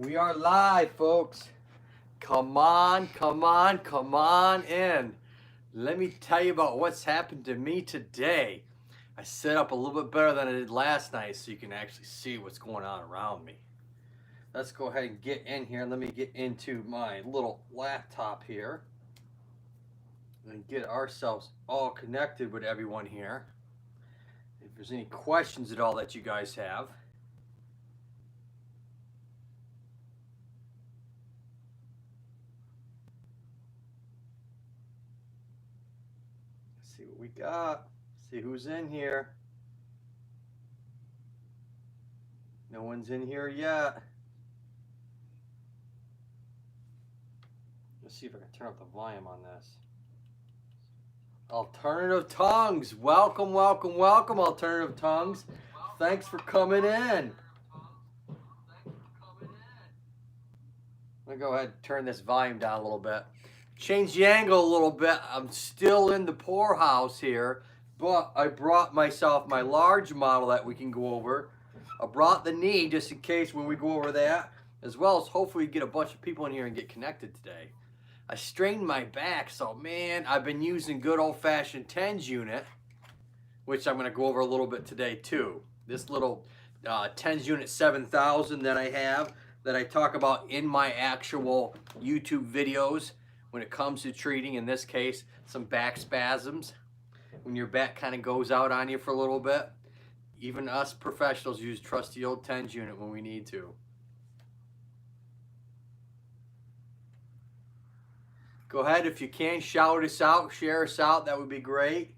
We are live, folks. Come on, come on, come on in. Let me tell you about what's happened to me today. I set up a little bit better than I did last night so you can actually see what's going on around me. Let's go ahead and get in here. Let me get into my little laptop here and get ourselves all connected with everyone here. If there's any questions at all that you guys have. See what we got. See who's in here. No one's in here yet. Let's see if I can turn up the volume on this. Alternative Tongues. Welcome, welcome, welcome, Alternative Tongues. Thanks for coming in. I'm going to go ahead and turn this volume down a little bit. Change the angle a little bit. I'm still in the poorhouse here, but I brought myself my large model that we can go over. I brought the knee just in case when we go over that, as well as hopefully get a bunch of people in here and get connected today. I strained my back, so man, I've been using good old-fashioned TENS unit, which I'm going to go over a little bit today too. This little TENS unit 7000 that I have, that I talk about in my actual YouTube videos when it comes to treating, in this case, some back spasms. When your back kind of goes out on you for a little bit. Even us professionals use trusty old TENS unit when we need to. Go ahead, if you can, shout us out, share us out. That would be great.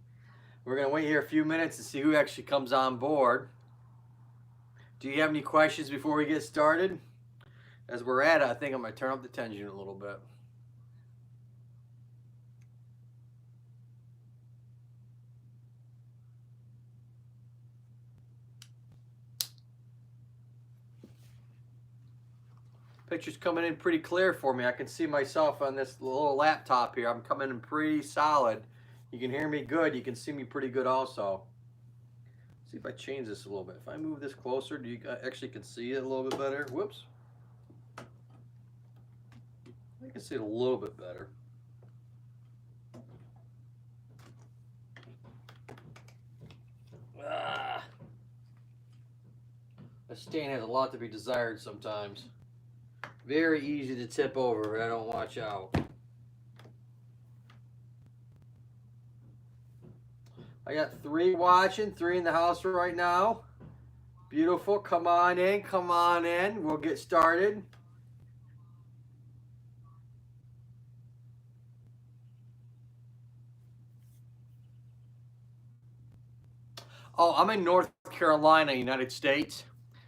We're going to wait here a few minutes and see who actually comes on board. Do you have any questions before we get started? As we're at it, I think I'm going to turn up the TENS unit a little bit. Picture's coming in pretty clear for me. I can see myself on this little laptop here. I'm coming in pretty solid. You can hear me good. You can see me pretty good also. See if I change this a little bit. If I move this closer, do you actually can see it a little bit better? Whoops. I can see it a little bit better. The stand has a lot to be desired sometimes. Very easy to tip over if I don't watch out. I got 3 watching, 3 in the house right now. Beautiful. Come on in, come on in. We'll get started. Oh, I'm in North Carolina, United States.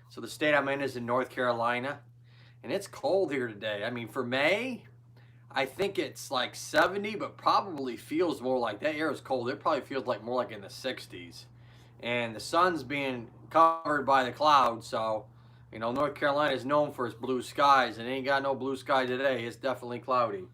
So the state I'm in is in North Carolina. And it's cold here today. I mean, for May, I think it's like 70, but probably feels more like that air is cold. It probably feels like more like in the 60s. And the sun's being covered by the clouds. So, you know, North Carolina is known for its blue skies. And it ain't got no blue sky today. It's definitely cloudy.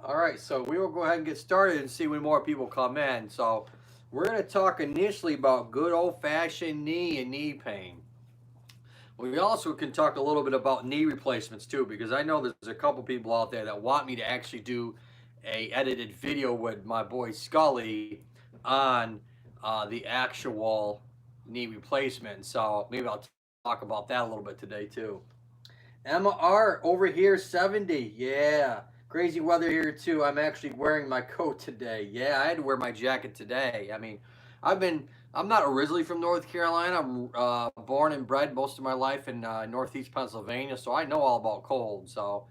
All right, so we will go ahead and get started and see when more people come in. So we're going to talk initially about good old-fashioned knee and knee pain. We also can talk a little bit about knee replacements too, because I know there's a couple people out there that want me to actually do a edited video with my boy Scully on the actual knee replacement. So maybe I'll talk about that a little bit today too. Emma R over here 70. Yeah. Crazy weather here too. I'm actually wearing my coat today. Yeah, I had to wear my jacket today. I mean, I'm not originally from North Carolina. I'm born and bred most of my life in Northeast Pennsylvania, so I know all about cold. So,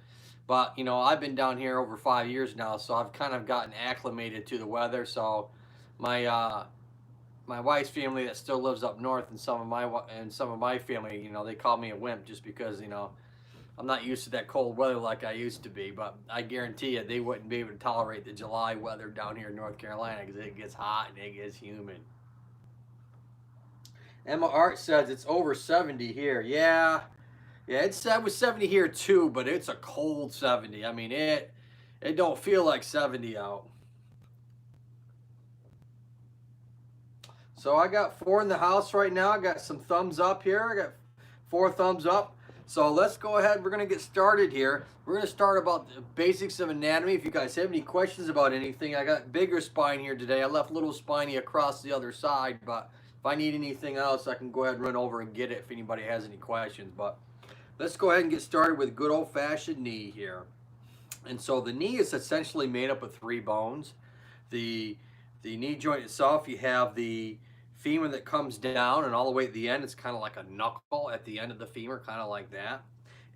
but you know, I've been down here over 5 years now, so I've kind of gotten acclimated to the weather. So, my wife's family that still lives up north, and some of my family, you know, they call me a wimp just because, you know, I'm not used to that cold weather like I used to be, but I guarantee you they wouldn't be able to tolerate the July weather down here in North Carolina because it gets hot and it gets humid. Emma Art says it's over 70 here. Yeah, Yeah, it was 70 here too, but it's a cold 70. I mean, it don't feel like 70 out. So I got 4 in the house right now. I got some thumbs up here. I got 4 thumbs up. So let's go ahead. We're going to get started here. We're going to start about the basics of anatomy. If you guys have any questions about anything, I got bigger spine here today. I left little spiny across the other side, but if I need anything else, I can go ahead and run over and get it if anybody has any questions. But let's go ahead and get started with good old-fashioned knee here. And so the knee is essentially made up of 3 bones. The knee joint itself, you have the femur that comes down, and all the way at the end, it's kind of like a knuckle at the end of the femur, kind of like that.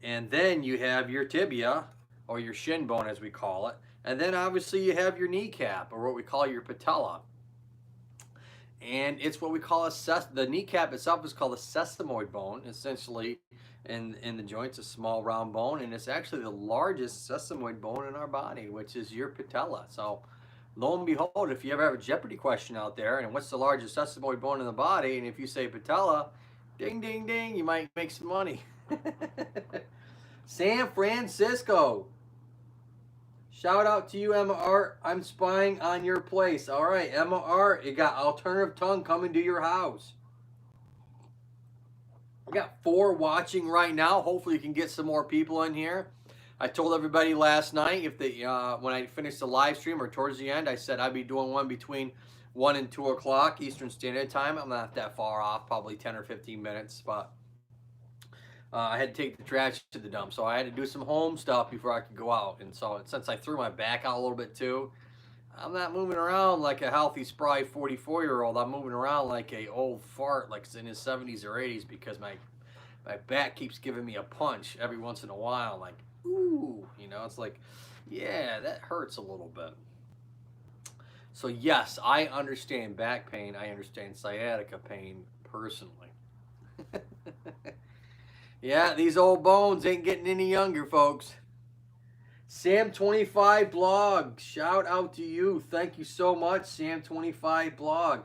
And then you have your tibia, or your shin bone as we call it. And then obviously you have your kneecap, or what we call your patella. And it's what we call the kneecap itself is called a sesamoid bone, essentially in the joints, a small round bone, and it's actually the largest sesamoid bone in our body, which is your patella. So lo and behold, if you ever have a Jeopardy question out there, and what's the largest sesamoid bone in the body, and if you say patella, ding, ding, ding, you might make some money. San Francisco. Shout out to you, Emma Art. I'm spying on your place. All right, Emma Art, you got alternative tongue coming to your house. We got 4 watching right now. Hopefully you can get some more people in here. I told everybody last night if they when I finished the live stream or towards the end, I said I'd be doing one between 1 and 2 o'clock Eastern Standard Time. I'm not that far off, probably 10 or 15 minutes, but I had to take the trash to the dump, so I had to do some home stuff before I could go out. And so since I threw my back out a little bit too, I'm not moving around like a healthy, spry 44-year-old. I'm moving around like a old fart, like in his 70s or 80s, because my back keeps giving me a punch every once in a while, like, ooh, you know, it's like, yeah, that hurts a little bit. So yes, I understand back pain. I understand sciatica pain personally. Yeah, these old bones ain't getting any younger, folks. Sam25 blog, shout out to you. Thank you so much, Sam25 blog.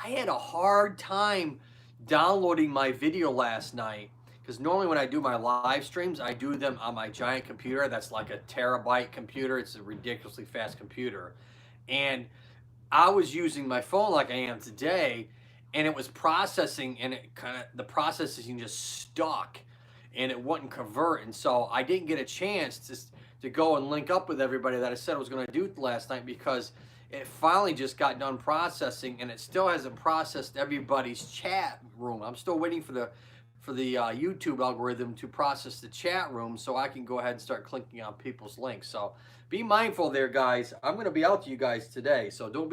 I had a hard time downloading my video last night, because normally when I do my live streams, I do them on my giant computer. That's like a terabyte computer. It's a ridiculously fast computer. And I was using my phone like I am today, and it was processing, and the processing just stuck, and it wouldn't convert. And so I didn't get a chance to go and link up with everybody that I said I was going to do last night, because it finally just got done processing, and it still hasn't processed everybody's chat room. I'm still waiting for the YouTube algorithm to process the chat room so I can go ahead and start clicking on people's links. So be mindful there, guys. I'm going to be out to you guys today, so don't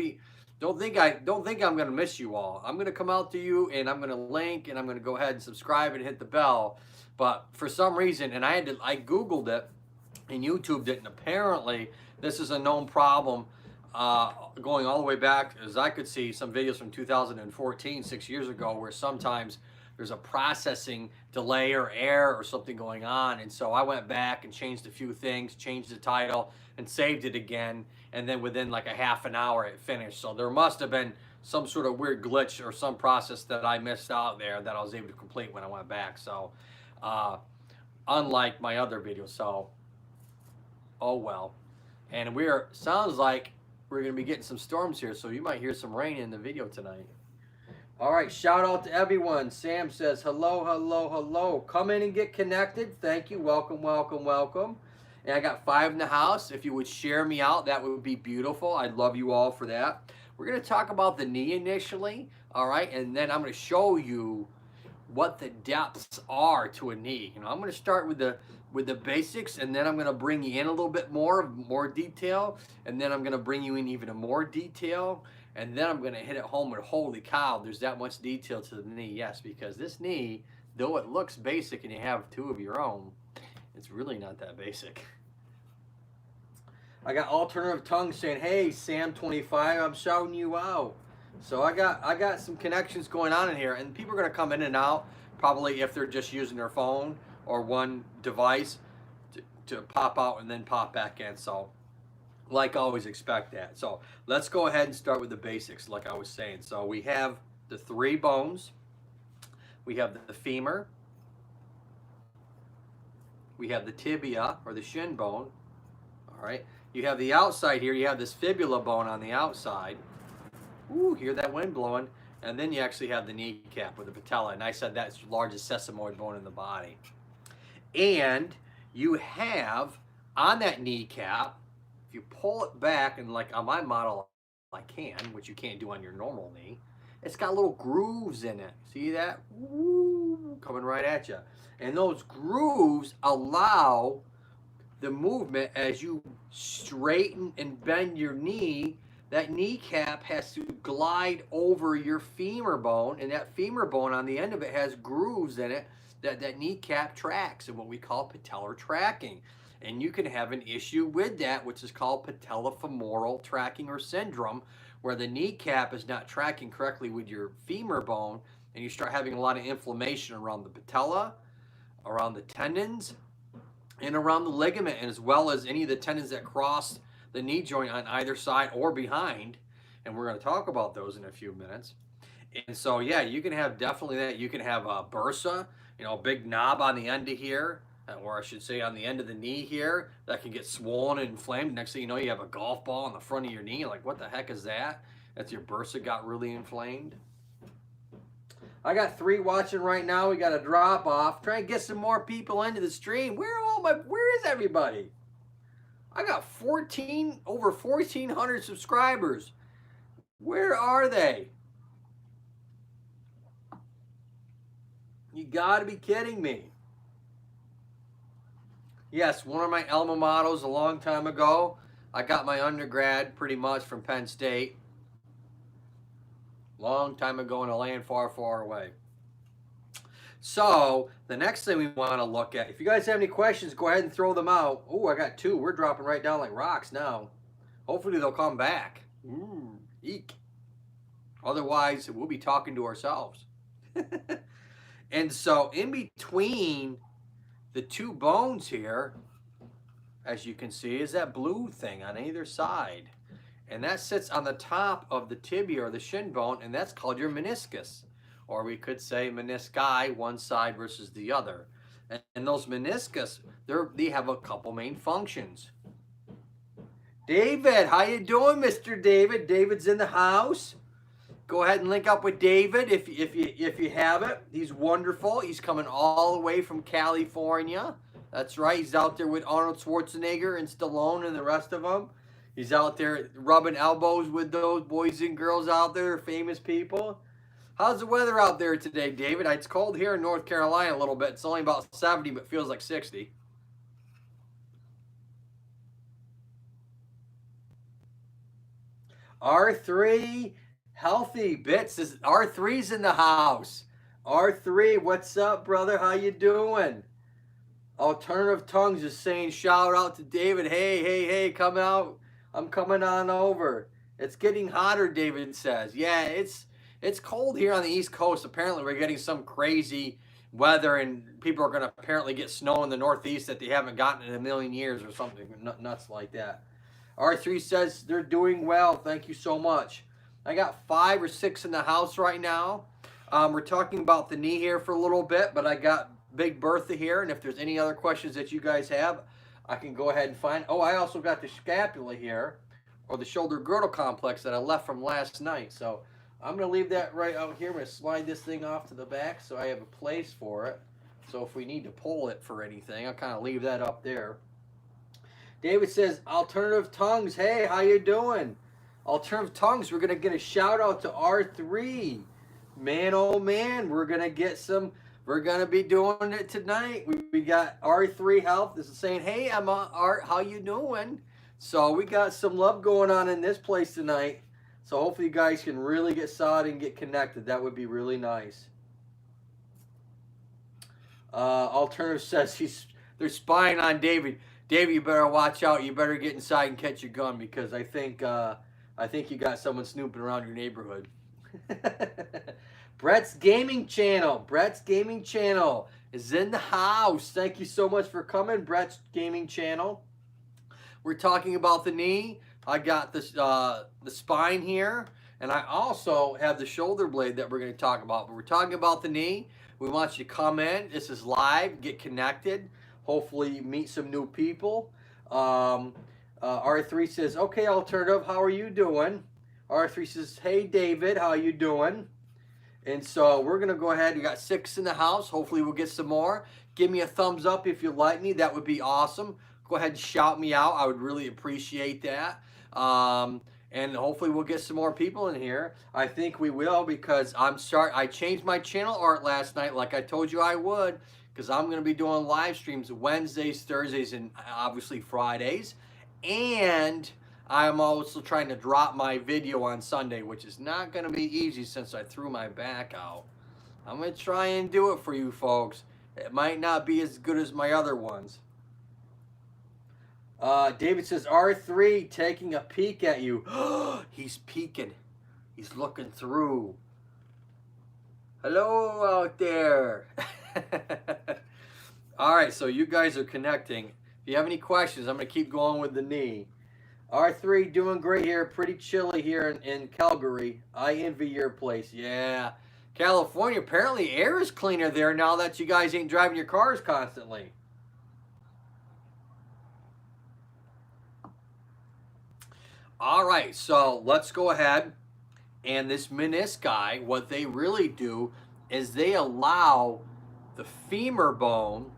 think I'm going to miss you all. I'm going to come out to you, and I'm going to link, and I'm going to go ahead and subscribe and hit the bell. But for some reason, and I Googled it and YouTubed it, and apparently this is a known problem going all the way back, as I could see some videos from 2014, 6 years ago, where sometimes there's a processing delay or error or something going on. And so I went back and changed a few things, changed the title, and saved it again. And then within like a half an hour, it finished. So there must have been some sort of weird glitch or some process that I missed out there that I was able to complete when I went back. So unlike my other videos, so oh well. And sounds like we're going to be getting some storms here, so you might hear some rain in the video tonight. All right, shout out to everyone. Sam says, hello, hello, hello. Come in and get connected. Thank you. Welcome, welcome, welcome. And I got 5 in the house. If you would share me out, that would be beautiful. I'd love you all for that. We're going to talk about the knee initially, all right? And then I'm going to show you what the depths are to a knee. You know, I'm going to start with the basics, and then I'm going to bring you in a little bit more detail, and then I'm going to bring you in even more detail. And then I'm going to hit it home with, holy cow, there's that much detail to the knee. Yes, because this knee, though it looks basic and you have 2 of your own, it's really not that basic. I got alternative tongue saying, hey, Sam25, I'm shouting you out. So I got some connections going on in here, and people are going to come in and out, probably if they're just using their phone or one device to pop out and then pop back in. So like I always expect that. So let's go ahead and start with the basics, like I was saying. So we have the 3 bones. We have the femur, we have the tibia or the shin bone. All right. You have the outside here. You have this fibula bone on the outside. Ooh, hear that wind blowing. And then you actually have the kneecap with the patella. And I said that's the largest sesamoid bone in the body. And you have on that kneecap, if you pull it back, and like on my model I can, which you can't do on your normal knee, it's got little grooves in it. See that? Woo, coming right at you. And those grooves allow the movement as you straighten and bend your knee. That kneecap has to glide over your femur bone, and that femur bone on the end of it has grooves in it that kneecap tracks, and what we call patellar tracking. And you can have an issue with that, which is called patellofemoral tracking or syndrome, where the kneecap is not tracking correctly with your femur bone, and you start having a lot of inflammation around the patella, around the tendons, and around the ligament, and as well as any of the tendons that cross the knee joint on either side or behind. And we're going to talk about those in a few minutes. And so, yeah, you can have definitely that. You can have a bursa, you know, a big knob on the end of here, or I should say on the end of the knee here, that can get swollen and inflamed. Next thing you know, you have a golf ball on the front of your knee. Like, what the heck is that? That's your bursa got really inflamed. I got 3 watching right now. We got a drop off. Try and get some more people into the stream. Where is everybody? I got over 1,400 subscribers. Where are they? You gotta be kidding me. Yes, one of my alma maters a long time ago. I got my undergrad pretty much from Penn State. Long time ago in a land far, far away. So the next thing we want to look at, if you guys have any questions, go ahead and throw them out. Oh, I got 2. We're dropping right down like rocks now. Hopefully they'll come back. Ooh, eek. Otherwise, we'll be talking to ourselves. And so in between the 2 bones here, as you can see, is that blue thing on either side. And that sits on the top of the tibia or the shin bone, and that's called your meniscus. Or we could say menisci, one side versus the other. And those meniscus, they have a couple main functions. David, how you doing, Mr. David? David's in the house. Go ahead and link up with David if you have it. He's wonderful. He's coming all the way from California. That's right. He's out there with Arnold Schwarzenegger and Stallone and the rest of them. He's out there rubbing elbows with those boys and girls out there, famous people. How's the weather out there today, David? It's cold here in North Carolina a little bit. It's only about 70, but feels like 60. R3, healthy bits. R3's in the house. R3, what's up, brother? How you doing? Alternative Tongues is saying shout out to David. Hey, come out. I'm coming on over. It's getting hotter, David says. Yeah, it's cold here on the East Coast. Apparently, we're getting some crazy weather, and people are going to apparently get snow in the Northeast that they haven't gotten in a million years or something nuts like that. R3 says they're doing well. Thank you so much. I got 5 or 6 in the house right now. We're talking about the knee here for a little bit, but I got Big Bertha here, and if there's any other questions that you guys have, I can go ahead and find. Oh, I also got the scapula here, or the shoulder girdle complex that I left from last night. So I'm going to leave that right out here. I'm going to slide this thing off to the back so I have a place for it. So if we need to pull it for anything, I'll kind of leave that up there. David says, Alternative Tongues, hey, how you doing? Alternative Tongues, we're going to get a shout out to R3. Man, oh man, we're going to get some. We're going to be doing it tonight. We got R3 Health. This is saying, hey, Emma, Art, how you doing? So we got some love going on in this place tonight. So hopefully you guys can really get solid and get connected. That would be really nice. Alternative says they're spying on David. David, you better watch out. You better get inside and catch your gun, because I think you got someone snooping around your neighborhood. Brett's Gaming Channel. Brett's Gaming Channel is in the house. Thank you so much for coming, Brett's Gaming Channel. We're talking about the knee. I got this the spine here, and I also have the shoulder blade that we're going to talk about. But we're talking about the knee. We want you to come in. This is live. Get connected. hopefully meet some new people. R3 says, okay, Alternative, how are you doing? R3 says, hey, David, how you doing? And so we're going to go ahead. We got 6 in the house. Hopefully we'll get some more. Give me a thumbs up if you like me. That would be awesome. Go ahead and shout me out. I would really appreciate that. And hopefully we'll get some more people in here. I think we will, because I changed my channel art last night like I told you I would, because I'm going to be doing live streams Wednesdays, Thursdays, and obviously Fridays. And I'm also trying to drop my video on Sunday, which is not going to be easy since I threw my back out. I'm going to try and do it for you folks. It might not be as good as my other ones. David says, R3 taking a peek at you. He's peeking. He's looking through. Hello out there. All right, so you guys are connecting. If you have any questions, I'm going to keep going with the knee. R3 doing great here. Pretty chilly here in Calgary. I envy your place. Yeah. California, apparently air is cleaner there now that you guys ain't driving your cars constantly. All right, so let's go ahead. And this menisci, what they really do is they allow the femur bone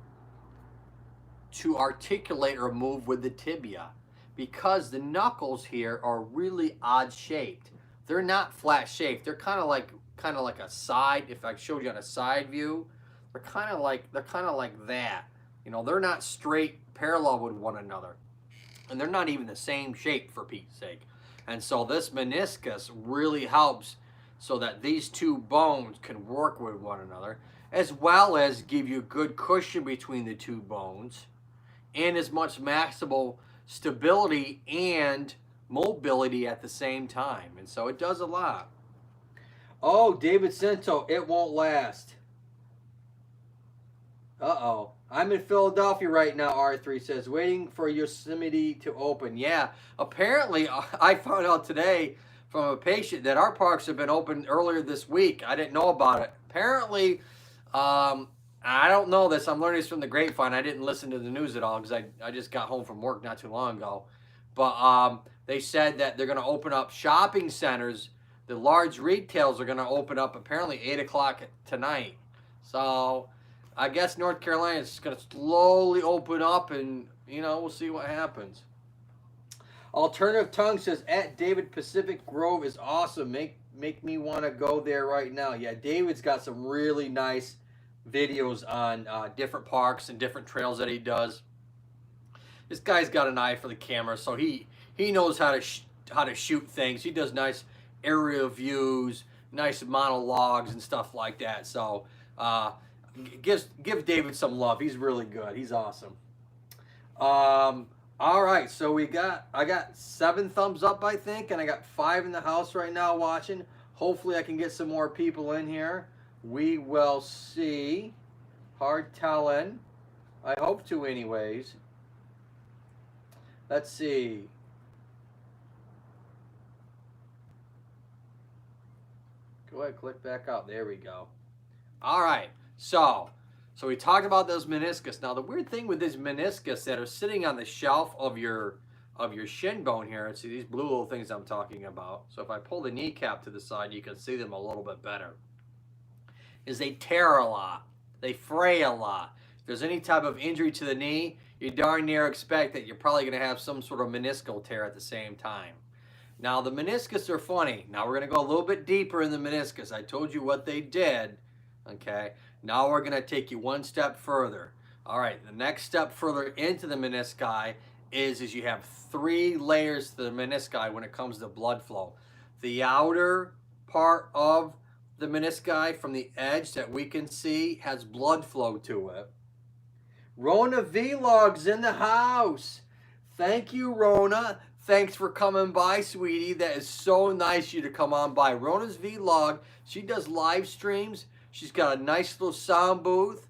to articulate or move with the tibia, because the knuckles here are really odd shaped. They're not flat shaped. They're kind of like a side. If I showed you on a side view, they're kind of like that. You know, they're not straight parallel with one another, and they're not even the same shape, for Pete's sake. And so this meniscus really helps so that these two bones can work with one another, as well as give you good cushion between the two bones and as much maximal stability and mobility at the same time. And so it does a lot. Oh, David Cinto, it won't last. Uh-oh. I'm in Philadelphia right now, R3 says, waiting for Yosemite to open. Yeah, apparently I found out today from a patient that our parks have been open earlier this week. I didn't know about it. Apparently, I don't know this. I'm learning this from the grapevine. I didn't listen to the news at all because I just got home from work not too long ago. But they said that they're going to open up shopping centers. The large retails are going to open up apparently 8 o'clock tonight. So I guess North Carolina is going to slowly open up, and, you know, we'll see what happens. Alternative Tongue says, at David Pacific Grove is awesome. Make me want to go there right now. Yeah, David's got some really nice videos on different parks and different trails that he does. This guy's got an eye for the camera, so he knows how to shoot things. He does nice aerial views, nice monologues and stuff like that. So give David some love. He's really good. He's awesome. All right, so I got 7 thumbs up, I think, and I got 5 in the house right now watching. Hopefully I can get some more people in here. We will see. Hard telling. I hope to anyways. Let's see. Go ahead, click back out. There we go. All right, so we talked about those meniscus. Now the weird thing with these meniscus that are sitting on the shelf of your shin bone here, see these blue little things I'm talking about. So if I pull the kneecap to the side, you can see them a little bit better. Is they tear a lot, they fray a lot. If there's any type of injury to the knee, you darn near expect that you're probably going to have some sort of meniscal tear at the same time. Now the meniscus are funny. Now we're going to go a little bit deeper in the meniscus. I told you what they did. Okay, now we're going to take you one step further. All right, the next step further into the menisci is you have 3 layers to the menisci when it comes to blood flow. The outer part of the menisci from the edge that we can see has blood flow to it. Rona Vlog's in the house. Thank you, Rona. Thanks for coming by, sweetie. That is so nice of you to come on by. Rona's Vlog, she does live streams. She's got a nice little sound booth.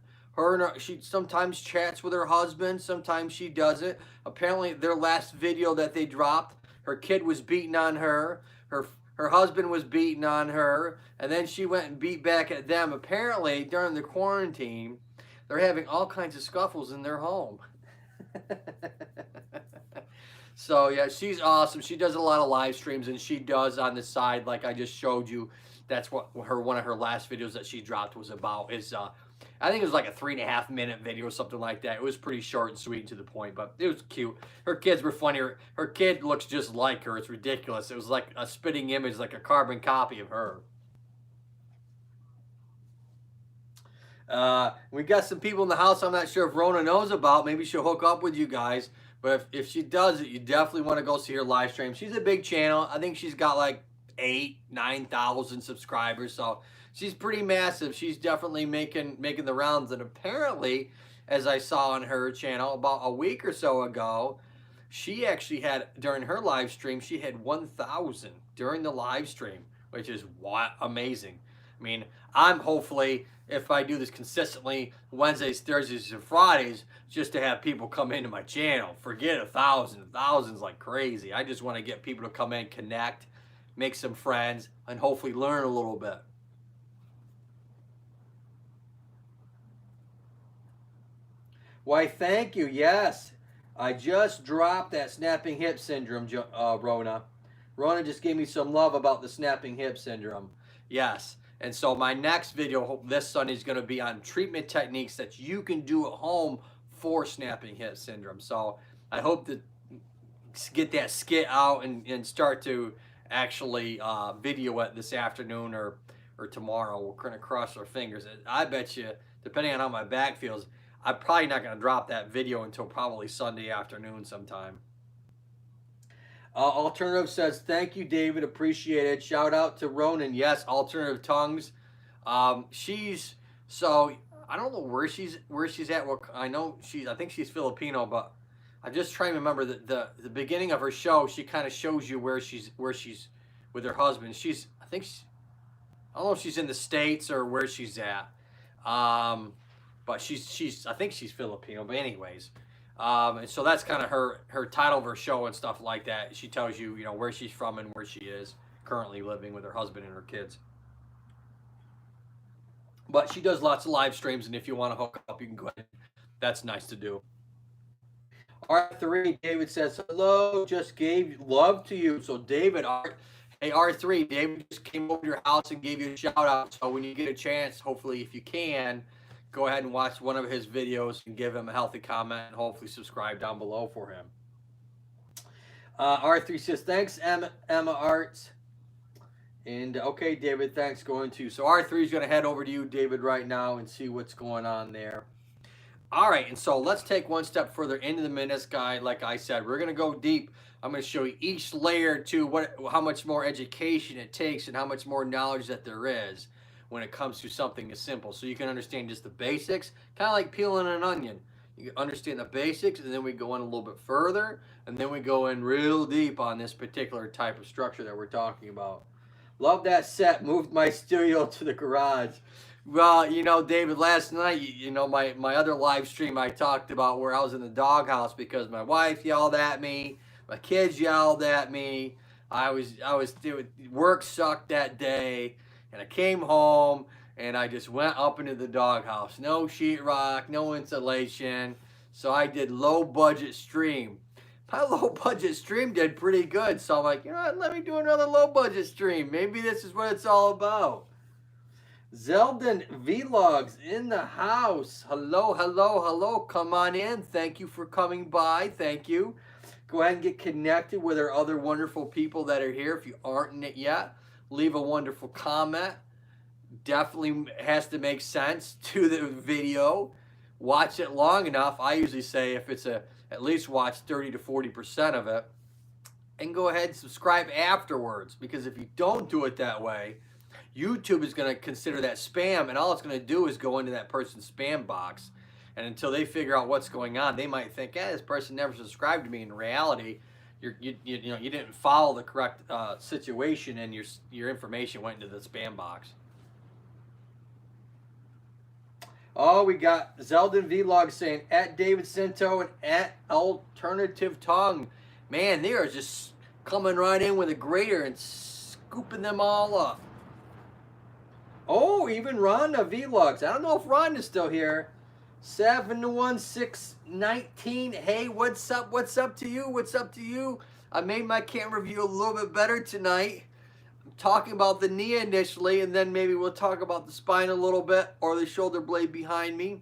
She sometimes chats with her husband. Sometimes she doesn't. Apparently, their last video that they dropped, her kid was beating on her. Her husband was beating on her. And then she went and beat back at them. Apparently, during the quarantine, they're having all kinds of scuffles in their home. So yeah, she's awesome. She does a lot of live streams, and she does on the side, like I just showed you. That's what one of her last videos that she dropped was about. Is I think it was like a 3.5 minute video or something like that. It was pretty short and sweet and to the point, but it was cute. Her kids were funny. Her kid looks just like her. It's ridiculous. It was like a spitting image, like a carbon copy of her. We got some people in the house I'm not sure if Rona knows about. Maybe she'll hook up with you guys. But if she does it, you definitely want to go see her live stream. She's a big channel. I think she's got like 9,000 subscribers. So she's pretty massive. She's definitely making the rounds. And apparently, as I saw on her channel about a week or so ago, she actually had, during her live stream, she had 1,000 during the live stream, which is amazing. I mean, I'm hopefully, if I do this consistently, Wednesdays, Thursdays, and Fridays, just to have people come into my channel. Forget 1,000. 1,000's like crazy. I just want to get people to come in, connect, make some friends, and hopefully learn a little bit. Why, thank you. Yes, I just dropped that snapping hip syndrome, Rona. Rona just gave me some love about the snapping hip syndrome. Yes. And so my next video this Sunday is going to be on treatment techniques that you can do at home for snapping hip syndrome. So I hope to get that skit out and start to actually video it this afternoon or tomorrow. We're going to cross our fingers. I bet you, depending on how my back feels, I'm probably not going to drop that video until probably Sunday afternoon sometime. Alternative says, thank you, David. Appreciate it. Shout out to Ronan. Yes, Alternative Tongues. She's, so I don't know where she's at. Well, I know I think she's Filipino, but I'm just trying to remember the beginning of her show. She kind of shows you where she's with her husband. I don't know if she's in the States or where she's at. But I think she's Filipino. But anyways. And so that's kind of her title of her show and stuff like that. She tells you, where she's from and where she is currently living with her husband and her kids. But she does lots of live streams, and if you want to hook up, you can go ahead. That's nice to do. R3, David says, hello, just gave love to you. So David, hey, R3, David just came over to your house and gave you a shout out. So when you get a chance, hopefully if you can, go ahead and watch one of his videos and give him a healthy comment and hopefully subscribe down below for him. R3 says, thanks, Emma Arts. And okay, David, thanks. Going to. So R3 is going to head over to you, David, right now and see what's going on there. All right, and so let's take one step further into the menisci guide. Like I said, we're going to go deep. I'm going to show you each layer to how much more education it takes and how much more knowledge that there is when it comes to something as simple. So you can understand just the basics, kind of like peeling an onion. You understand the basics, and then we go in a little bit further, and then we go in real deep on this particular type of structure that we're talking about. Love that set. Moved my studio to the garage. Well, David, last night, my other live stream, I talked about where I was in the doghouse because my wife yelled at me, my kids yelled at me. I was doing work sucked that day. And I came home and I just went up into the doghouse. No sheetrock, no insulation. So I did low budget stream. My low budget stream did pretty good. So I'm like, what? Let me do another low budget stream. Maybe this is what it's all about. Zeldin Vlogs in the house. Hello, hello, hello. Come on in. Thank you for coming by. Thank you. Go ahead and get connected with our other wonderful people that are here if you aren't in it yet. Leave a wonderful comment. Definitely has to make sense to the video. Watch it long enough. I usually say if it's at least watch 30 to 40% of it. And go ahead and subscribe afterwards. Because if you don't do it that way, YouTube is going to consider that spam. And all it's going to do is go into that person's spam box. And until they figure out what's going on, they might think, this person never subscribed to me. In reality, you didn't follow the correct situation, and your information went into the spam box. Oh, we got Zeldin Vlog saying at David Cinto and at Alternative Tongue. Man, they are just coming right in with a grater and scooping them all up. Oh, even Rhonda Vlogs. I don't know if Rhonda's still here. 71619. Hey, what's up? What's up to you? What's up to you? I made my camera view a little bit better tonight. I'm talking about the knee initially, and then maybe we'll talk about the spine a little bit or the shoulder blade behind me.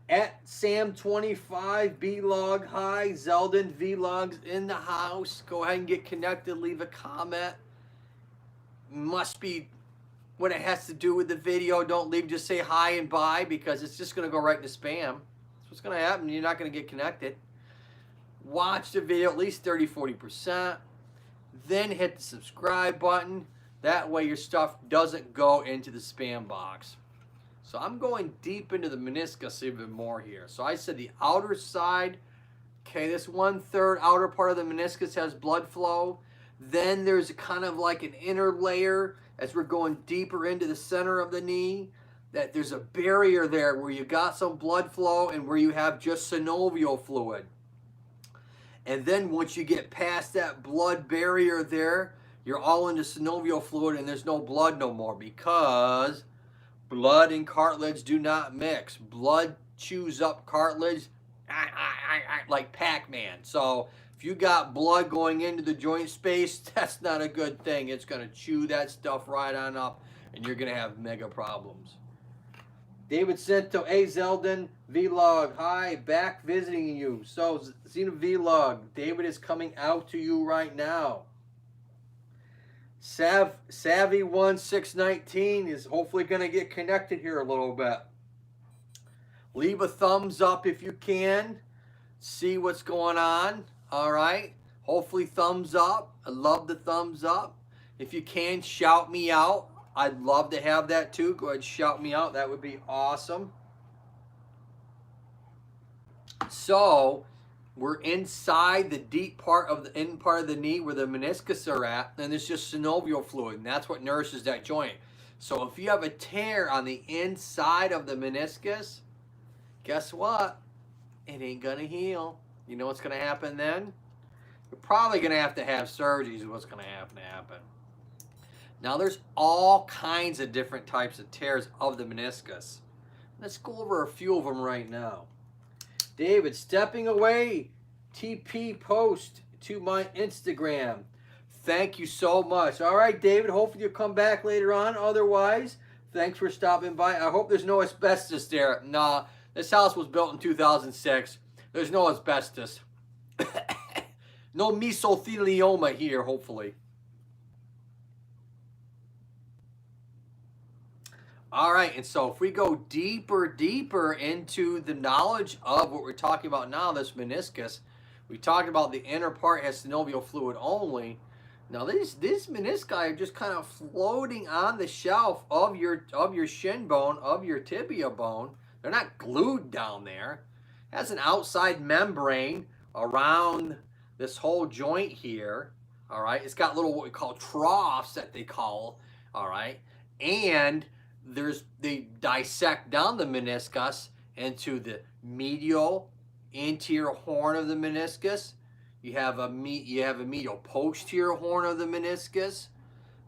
At Sam25 Vlog, hi. Zeldin Vlogs in the house. Go ahead and get connected. Leave a comment. Must be what it has to do with the video. Don't leave, just say hi and bye, because it's just going to go right into spam. That's what's going to happen. You're not going to get connected. Watch the video at least 30-40%. Then hit the subscribe button. That way your stuff doesn't go into the spam box. So I'm going deep into the meniscus even more here. So I said the outer side, okay, this 1/3 outer part of the meniscus has blood flow. Then there's kind of like an inner layer as we're going deeper into the center of the knee, that there's a barrier there where you got some blood flow and where you have just synovial fluid. And then once you get past that blood barrier there, you're all into synovial fluid and there's no blood no more, because blood and cartilage do not mix. Blood chews up cartilage like Pac-Man. So if you got blood going into the joint space, that's not a good thing. It's going to chew that stuff right on up, and you're going to have mega problems. David Cento, hey Zeldin Vlog, hi, back visiting you. So Zena Vlog, David is coming out to you right now. Savvy1619 is hopefully going to get connected here a little bit. Leave a thumbs up if you can. See what's going on. All right. Hopefully thumbs up. I love the thumbs up. If you can, shout me out. I'd love to have that too. Go ahead and shout me out. That would be awesome. So we're inside the deep part of the end part of the knee where the meniscus are at, and there's just synovial fluid, and that's what nourishes that joint. So if you have a tear on the inside of the meniscus, guess what? It ain't gonna heal. You know what's gonna happen then? You're probably gonna have surgery is what's gonna happen. Now there's all kinds of different types of tears of the meniscus. Let's go over a few of them right now. David, stepping away, TP post to my Instagram. Thank you so much. All right, David, hopefully you'll come back later on. Otherwise, thanks for stopping by. I hope there's no asbestos there. Nah, this house was built in 2006. There's no asbestos. No mesothelioma here, hopefully. All right, and so if we go deeper into the knowledge of what we're talking about now, this meniscus, we talked about the inner part has synovial fluid only. Now these menisci are just kind of floating on the shelf of your shin bone, of your tibia bone. They're not glued down there. It has an outside membrane around this whole joint here. All right, it's got little what we call troughs that they call. All right, and they dissect down the meniscus into the medial anterior horn of the meniscus. You have a medial posterior horn of the meniscus.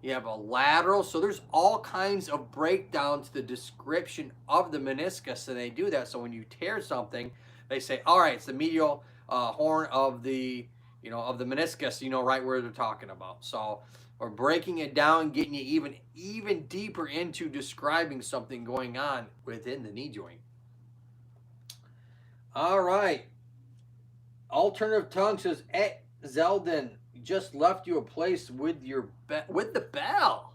You have a lateral. So there's all kinds of breakdown to the description of the meniscus. So they do that. So when you tear something, they say, all right, it's the medial horn of the meniscus. You know right where they're talking about. So we're breaking it down, getting you even deeper into describing something going on within the knee joint. All right. Alternative Tongue says, hey, Zeldin, just left you a place with the bell.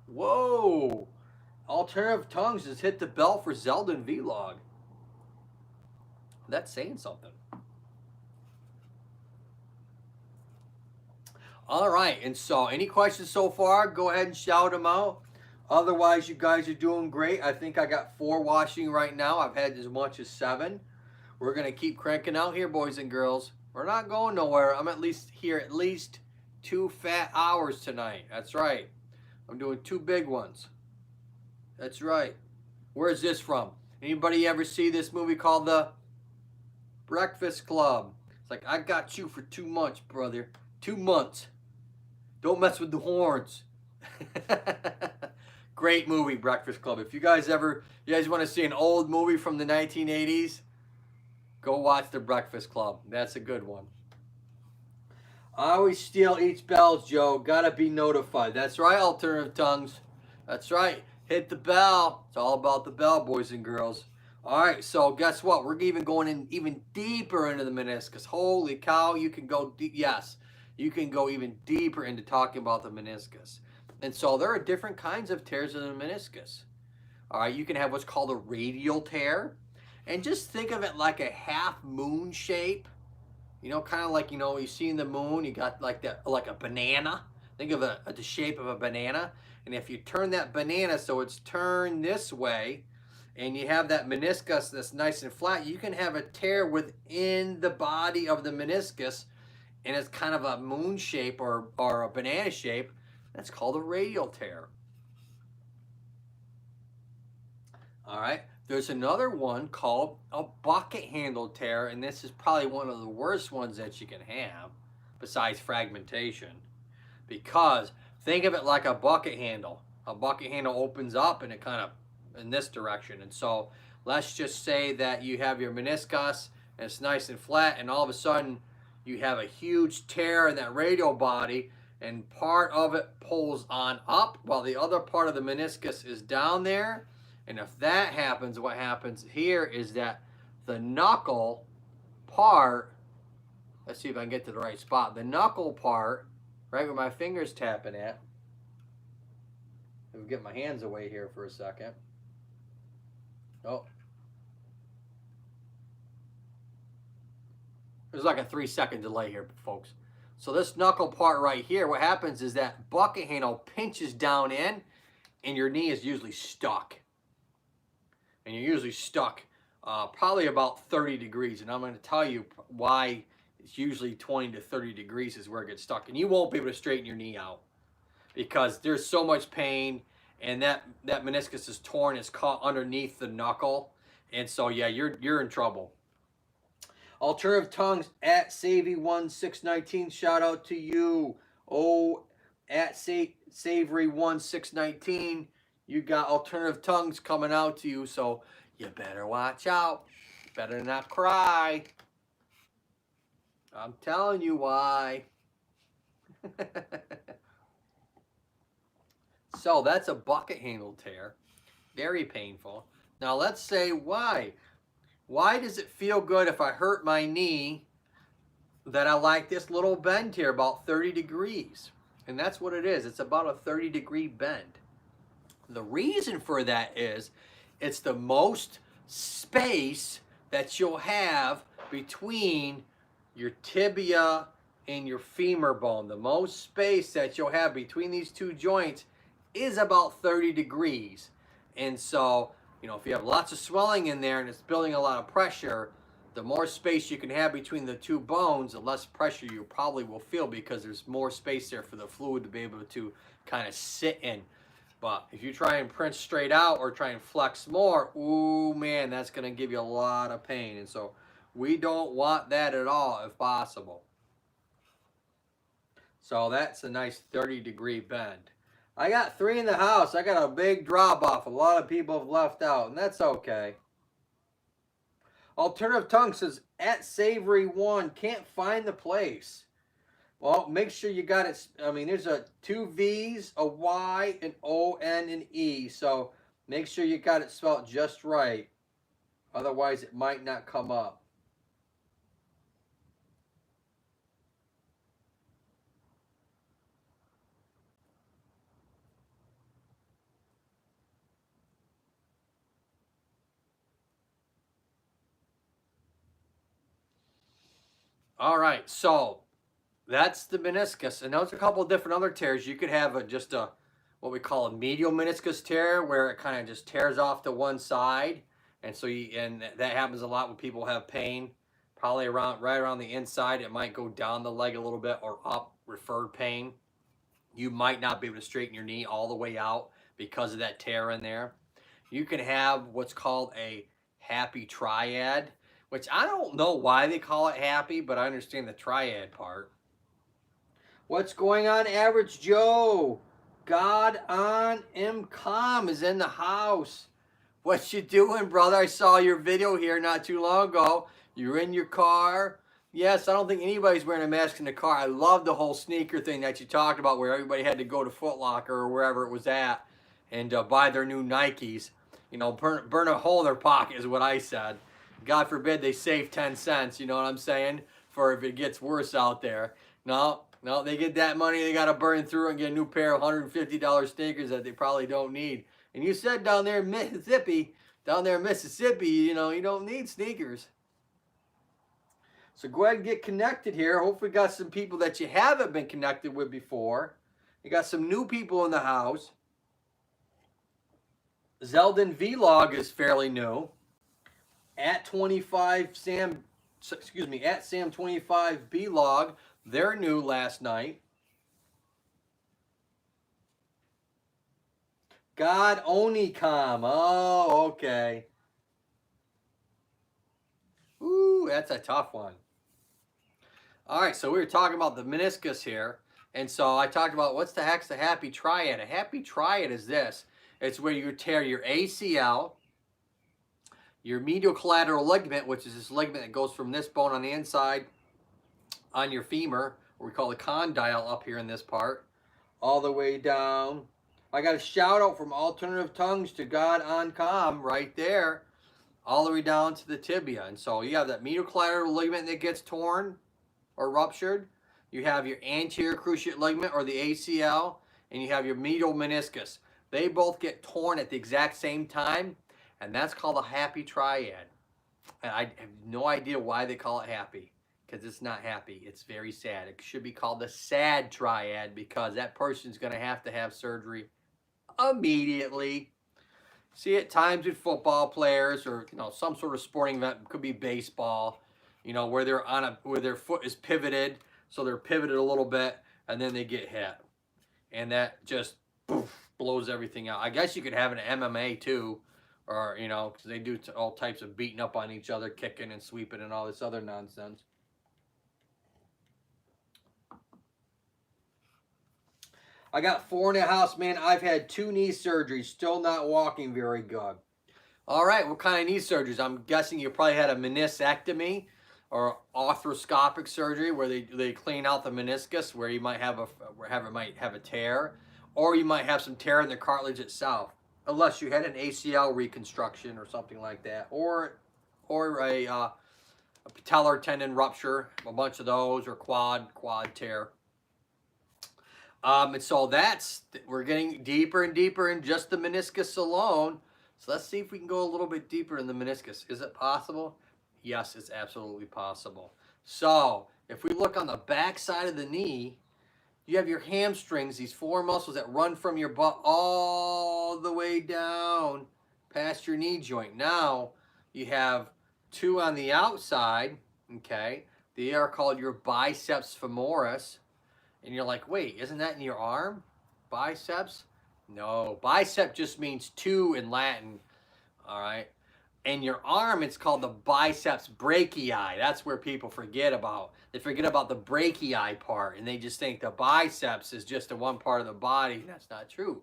Whoa. Alternative Tongues has hit the bell for Zeldin Vlog. That's saying something. All right, and so any questions so far, go ahead and shout them out. Otherwise, you guys are doing great. I think I got 4 watching right now. I've had as much as 7. We're going to keep cranking out here, boys and girls. We're not going nowhere. I'm at least 2 fat hours tonight. That's right. I'm doing 2 big ones. That's right. Where's this from? Anybody ever see this movie called The Breakfast Club? It's like, I got you for 2 months, brother. 2 months. Don't mess with the horns. Great movie, Breakfast Club. If you guys want to see an old movie from the 1980s, go watch The Breakfast Club. That's a good one. I always steal each bells, Joe. Gotta be notified. That's right, alternative tongues. That's right. Hit the bell. It's all about the bell, boys and girls. All right, so guess what? We're even going in even deeper into the meniscus. Holy cow, you can go deep. Yes, you can go even deeper into talking about the meniscus. And so there are different kinds of tears in the meniscus. All right, you can have what's called a radial tear. And just think of it like a half moon shape. You know, kind of like, you know, you see in the moon, you got like that, like a banana. Think of the shape of a banana. And if you turn that banana so it's turned this way, and you have that meniscus that's nice and flat, you can have a tear within the body of the meniscus, and it's kind of a moon shape or a banana shape. That's called a radial tear. All right. There's another one called a bucket handle tear, and this is probably one of the worst ones that you can have, besides fragmentation, because think of it like a bucket handle. A bucket handle opens up and it kind of in this direction, and so let's just say that you have your meniscus and it's nice and flat, and all of a sudden you have a huge tear in that radial body, and part of it pulls on up while the other part of the meniscus is down there. And if that happens, what happens here is that the knuckle part, let's see if I can get to the right spot, the knuckle part, right where my finger's tapping at, let me get my hands away here for a second. Oh. There's like a 3-second delay here, folks. So this knuckle part right here, what happens is that bucket handle pinches down in, and your knee is usually stuck. And you're usually stuck probably about 30 degrees. And I'm going to tell you why it's usually 20 to 30 degrees is where it gets stuck. And you won't be able to straighten your knee out because there's so much pain, and that meniscus is torn. It's caught underneath the knuckle. And so, yeah, you're in trouble. Alternative tongues at Savvy1619. Shout out to you. Oh, at Savory1619. You got alternative tongues coming out to you, so you better watch out. Better not cry. I'm telling you why. So that's a bucket handle tear. Very painful. Now let's say why. Why does it feel good if I hurt my knee that I like this little bend here about 30 degrees? And that's what it is. It's about a 30-degree bend. The reason for that is it's the most space that you'll have between your tibia and your femur bone. The most space that you'll have between these two joints is about 30 degrees. And so, you know, if you have lots of swelling in there and it's building a lot of pressure, the more space you can have between the two bones, the less pressure you probably will feel because there's more space there for the fluid to be able to kind of sit in. But if you try and print straight out or try and flex more, ooh, man, that's going to give you a lot of pain. And so we don't want that at all if possible. So that's a nice 30-degree bend. I got 3 in the house. I got a big drop-off. A lot of people have left out, and that's okay. Alternative tongue says, at Savory1, can't find the place. Well, make sure you got it. I mean, there's 2 V's, a Y, an O, N, and E. So make sure you got it spelled just right. Otherwise, it might not come up. All right, so that's the meniscus, and there's a couple of different other tears. You could have what we call a medial meniscus tear, where it kind of just tears off to one side, and so that happens a lot when people have pain, probably right around the inside. It might go down the leg a little bit or up, referred pain. You might not be able to straighten your knee all the way out because of that tear in there. You can have what's called a happy triad, which I don't know why they call it happy, but I understand the triad part. What's going on, Average Joe? God on MCOM is in the house. What you doing, brother? I saw your video here not too long ago. You're in your car. Yes, I don't think anybody's wearing a mask in the car. I love the whole sneaker thing that you talked about where everybody had to go to Foot Locker or wherever it was at and buy their new Nikes. You know, burn a hole in their pocket is what I said. God forbid they save 10 cents, you know what I'm saying, for if it gets worse out there. No, they get that money, they got to burn through and get a new pair of $150 sneakers that they probably don't need. And you said down there in Mississippi, you know, you don't need sneakers. So go ahead and get connected here. Hopefully you got some people that you haven't been connected with before. You got some new people in the house. Zeldin Vlog is fairly new. At 25 Sam, excuse me, at Sam25 Vlog, they're new last night. God Onicom. Oh, okay. Ooh, that's a tough one. All right, so we were talking about the meniscus here. And so I talked about what's the heck's the happy triad. A happy triad is this. It's where you tear your ACL, your medial collateral ligament, which is this ligament that goes from this bone on the inside on your femur, what we call the condyle up here in this part, all the way down. I got a shout out from Alternative Tongues to God on Com right there, all the way down to the tibia. And so you have that medial collateral ligament that gets torn or ruptured. You have your anterior cruciate ligament or the ACL, and you have your medial meniscus. They both get torn at the exact same time, and that's called a happy triad. And I have no idea why they call it happy, because it's not happy. It's very sad. It should be called the sad triad because that person's going to have surgery immediately. See at times with football players or some sort of sporting event, it could be baseball, where they're where their foot is pivoted, so they're pivoted a little bit, and then they get hit, and that just blows everything out. I guess you could have an MMA too, or because they do all types of beating up on each other, kicking and sweeping and all this other nonsense. I got 4 in the house, man. I've had 2 knee surgeries, still not walking very good. All right, what kind of knee surgeries? I'm guessing you probably had a meniscectomy or arthroscopic surgery where they clean out the meniscus, where you might have a tear, or you might have some tear in the cartilage itself, unless you had an ACL reconstruction or something like that, or a patellar tendon rupture, a bunch of those, or quad tear. And so we're getting deeper and deeper in just the meniscus alone. So let's see if we can go a little bit deeper in the meniscus. Is it possible? Yes, it's absolutely possible. So if we look on the back side of the knee, you have your hamstrings, these 4 muscles that run from your butt all the way down past your knee joint. Now you have 2 on the outside, okay? They are called your biceps femoris. And you're like, wait, isn't that in your arm? Biceps? No, bicep just means 2 in Latin, all right? And your arm, it's called the biceps brachii. That's where people forget about. They forget about the brachii part, and they just think the biceps is just the one part of the body. That's not true.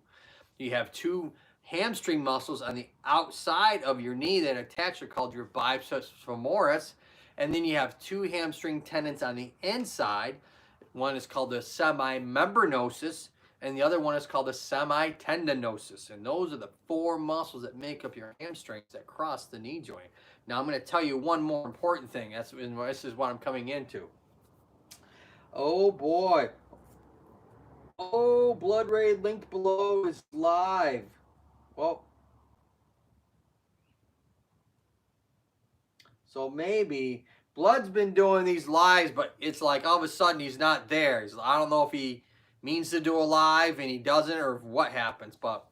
You have 2 hamstring muscles on the outside of your knee that attach are called your biceps femoris. And then you have 2 hamstring tendons on the inside. One is called the semimembranosus, and the other one is called the semitendinosus. And those are the 4 muscles that make up your hamstrings that cross the knee joint. Now I'm going to tell you one more important thing. This is what I'm coming into. Oh boy. Oh, Blood Raid linked below is live. Well, so maybe Blood's been doing these lives, but it's like all of a sudden he's not there. I don't know if he means to do a live and he doesn't, or what happens, but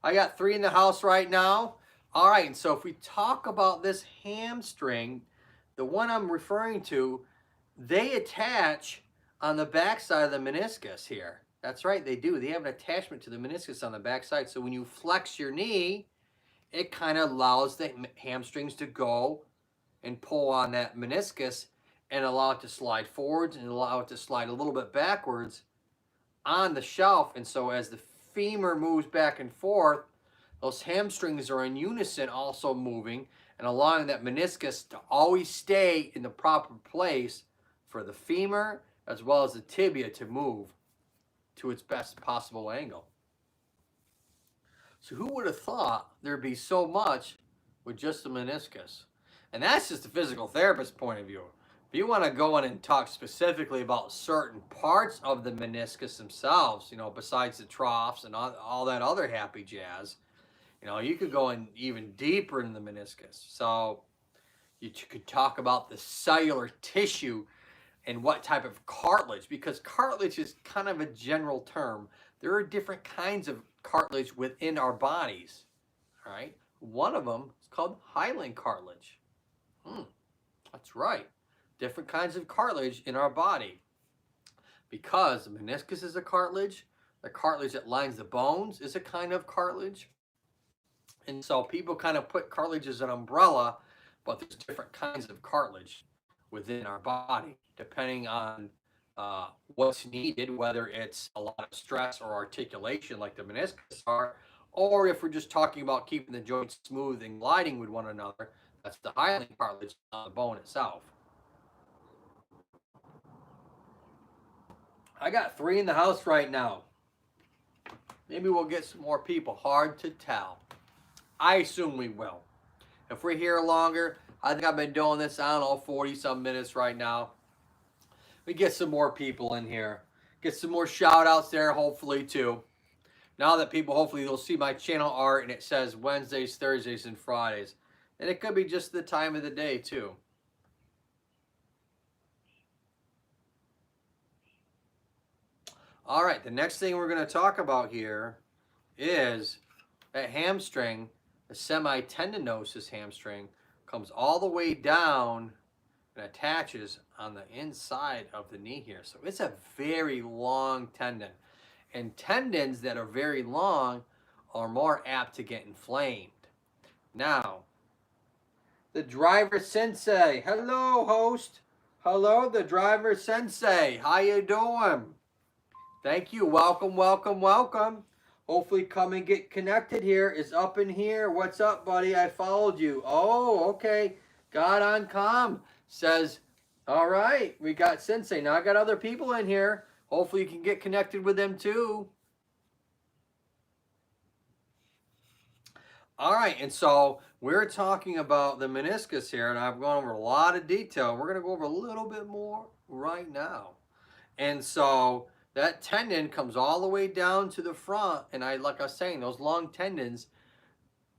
I got 3 in the house right now. All right, and so if we talk about this hamstring, the one I'm referring to, they attach on the back side of the meniscus here. That's right, they do. They have an attachment to the meniscus on the back side. So when you flex your knee, it kind of allows the hamstrings to go and pull on that meniscus, and allow it to slide forwards and allow it to slide a little bit backwards on the shelf. And so as the femur moves back and forth, those hamstrings are in unison also moving and allowing that meniscus to always stay in the proper place for the femur as well as the tibia to move to its best possible angle. So who would have thought there'd be so much with just the meniscus? And that's just the physical therapist point of view. If you want to go in and talk specifically about certain parts of the meniscus themselves, you know, besides the troughs and all that other happy jazz, you know, you could go in even deeper in the meniscus. So you could talk about the cellular tissue and what type of cartilage, because cartilage is kind of a general term. There are different kinds of cartilage within our bodies, all right? One of them is called hyaline cartilage. That's right. Different kinds of cartilage in our body. Because the meniscus is a cartilage, the cartilage that lines the bones is a kind of cartilage. And so people kind of put cartilage as an umbrella, but there's different kinds of cartilage within our body, depending on what's needed, whether it's a lot of stress or articulation like the meniscus are, or if we're just talking about keeping the joints smooth and gliding with one another, that's the hyaline cartilage on the bone itself. I got 3 in the house right now. Maybe we'll get some more people. Hard to tell. I assume we will. If we're here longer, I think I've been doing this, I don't know, 40-some minutes right now. We get some more people in here. Get some more shout-outs there, hopefully, too. Now that people, hopefully, they'll see my channel art, and it says Wednesdays, Thursdays, and Fridays. And it could be just the time of the day, too. All right, the next thing we're going to talk about here is that hamstring, the semitendinosus hamstring, comes all the way down and attaches on the inside of the knee here. So it's a very long tendon. And tendons that are very long are more apt to get inflamed. Now, the driver sensei. Hello, host. Hello, the driver sensei. How you doing? Thank you. Welcome, welcome, welcome. Hopefully come and get connected here. It's up in here. What's up, buddy? I followed you. Oh, okay. God on comm says, all right, we got Sensei. Now I got other people in here. Hopefully you can get connected with them too. All right, and so we're talking about the meniscus here, and I've gone over a lot of detail. We're going to go over a little bit more right now. And so that tendon comes all the way down to the front, and like I was saying, those long tendons,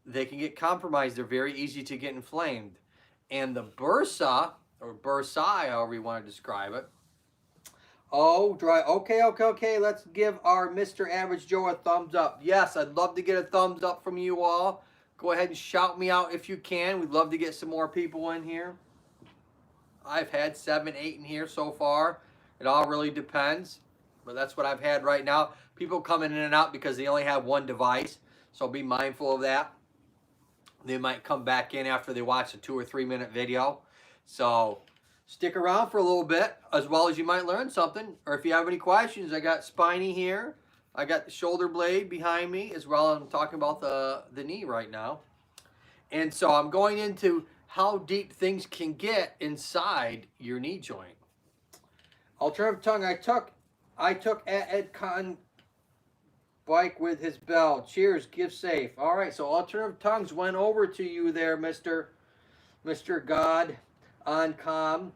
they can get compromised. They're very easy to get inflamed. And the bursa, or bursae, however you want to describe it. Oh, dry. Okay. Let's give our Mr. Average Joe a thumbs up. Yes, I'd love to get a thumbs up from you all. Go ahead and shout me out if you can. We'd love to get some more people in here. I've had 7, 8 in here so far. It all really depends. But that's what I've had right now. People coming in and out because they only have one device. So be mindful of that. They might come back in after they watch a 2 or 3 minute video. So stick around for a little bit, as well as you might learn something. Or if you have any questions, I got spiny here. I got the shoulder blade behind me, as well as I'm talking about the knee right now. And so I'm going into how deep things can get inside your knee joint. Alternative tongue, I took Ed Cotton bike with his bell. Cheers, give safe. All right, so alternative tongues went over to you there, Mr. God on comm.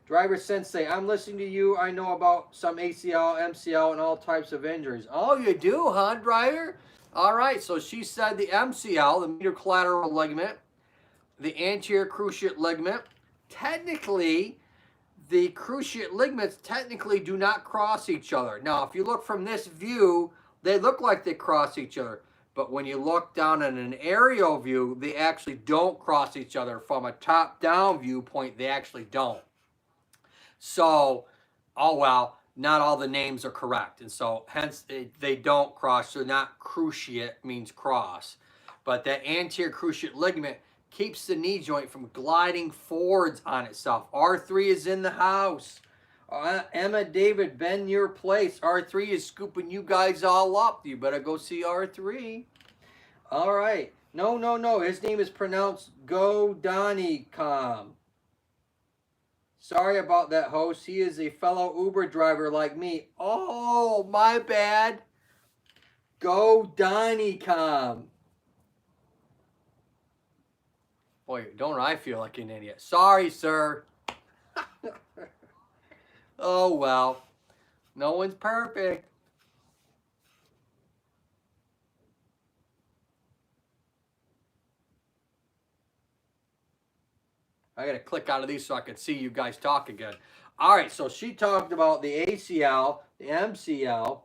Driver Sensei, I'm listening to you. I know about some ACL, MCL, and all types of injuries. Oh, you do, huh, Driver? All right, so she said the MCL, the medial collateral ligament, the anterior cruciate ligament. Technically, the cruciate ligaments technically do not cross each other. Now, if you look from this view, they look like they cross each other. But when you look down in an aerial view, they actually don't cross each other. From a top-down viewpoint, they actually don't. So, oh well, not all the names are correct. And so, hence, they don't cross. So, not cruciate means cross. But that anterior cruciate ligament keeps the knee joint from gliding forwards on itself. R3 is in the house. Emma, David, bend your place. R3 is scooping you guys all up. You better go see R3. All right. No. His name is pronounced Godanikam. Sorry about that, host. He is a fellow Uber driver like me. Oh, my bad. Godanikam. Boy, don't I feel like an idiot. Sorry, sir. Oh, well. No one's perfect. I got to click out of these so I can see you guys talk again. All right, so she talked about the ACL, the MCL.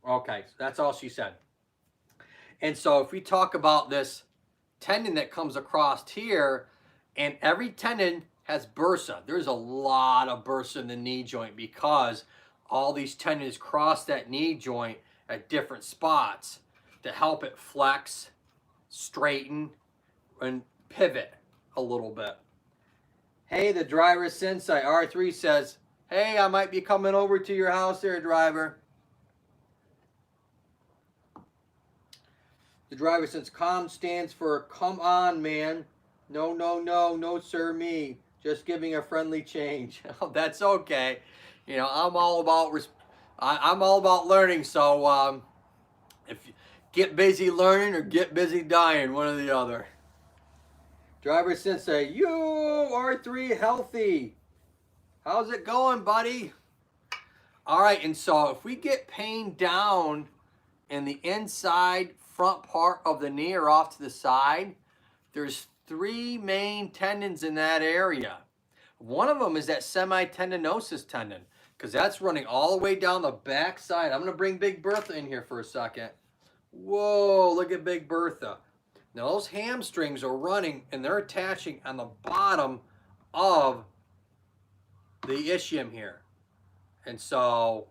Okay, so that's all she said. And so if we talk about this tendon that comes across here, and every tendon has bursa. There's a lot of bursa in the knee joint because all these tendons cross that knee joint at different spots to help it flex, straighten, and pivot a little bit. Hey, the driver sensei, R3 says, hey, I might be coming over to your house there, driver. The driver says, COM stands for come on, man. No, sir, me. Just giving a friendly change. Oh, that's okay. You know, I'm all about learning. So if you get busy learning or get busy dying, one or the other. Driver sensei, you R3 healthy. How's it going, buddy? All right, and so if we get pain down in the inside front part of the knee or off to the side, there's 3 main tendons in that area. One of them is that semitendinosus tendon, because that's running all the way down the back side. I'm going to bring Big Bertha in here for a second. Whoa, look at Big Bertha. Now those hamstrings are running and they're attaching on the bottom of the ischium here. And so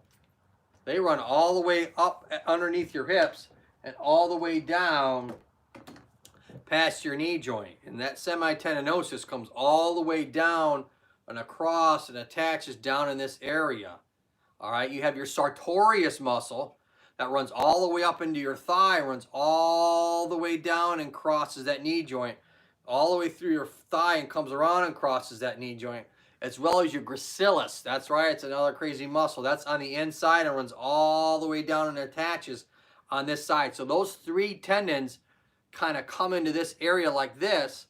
they run all the way up underneath your hips and all the way down past your knee joint. And that semitendinosus comes all the way down and across and attaches down in this area. All right, you have your sartorius muscle that runs all the way up into your thigh, runs all the way down and crosses that knee joint, all the way through your thigh and comes around and crosses that knee joint, as well as your gracilis. That's right, it's another crazy muscle. That's on the inside and runs all the way down and attaches on this side. So those 3 tendons kind of come into this area like this,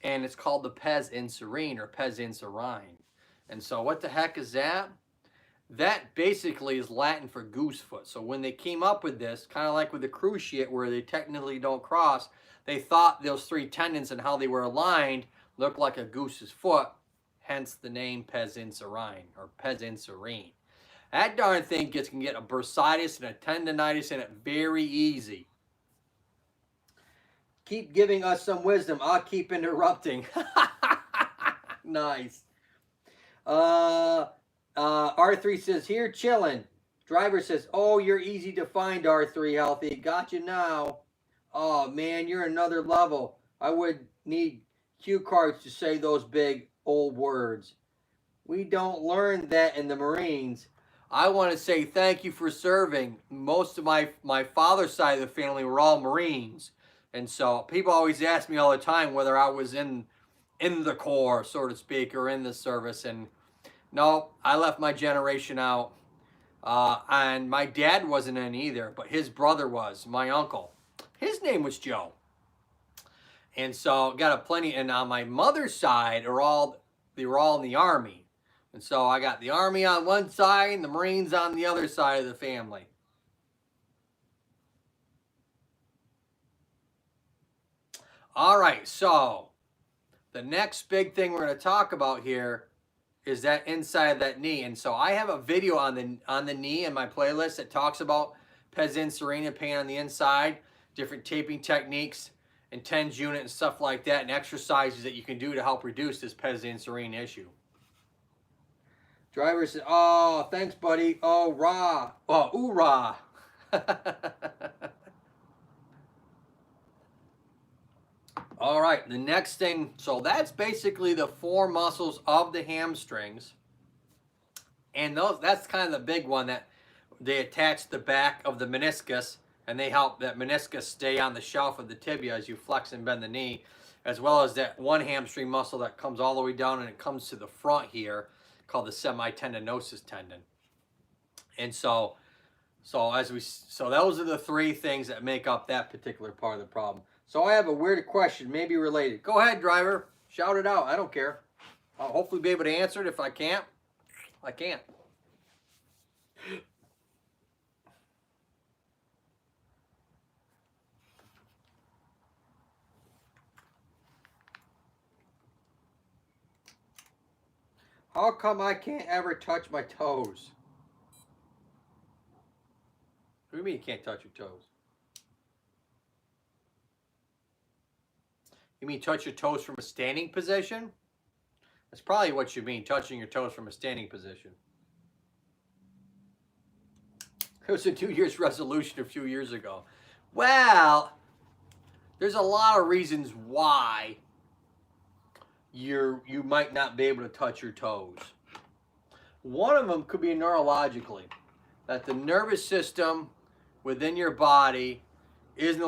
and it's called the pes inserine or pes inserine. And so what the heck is that? That basically is Latin for goose foot. So when they came up with this, kind of like with the cruciate where they technically don't cross, they thought those 3 tendons and how they were aligned looked like a goose's foot, hence the name pes inserine or pes inserine. That darn thing can get a bursitis and a tendonitis in it very easy. Keep giving us some wisdom. I'll keep interrupting. Nice. R3 says, here chilling. Driver says, oh, you're easy to find, R3 healthy. Got you now. Oh, man, you're another level. I would need cue cards to say those big old words. We don't learn that in the Marines. I want to say thank you for serving. Most of my father's side of the family were all Marines. And so people always ask me all the time whether I was in the Corps, so to speak, or in the service. And no, I left my generation out. And my dad wasn't in either, but his brother was, my uncle. His name was Joe. And so got a plenty. And on my mother's side, they were all in the Army. And so I got the Army on one side and the Marines on the other side of the family. All right, so the next big thing we're going to talk about here is that inside of that knee. And so I have a video on the knee in my playlist that talks about pes inserine and pain on the inside, different taping techniques and TENS unit and stuff like that, and exercises that you can do to help reduce this pes inserine issue. Driver said, oh, thanks, buddy. Oh, rah. Oh, ooh-rah. All right, the next thing, so that's basically the 4 muscles of the hamstrings. And that's kind of the big one that they attach the back of the meniscus, and they help that meniscus stay on the shelf of the tibia as you flex and bend the knee, as well as that one hamstring muscle that comes all the way down and it comes to the front here, called the semitendinosus tendon. And so those are the 3 things that make up that particular part of the problem. So I have a weird question, maybe related. Go ahead, driver. Shout it out. I don't care. I'll hopefully be able to answer it. If I can't, I can't. How come I can't ever touch my toes? What do you mean you can't touch your toes? You mean touch your toes from a standing position? That's probably what you mean, touching your toes from a standing position. It was a New Year's resolution a few years ago. Well, there's a lot of reasons why you might not be able to touch your toes. One of them could be neurologically, that the nervous system within your body isn't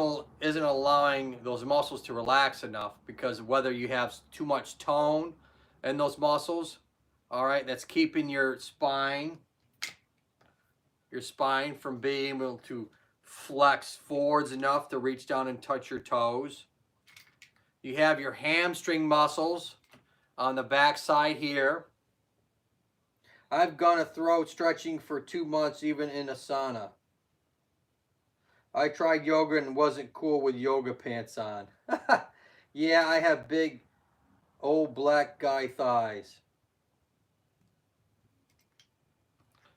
allowing those muscles to relax enough, because whether you have too much tone in those muscles, all right, that's keeping your spine from being able to flex forwards enough to reach down and touch your toes. You have your hamstring muscles on the back side here. I've gone a throat stretching for 2 months, even in a sauna. I tried yoga and wasn't cool with yoga pants on. Yeah, I have big old black guy thighs.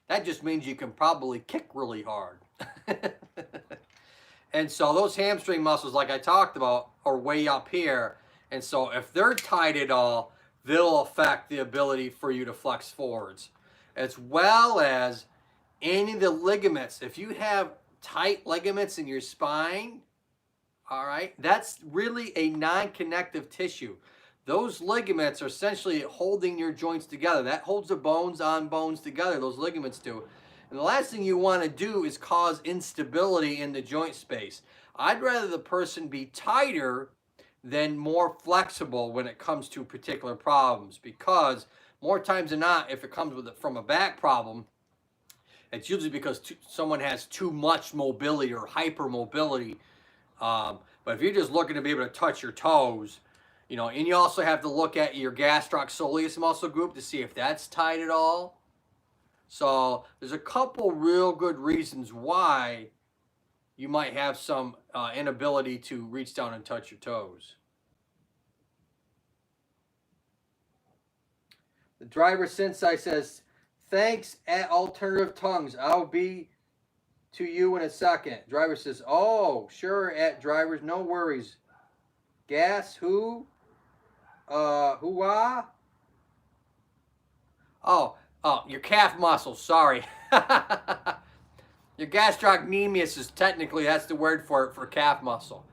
That just means you can probably kick really hard. And so those hamstring muscles, like I talked about, are way up here. And so if they're tight at all, they'll affect the ability for you to flex forwards, as well as any of the ligaments. If you have tight ligaments in your spine, all right, that's really a non-connective tissue. Those ligaments are essentially holding your joints together. That holds the bones on bones together, those ligaments do. And the last thing you want to do is cause instability in the joint space. I'd rather the person be tighter than more flexible when it comes to particular problems, because more times than not, if it comes from a back problem, it's usually because someone has too much mobility or hypermobility. But if you're just looking to be able to touch your toes, you know, and you also have to look at your gastrocsoleus muscle group to see if that's tight at all. So there's a couple real good reasons why you might have some inability to reach down and touch your toes. The driver Sensei says, thanks at Alternative Tongues. I'll be to you in a second. Driver says, oh, sure, at drivers, no worries. Gas, who? Who-ah? Oh, your calf muscles, sorry. Your gastrocnemius is technically, that's the word for it, for calf muscle.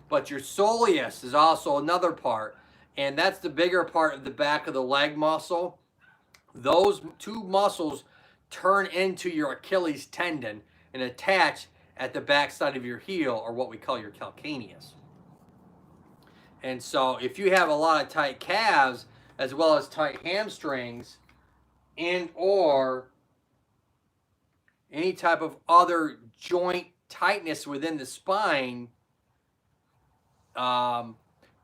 But your soleus is also another part, and that's the bigger part of the back of the leg muscle. Those 2 muscles turn into your Achilles tendon and attach at the back side of your heel, or what we call your calcaneus. And so if you have a lot of tight calves, as well as tight hamstrings, and or any type of other joint tightness within the spine,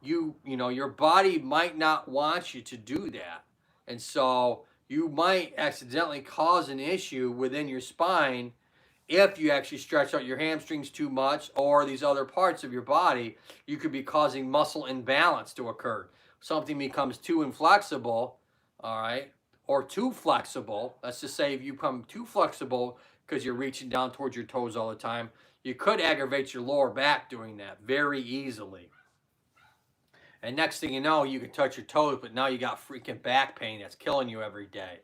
you know, your body might not want you to do that. And so you might accidentally cause an issue within your spine if you actually stretch out your hamstrings too much, or these other parts of your body. You could be causing muscle imbalance to occur. Something becomes too inflexible, all right, or too flexible. Let's just say if you become too flexible because you're reaching down towards your toes all the time, you could aggravate your lower back doing that very easily. And next thing you know, you can touch your toes, but now you got freaking back pain that's killing you every day.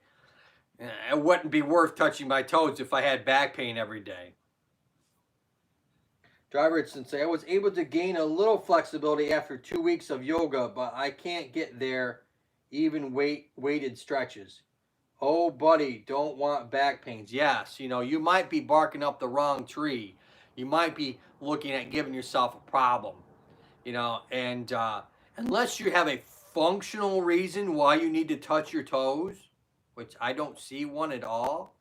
It wouldn't be worth touching my toes if I had back pain every day. Driver Sensei, I was able to gain a little flexibility after 2 weeks of yoga, but I can't get there, even weighted stretches. Oh, buddy, don't want back pains. Yes, you know, you might be barking up the wrong tree. You might be looking at giving yourself a problem, you know, and unless you have a functional reason why you need to touch your toes, which I don't see one at all,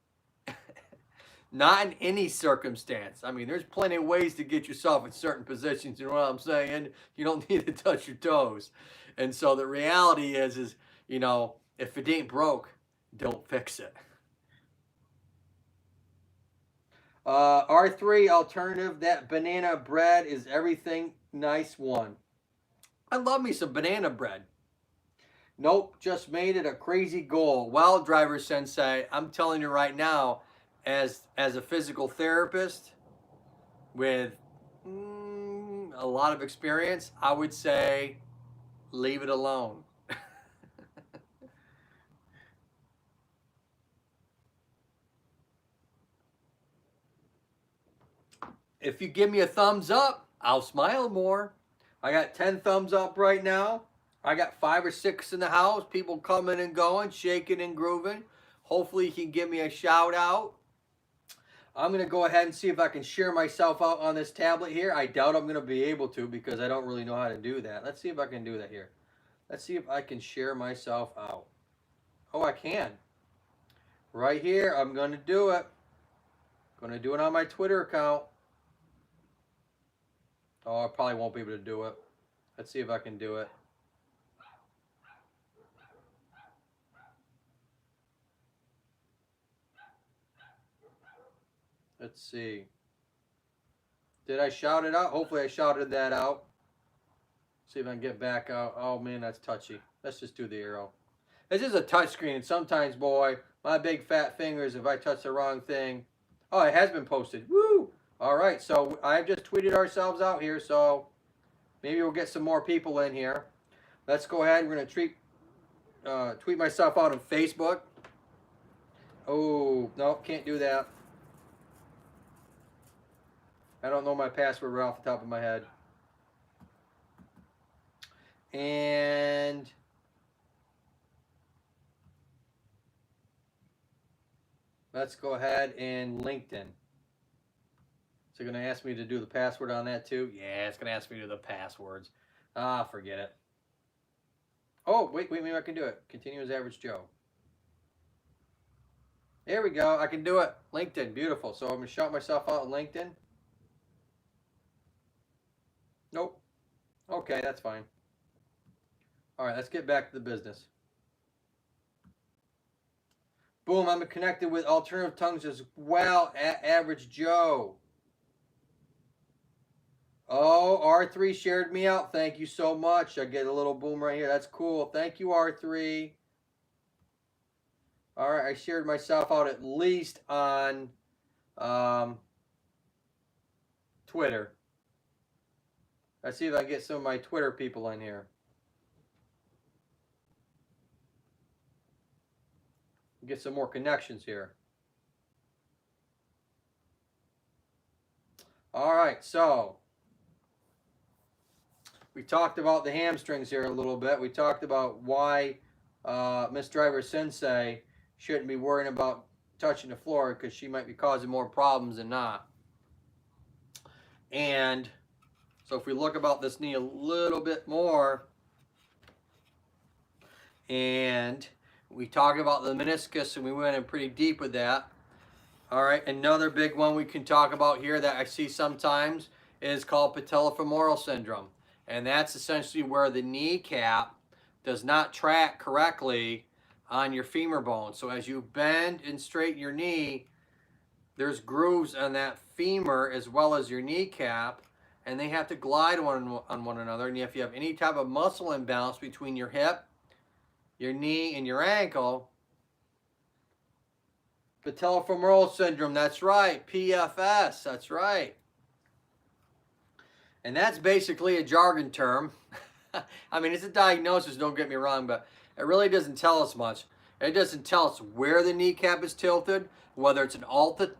not in any circumstance. I mean, there's plenty of ways to get yourself in certain positions, you know what I'm saying? You don't need to touch your toes. And so the reality is, you know, if it ain't broke, don't fix it. R3 alternative, that banana bread is everything. Nice one. I love me some banana bread. Nope, just made it a crazy goal. Well, Driver Sensei, I'm telling you right now, as a physical therapist with a lot of experience, I would say leave it alone. If you give me a thumbs up, I'll smile more. I got 10 thumbs up right now. I got 5 or 6 in the house. People coming and going, shaking and grooving. Hopefully you can give me a shout out. I'm going to go ahead and see if I can share myself out on this tablet here. I doubt I'm going to be able to because I don't really know how to do that. Let's see if I can do that here. Let's see if I can share myself out. Oh, I can. Right here, I'm going to do it. I'm going to do it on my Twitter account. Oh, I probably won't be able to do it. Let's see if I can do it. Let's see. Did I shout it out? Hopefully I shouted that out. See if I can get back out. Oh man, that's touchy. Let's just do the arrow. This is a touch screen, and sometimes, boy, my big fat fingers, if I touch the wrong thing. Oh, it has been posted. Woo! All right, so I just tweeted ourselves out here, so maybe we'll get some more people in here. Let's go ahead. We're going to tweet myself out on Facebook. Oh, no, can't do that. I don't know my password right off the top of my head. And let's go ahead and LinkedIn. Is it going to ask me to do the password on that too? Yeah, it's going to ask me to do the passwords. Ah, forget it. Oh, wait, maybe I can do it. Continue as Average Joe. There we go. I can do it. LinkedIn, beautiful. So I'm going to shout myself out on LinkedIn. Nope. Okay, that's fine. All right, let's get back to the business. Boom, I'm connected with Alternative Tongues as well at Average Joe. Oh, R3 shared me out. Thank you so much. I get a little boom right here. That's cool. Thank you, R3. All right, I shared myself out at least on Twitter. Let's see if I can get some of my Twitter people in here. Get some more connections here. All right, so we talked about the hamstrings here a little bit. We talked about why Miss Driver Sensei shouldn't be worrying about touching the floor because she might be causing more problems than not. And so if we look about this knee a little bit more, and we talked about the meniscus, and we went in pretty deep with that. All right, another big one we can talk about here that I see sometimes is called Patellofemoral Syndrome. And that's essentially where the kneecap does not track correctly on your femur bone. So as you bend and straighten your knee, there's grooves on that femur as well as your kneecap, and they have to glide on one another. And if you have any type of muscle imbalance between your hip, your knee, and your ankle, Patellofemoral Syndrome, that's right, PFS, that's right. And that's basically a jargon term. I mean, it's a diagnosis, don't get me wrong, but it really doesn't tell us much. It doesn't tell us where the kneecap is tilted, whether it's an alta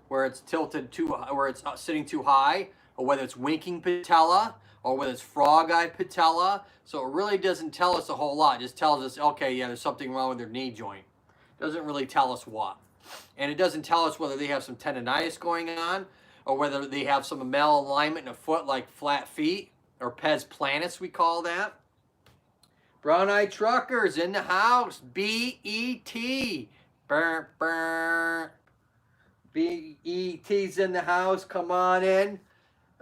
where it's tilted too, where it's sitting too high, or whether it's winking patella, or whether it's frog eye patella. So it really doesn't tell us a whole lot. It just tells us, okay, yeah, there's something wrong with their knee joint. Doesn't really tell us what. And it doesn't tell us whether they have some tendonitis going on, or whether they have some malalignment in a foot, like flat feet, or pes planus, we call that. Brown Eye Truckers in the house. B-E-T. Burr, burr. B-E-T's in the house. Come on in.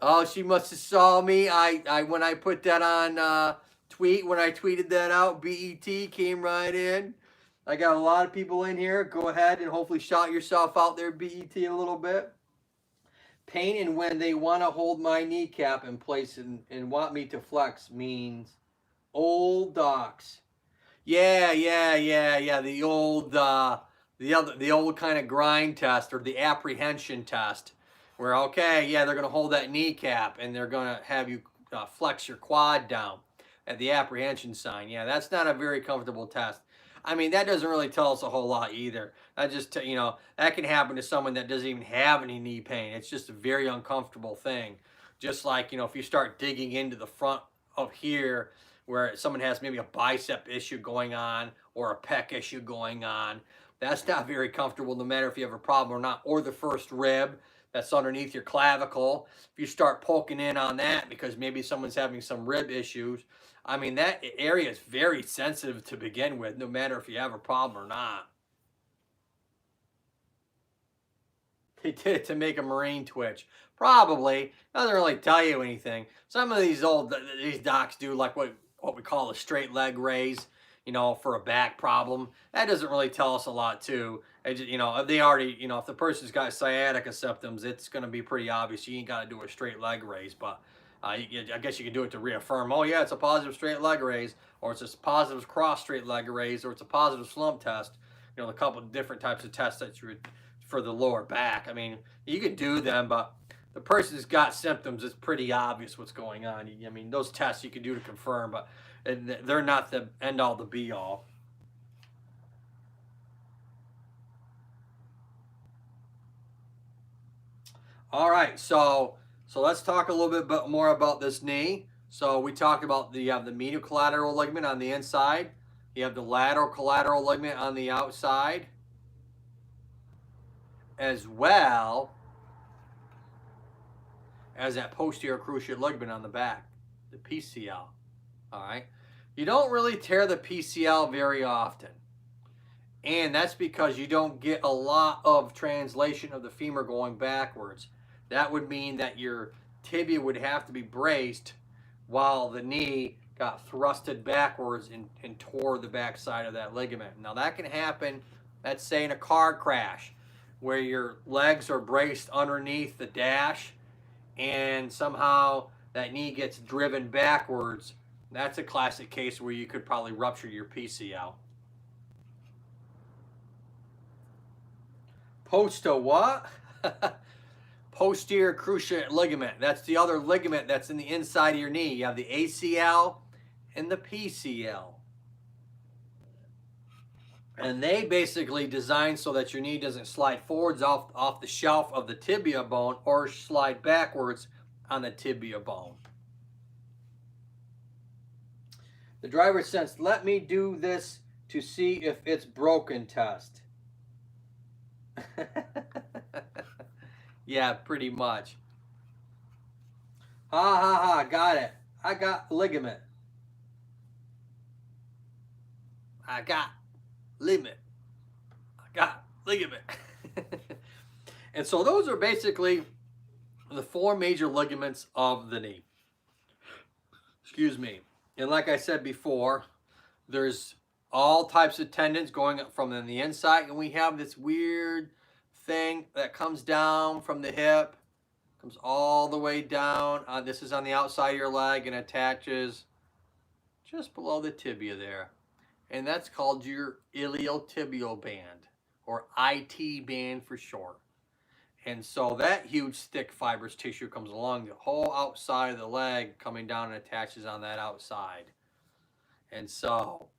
Oh, she must have saw me. When I put that on tweet, when I tweeted that out, B-E-T came right in. I got a lot of people in here. Go ahead and hopefully shout yourself out there, B-E-T, a little bit. Pain and when they want to hold my kneecap in place and want me to flex means old docs. Yeah. The old the old kind of grind test, or the apprehension test, where okay, yeah, they're going to hold that kneecap and they're going to have you flex your quad down at the apprehension sign. Yeah, that's not a very comfortable test. I mean, that doesn't really tell us a whole lot either. That just, that can happen to someone that doesn't even have any knee pain. It's just a very uncomfortable thing. Just like, if you start digging into the front of here, where someone has maybe a bicep issue going on or a pec issue going on, that's not very comfortable, no matter if you have a problem or not. Or the first rib that's underneath your clavicle. If you start poking in on that because maybe someone's having some rib issues, I mean, that area is very sensitive to begin with, no matter if you have a problem or not. They did it to make a Marine twitch. Probably. Doesn't really tell you anything. Some of these docs do like what we call a straight leg raise, for a back problem. That doesn't really tell us a lot too. Just, if they already, if the person's got sciatica symptoms, it's going to be pretty obvious. You ain't got to do a straight leg raise, but I guess you can do it to reaffirm, oh yeah, it's a positive straight leg raise, or it's a positive cross straight leg raise, or it's a positive slump test. A couple of different types of tests that you would for the lower back. I mean, you can do them, but the person's got symptoms, it's pretty obvious what's going on. I mean, those tests you can do to confirm, but they're not the end all, the be all. All right, so let's talk a little bit more about this knee. So we talked about you have the medial collateral ligament on the inside. You have the lateral collateral ligament on the outside, as well as that posterior cruciate ligament on the back, the PCL. All right. You don't really tear the PCL very often. And that's because you don't get a lot of translation of the femur going backwards. That would mean that your tibia would have to be braced while the knee got thrusted backwards and tore the backside of that ligament. Now that can happen, let's say in a car crash, where your legs are braced underneath the dash and somehow that knee gets driven backwards. That's a classic case where you could probably rupture your PCL. What? Posterior cruciate ligament. That's the other ligament that's in the inside of your knee. You have the ACL and the PCL. And they basically design so that your knee doesn't slide forwards off the shelf of the tibia bone or slide backwards on the tibia bone. The driver says, let me do this to see if it's broken test. Yeah, pretty much. Ha, got it. I got ligament. I got ligament. And so those are basically the four major ligaments of the knee. Excuse me. And like I said before, there's all types of tendons going up from the inside, and we have this weird thing that comes down from the hip, comes all the way down. This is on the outside of your leg and attaches just below the tibia there. And that's called your iliotibial band, or IT band for short. And so that huge thick fibrous tissue comes along the whole outside of the leg, coming down and attaches on that outside. And so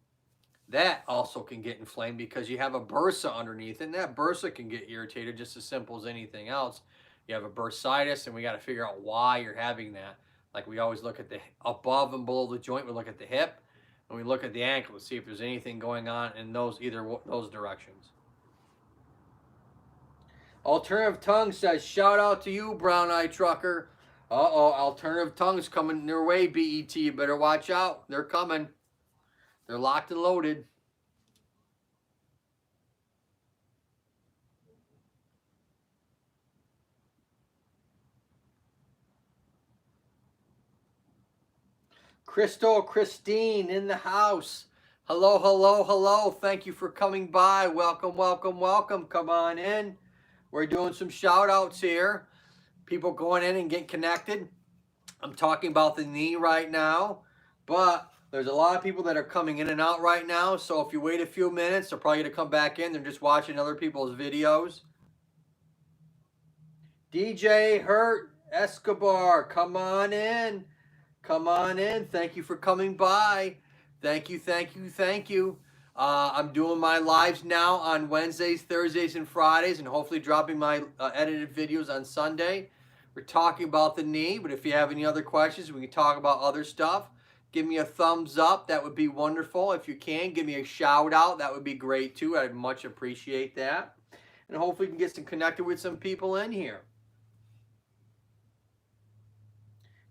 that also can get inflamed because you have a bursa underneath, and that bursa can get irritated just as simple as anything else. You have a bursitis, and we got to figure out why you're having that. Like we always look at the above and below the joint, we look at the hip, and we look at the ankle to see if there's anything going on in those directions. Alternative Tongue says, shout out to you, Brown Eye Trucker. Uh-oh, Alternative Tongue's coming your way, BET. You better watch out. They're coming. They're locked and loaded. Christine in the house. Hello, hello, hello. Thank you for coming by. Welcome, welcome, welcome. Come on in. We're doing some shout outs here. People going in and getting connected. I'm talking about the knee right now, but there's a lot of people that are coming in and out right now. So if you wait a few minutes, they're probably going to come back in. They're just watching other people's videos. DJ Hurt Escobar, come on in. Come on in. Thank you for coming by. Thank you, thank you, thank you. I'm doing my lives now on Wednesdays, Thursdays, and Fridays, and hopefully dropping my edited videos on Sunday. We're talking about the knee, but if you have any other questions, we can talk about other stuff. Give me a thumbs up. That would be wonderful. If you can, give me a shout out. That would be great too. I'd much appreciate that. And hopefully we can get connected with some people in here.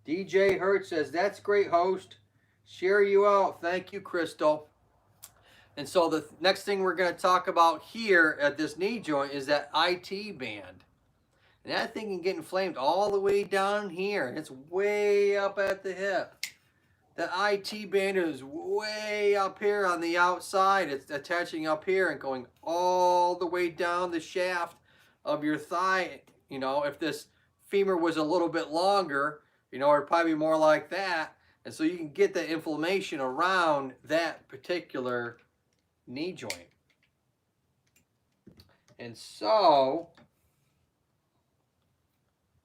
DJ Hurt says, that's great, host. Share you out. Thank you, Crystal. And so the next thing we're going to talk about here at this knee joint is that IT band. And that thing can get inflamed all the way down here. It's way up at the hip. The IT band is way up here on the outside. It's attaching up here and going all the way down the shaft of your thigh. You know, if this femur was a little bit longer, you know, it'd probably be more like that. And so you can get the inflammation around that particular knee joint. And so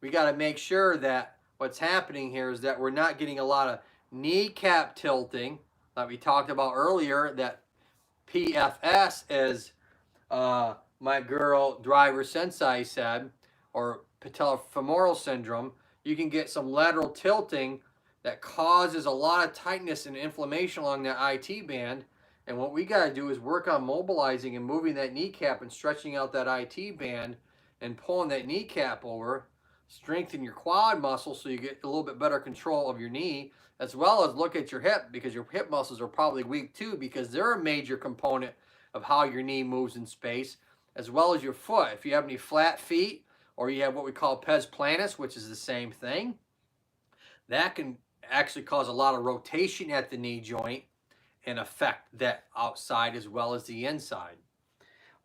we got to make sure that what's happening here is that we're not getting a lot of kneecap tilting that we talked about earlier, that PFS, as my girl Driver Sensei said, or Patellofemoral Syndrome. You can get some lateral tilting that causes a lot of tightness and inflammation along that IT band. And what we got to do is work on mobilizing and moving that kneecap and stretching out that IT band and pulling that kneecap over. Strengthen your quad muscle so you get a little bit better control of your knee, as well as look at your hip, because your hip muscles are probably weak too, because they're a major component of how your knee moves in space, as well as your foot. If you have any flat feet, or you have what we call pes planus, which is the same thing, that can actually cause a lot of rotation at the knee joint and affect that outside as well as the inside.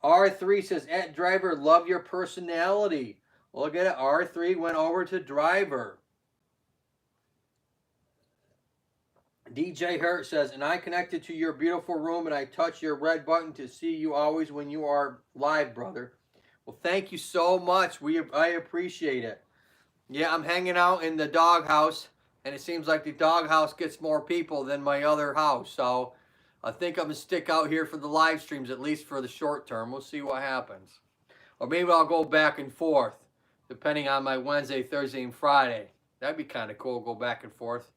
R3 says, at Driver, love your personality. Look at it. R3 went over to Driver. DJ Hurt says, and I connected to your beautiful room and I touch your red button to see you always when you are live, brother. Well, thank you so much. I appreciate it. Yeah, I'm hanging out in the doghouse, and it seems like the doghouse gets more people than my other house. So I think I'm going to stick out here for the live streams, at least for the short term. We'll see what happens. Or maybe I'll go back and forth, depending on my Wednesday, Thursday, and Friday. That'd be kind of cool, go back and forth.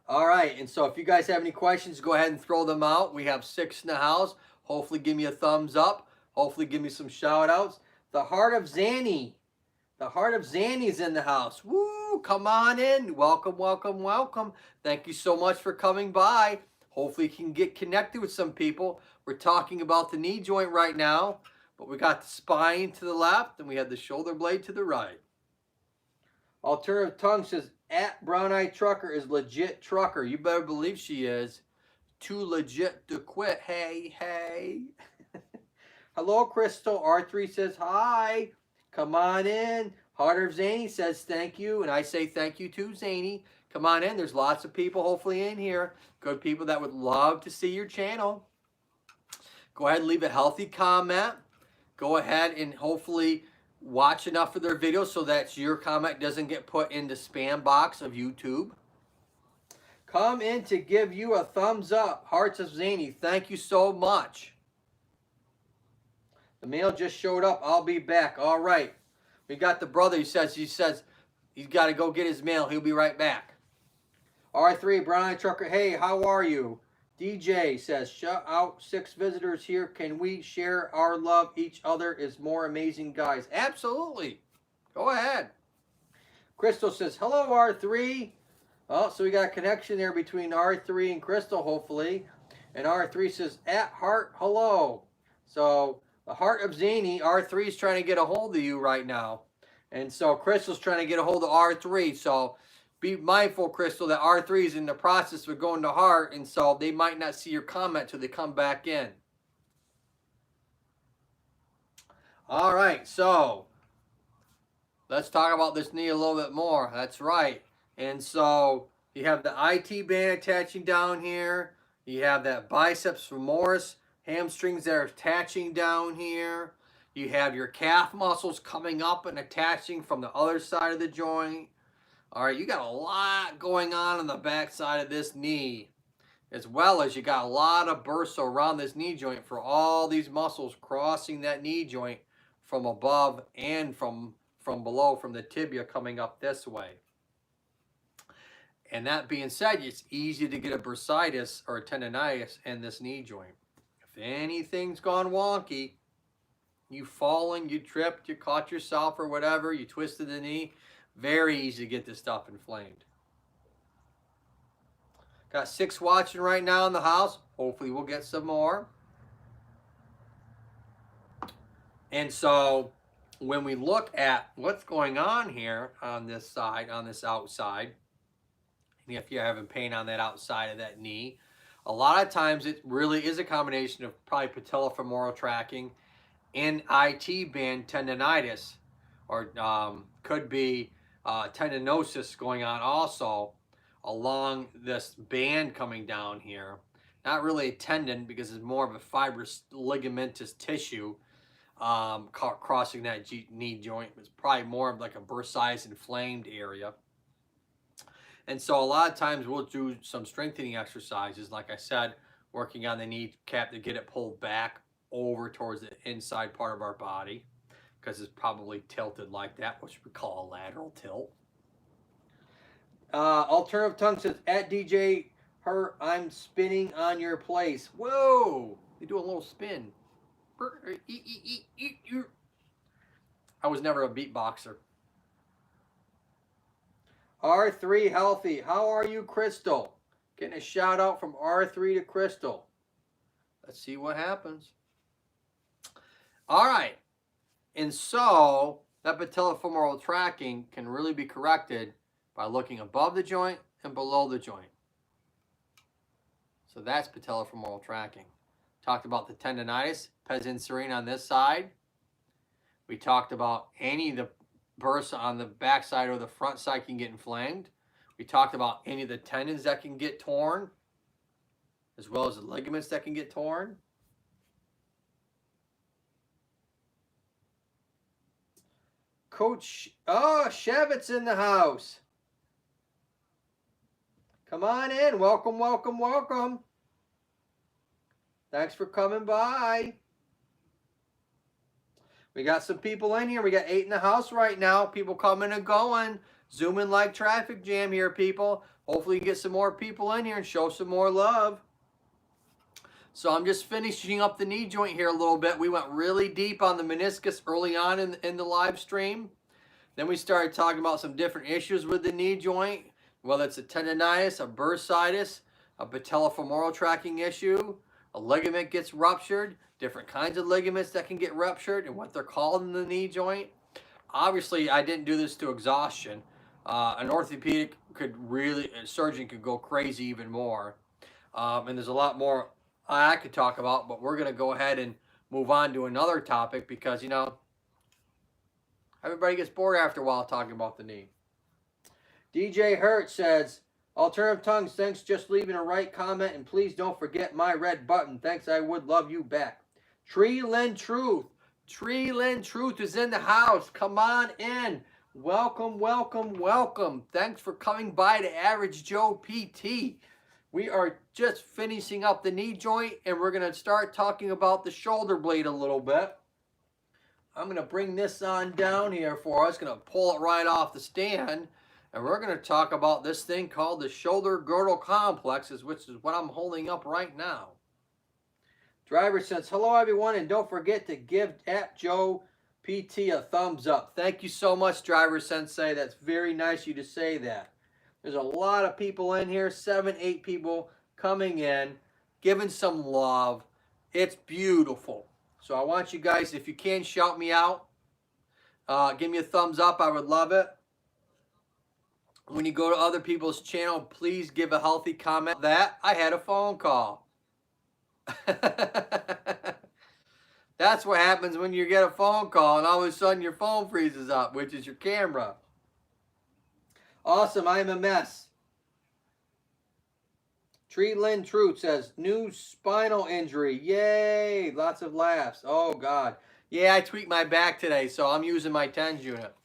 All right, and so if you guys have any questions, go ahead and throw them out. We have 6 in the house. Hopefully give me a thumbs up. Hopefully give me some shout outs. The Heart of Zanny. The Heart of Zanny's in the house. Woo, come on in. Welcome, welcome, welcome. Thank you so much for coming by. Hopefully you can get connected with some people. We're talking about the knee joint right now, but we got the spine to the left and we have the shoulder blade to the right. Alternative Tongue says, at Brown Eye Trucker is legit trucker. You better believe she is. Too legit to quit. Hey, hey. Hello, Crystal. R3 says hi. Come on in. Heart of Zany says thank you. And I say thank you too, Zany. Come on in. There's lots of people hopefully in here. Good people that would love to see your channel. Go ahead and leave a healthy comment. Go ahead and hopefully watch enough of their videos so that your comment doesn't get put in the spam box of YouTube. Come in to give you a thumbs up. Hearts of Zany, thank you so much. The mail just showed up. I'll be back. All right. We got the brother. He says he's got to go get his mail. He'll be right back. R3, Brian Trucker. Hey, how are you? DJ says, shout out 6 visitors here. Can we share our love? Each other is more amazing guys. Absolutely. Go ahead. Crystal says, hello, R3. Oh, so we got a connection there between R3 and Crystal, hopefully. And R3 says, at heart, hello. So the heart of Zany, R3 is trying to get a hold of you right now. And so Crystal's trying to get a hold of R3. So be mindful, Crystal, that R3 is in the process of going to heart. And so they might not see your comment till they come back in. All right, so let's talk about this knee a little bit more. That's right. And so you have the IT band attaching down here. You have that biceps femoris hamstrings that are attaching down here. You have your calf muscles coming up and attaching from the other side of the joint. All right, you got a lot going on the back side of this knee, as well as you got a lot of bursa around this knee joint for all these muscles crossing that knee joint from above and from below, from the tibia coming up this way. And that being said, it's easy to get a bursitis or a tendonitis in this knee joint. If anything's gone wonky, you fallen, you tripped, you caught yourself or whatever, you twisted the knee, very easy to get this stuff inflamed. Got 6 watching right now in the house. Hopefully we'll get some more. And so when we look at what's going on here on this side, on this outside, and if you're having pain on that outside of that knee, a lot of times it really is a combination of probably patellofemoral tracking and IT band tendonitis, or could be tendinosis going on also along this band coming down here. Not really a tendon because it's more of a fibrous ligamentous tissue crossing that knee joint. It's probably more of like a bursitis inflamed area. And so a lot of times we'll do some strengthening exercises, like I said, working on the kneecap to get it pulled back over towards the inside part of our body, because it's probably tilted like that, which we call a lateral tilt. Alternative Tongue says, at DJ Her, I'm spinning on your place. Whoa! They do a little spin. I was never a beatboxer. R3 Healthy. How are you, Crystal? Getting a shout out from R3 to Crystal. Let's see what happens. All right. And so that patellofemoral tracking can really be corrected by looking above the joint and below the joint. So that's patellofemoral tracking. Talked about the tendonitis, pes inserine on this side. We talked about any of the bursa on the back side or the front side can get inflamed. We talked about any of the tendons that can get torn, as well as the ligaments that can get torn. Coach, Shavit's in the house. Come on in. Welcome, welcome, welcome. Thanks for coming by. We got some people in here. We got 8 in the house right now. People coming and going. Zooming like traffic jam here, people. Hopefully you get some more people in here and show some more love. So I'm just finishing up the knee joint here a little bit. We went really deep on the meniscus early on in the live stream. Then we started talking about some different issues with the knee joint, whether it's a tendonitis, a bursitis, a patellofemoral tracking issue, a ligament gets ruptured, different kinds of ligaments that can get ruptured and what they're called in the knee joint. Obviously, I didn't do this to exhaustion. An orthopedic a surgeon could go crazy even more. And there's a lot more I could talk about, but we're going to go ahead and move on to another topic because, you know, everybody gets bored after a while talking about the knee. DJ Hurt says, Alternative Tongues, thanks, just leaving a right comment, and please don't forget my red button. Thanks, I would love you back. Tree Lynn Truth. Tree Lynn Truth is in the house. Come on in. Welcome, welcome, welcome. Thanks for coming by to Average Joe PT. We are just finishing up the knee joint, and we're going to start talking about the shoulder blade a little bit. I'm going to bring this on down here for us. Going to pull it right off the stand, and we're going to talk about this thing called the shoulder girdle complexes, which is what I'm holding up right now. Driver says, hello everyone, and don't forget to give at Joe PT a thumbs up. Thank you so much, Driver Sensei. That's very nice of you to say that. There's a lot of people in here, 7, 8 people coming in, giving some love. It's beautiful. So I want you guys, if you can, shout me out. Give me a thumbs up. I would love it. When you go to other people's channel, please give a healthy comment. That I had a phone call. That's what happens when you get a phone call and all of a sudden your phone freezes up, which is your camera. Awesome, I'm a mess. Tree Lynn Truth says, new spinal injury. Yay, lots of laughs. Oh, God. Yeah, I tweaked my back today, so I'm using my TENS unit.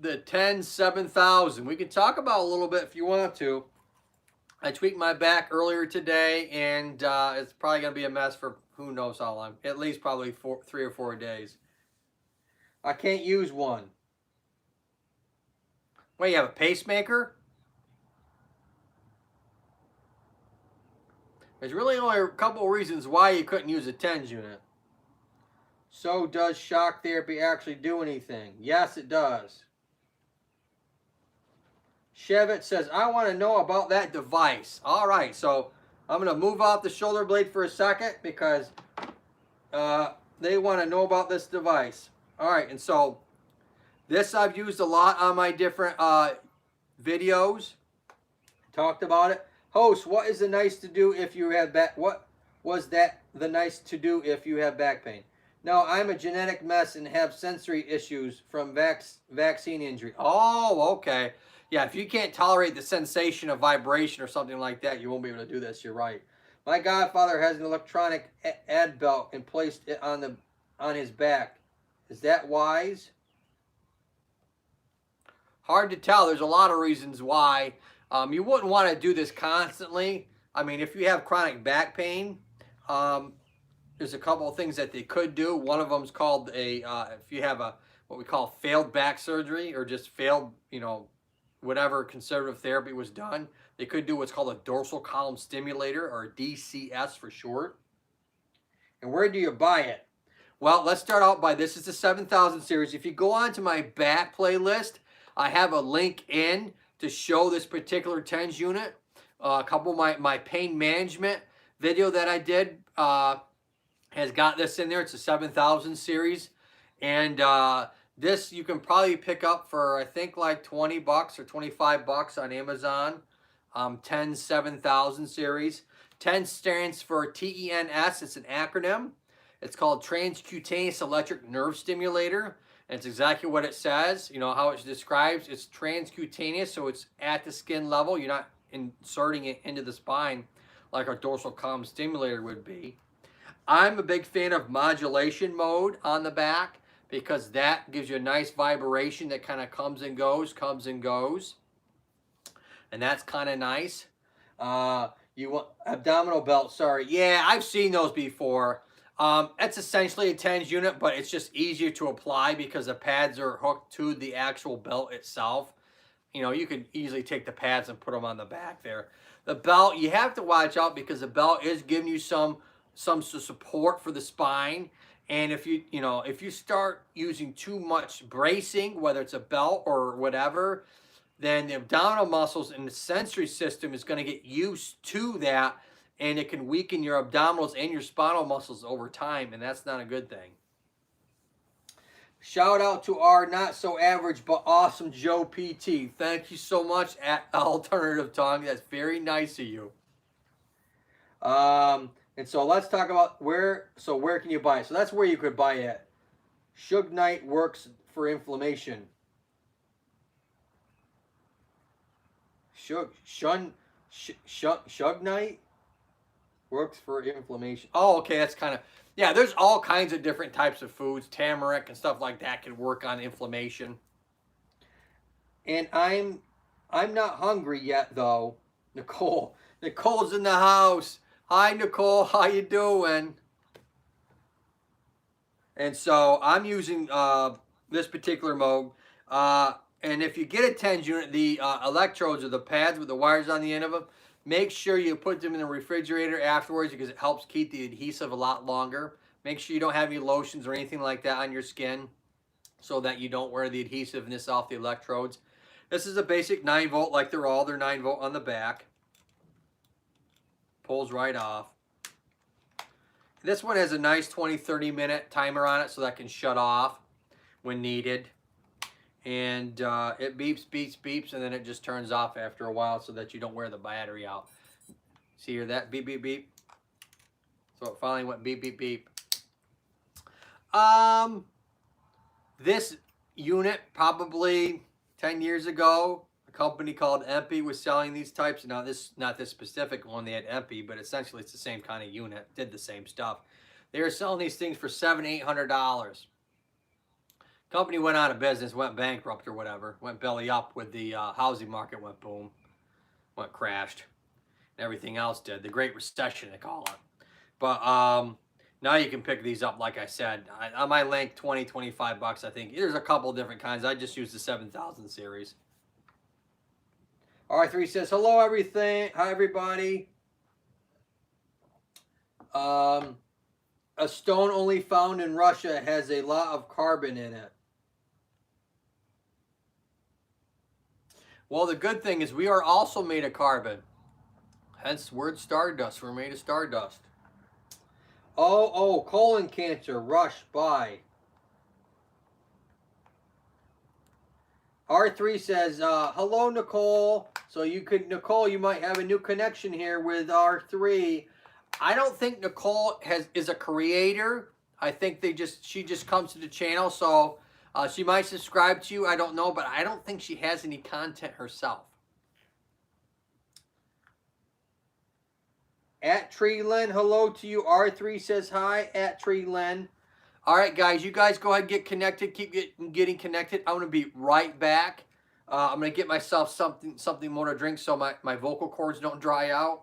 The TENS 7000. We can talk about a little bit if you want to. I tweaked my back earlier today, and it's probably going to be a mess for who knows how long. At least probably 3 or 4 days. I can't use one. Wait, you have a pacemaker? There's really only a couple of reasons why you couldn't use a TENS unit. So does shock therapy actually do anything? Yes, it does. Chevette says, I want to know about that device. All right, so I'm going to move off the shoulder blade for a second because they want to know about this device. All right, and so this I've used a lot on my different videos. Talked about it. Host, what is the nice to do if you have back? What was that the nice to do if you have back pain? No, I'm a genetic mess and have sensory issues from vaccine injury. Oh, okay. Yeah, if you can't tolerate the sensation of vibration or something like that, you won't be able to do this. You're right. My godfather has an electronic ad belt and placed it on his back. Is that wise? Hard to tell. There's a lot of reasons why. You wouldn't want to do this constantly. I mean, if you have chronic back pain, there's a couple of things that they could do. One of them is called if you have what we call failed back surgery or just failed, whatever conservative therapy was done, they could do what's called a dorsal column stimulator, or DCS for short. And where do you buy it? Well, let's start out by this is the 7000 series. If you go on to my back playlist, I have a link in to show this particular TENS unit. A couple of my pain management video that I did has got this in there. It's a 7000 series. And this you can probably pick up for, I think, like 20 bucks or 25 bucks on Amazon. TENS 7000 series. TENS stands for TENS. It's an acronym. It's called Transcutaneous Electric Nerve Stimulator. And it's exactly what it says. You know how it describes. It's transcutaneous, so it's at the skin level. You're not inserting it into the spine like a dorsal column stimulator would be. I'm a big fan of modulation mode on the back because that gives you a nice vibration that kind of comes and goes. And that's kind of nice. You want abdominal belt, sorry. Yeah, I've seen those before. It's essentially a TENS unit, but it's just easier to apply because the pads are hooked to the actual belt itself. You could easily take the pads and put them on the back there. The belt, you have to watch out because the belt is giving you some support for the spine. And if you start using too much bracing, whether it's a belt or whatever, then the abdominal muscles and the sensory system is going to get used to that, and it can weaken your abdominals and your spinal muscles over time, and that's not a good thing. Shout out to our not so average but awesome Joe PT. Thank you so much at Alternative Tongue. That's very nice of you. And so let's talk about where can you buy it? So that's where you could buy it. Suge Knight works for inflammation. Suge Knight? Works for inflammation. Oh, okay, that's kind of, yeah, there's all kinds of different types of foods. Turmeric and stuff like that can work on inflammation. And I'm not hungry yet though. Nicole. Nicole's in the house. Hi Nicole, how you doing? And so I'm using this particular mode. And if you get a TENS unit, the electrodes or the pads with the wires on the end of them, make sure you put them in the refrigerator afterwards because it helps keep the adhesive a lot longer. Make sure you don't have any lotions or anything like that on your skin so that you don't wear the adhesiveness off the electrodes. This is a basic 9 volt like they're all. They're 9 volt on the back. Pulls right off. This one has a nice 20-30 minute timer on it so that can shut off when needed. And it beeps, beeps, beeps, and then it just turns off after a while so that you don't wear the battery out. See here, that beep, beep, beep. So it finally went beep, beep, beep. This unit probably 10 years ago, a company called Empi was selling these types. Now this, not this specific one, they had Empi, but essentially it's the same kind of unit, did the same stuff. They were selling these things for $700-800. Company went out of business, went bankrupt or whatever, went belly up with the housing market, went boom, went crashed, and everything else did. The Great Recession, they call it. But now you can pick these up, like I said. On my link, 20-25 bucks, I think. There's a couple different kinds. I just use the 7000 series. R3 says, hello, everything. Hi, everybody. A stone only found in Russia has a lot of carbon in it. Well, the good thing is we are also made of carbon. Hence the word stardust. We're made of stardust. Oh, colon cancer. Rush by. R3 says, hello, Nicole. So Nicole, you might have a new connection here with R3. I don't think Nicole is a creator. I think she just comes to the channel. So she might subscribe to you. I don't know, but I don't think she has any content herself. At Treeland, hello to you. R3 says hi. At Treeland. All right, guys, you guys go ahead and get connected. Keep getting connected. I'm going to be right back. I'm going to get myself something more to drink so my vocal cords don't dry out.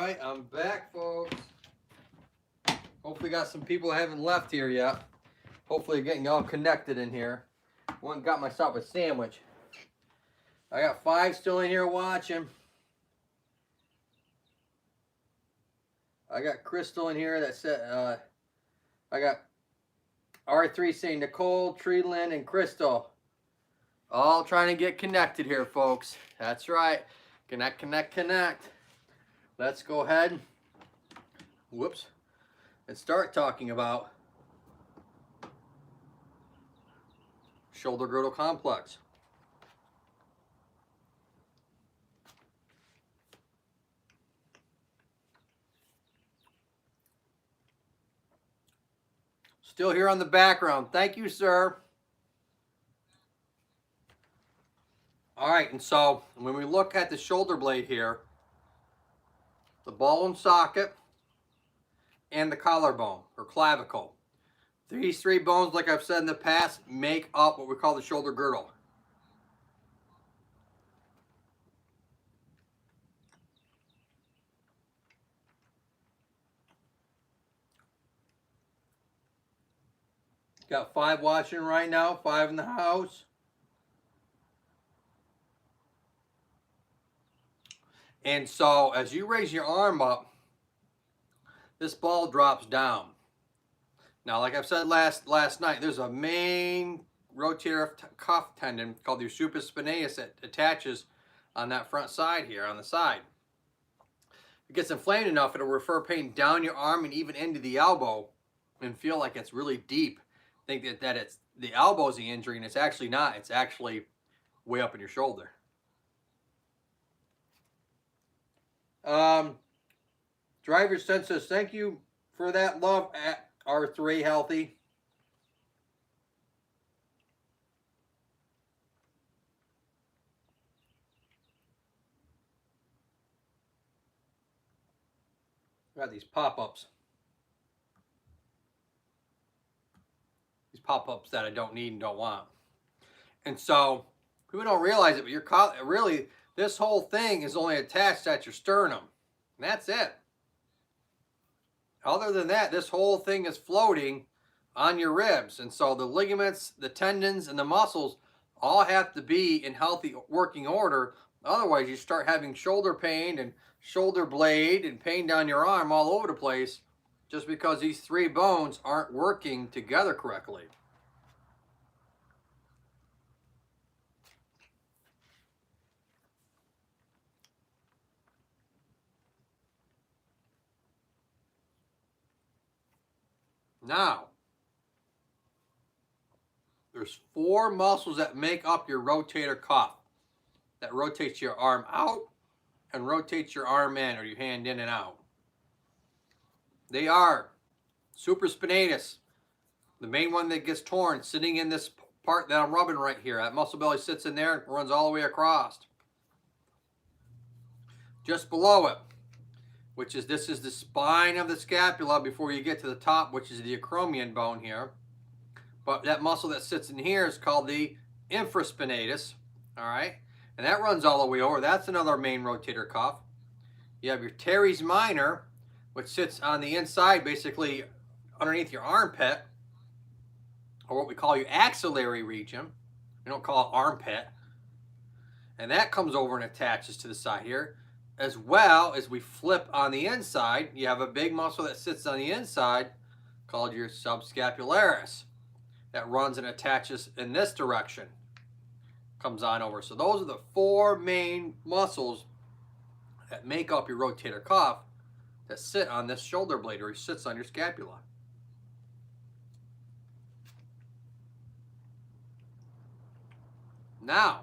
right, I'm back, folks. Hopefully got some people that haven't left here yet. Hopefully getting all connected in here. Went and got myself a sandwich. I got 5 still in here watching. I got Crystal in here that said, I got R3 saying Nicole, Treeland, and Crystal. All trying to get connected here, folks. That's right. Connect, connect, connect. Let's go ahead. Whoops. And start talking about shoulder girdle complex. Still here on the background. Thank you, sir. All right, and so when we look at the shoulder blade here, the ball and socket and the collarbone or clavicle. These 3 bones, like I've said in the past, make up what we call the shoulder girdle. Got 5 watching right now, 5 in the house. And so as you raise your arm up, this ball drops down. Now, like I've said last night, there's a main rotator cuff tendon called the supraspinatus that attaches on that front side here, on the side. If it gets inflamed enough, it'll refer pain down your arm and even into the elbow and feel like it's really deep. Think that it's the elbow's the injury, and it's actually not. It's actually way up in your shoulder. Driver Sense says, thank you for that love at R3 Healthy. Got these pop-ups. These pop-ups that I don't need and don't want. And so, people don't realize it, but you're really, this whole thing is only attached at your sternum. And that's it. Other than that, this whole thing is floating on your ribs. And so the ligaments, the tendons, and the muscles all have to be in healthy working order. Otherwise, you start having shoulder pain and shoulder blade and pain down your arm all over the place just because these 3 bones aren't working together correctly. Now, there's 4 muscles that make up your rotator cuff that rotates your arm out and rotates your arm in, or your hand in and out. They are supraspinatus, the main one that gets torn, sitting in this part that I'm rubbing right here. That muscle belly sits in there and runs all the way across. Just below it, which is, this is the spine of the scapula before you get to the top, which is the acromion bone here. But that muscle that sits in here is called the infraspinatus, all right? And that runs all the way over. That's another main rotator cuff. You have your teres minor, which sits on the inside, basically underneath your armpit, or what we call your axillary region. We don't call it armpit. And that comes over and attaches to the side here. As well as we flip on the inside, you have a big muscle that sits on the inside called your subscapularis that runs and attaches in this direction. Comes on over. So those are the 4 main muscles that make up your rotator cuff that sit on this shoulder blade, or sits on your scapula. Now,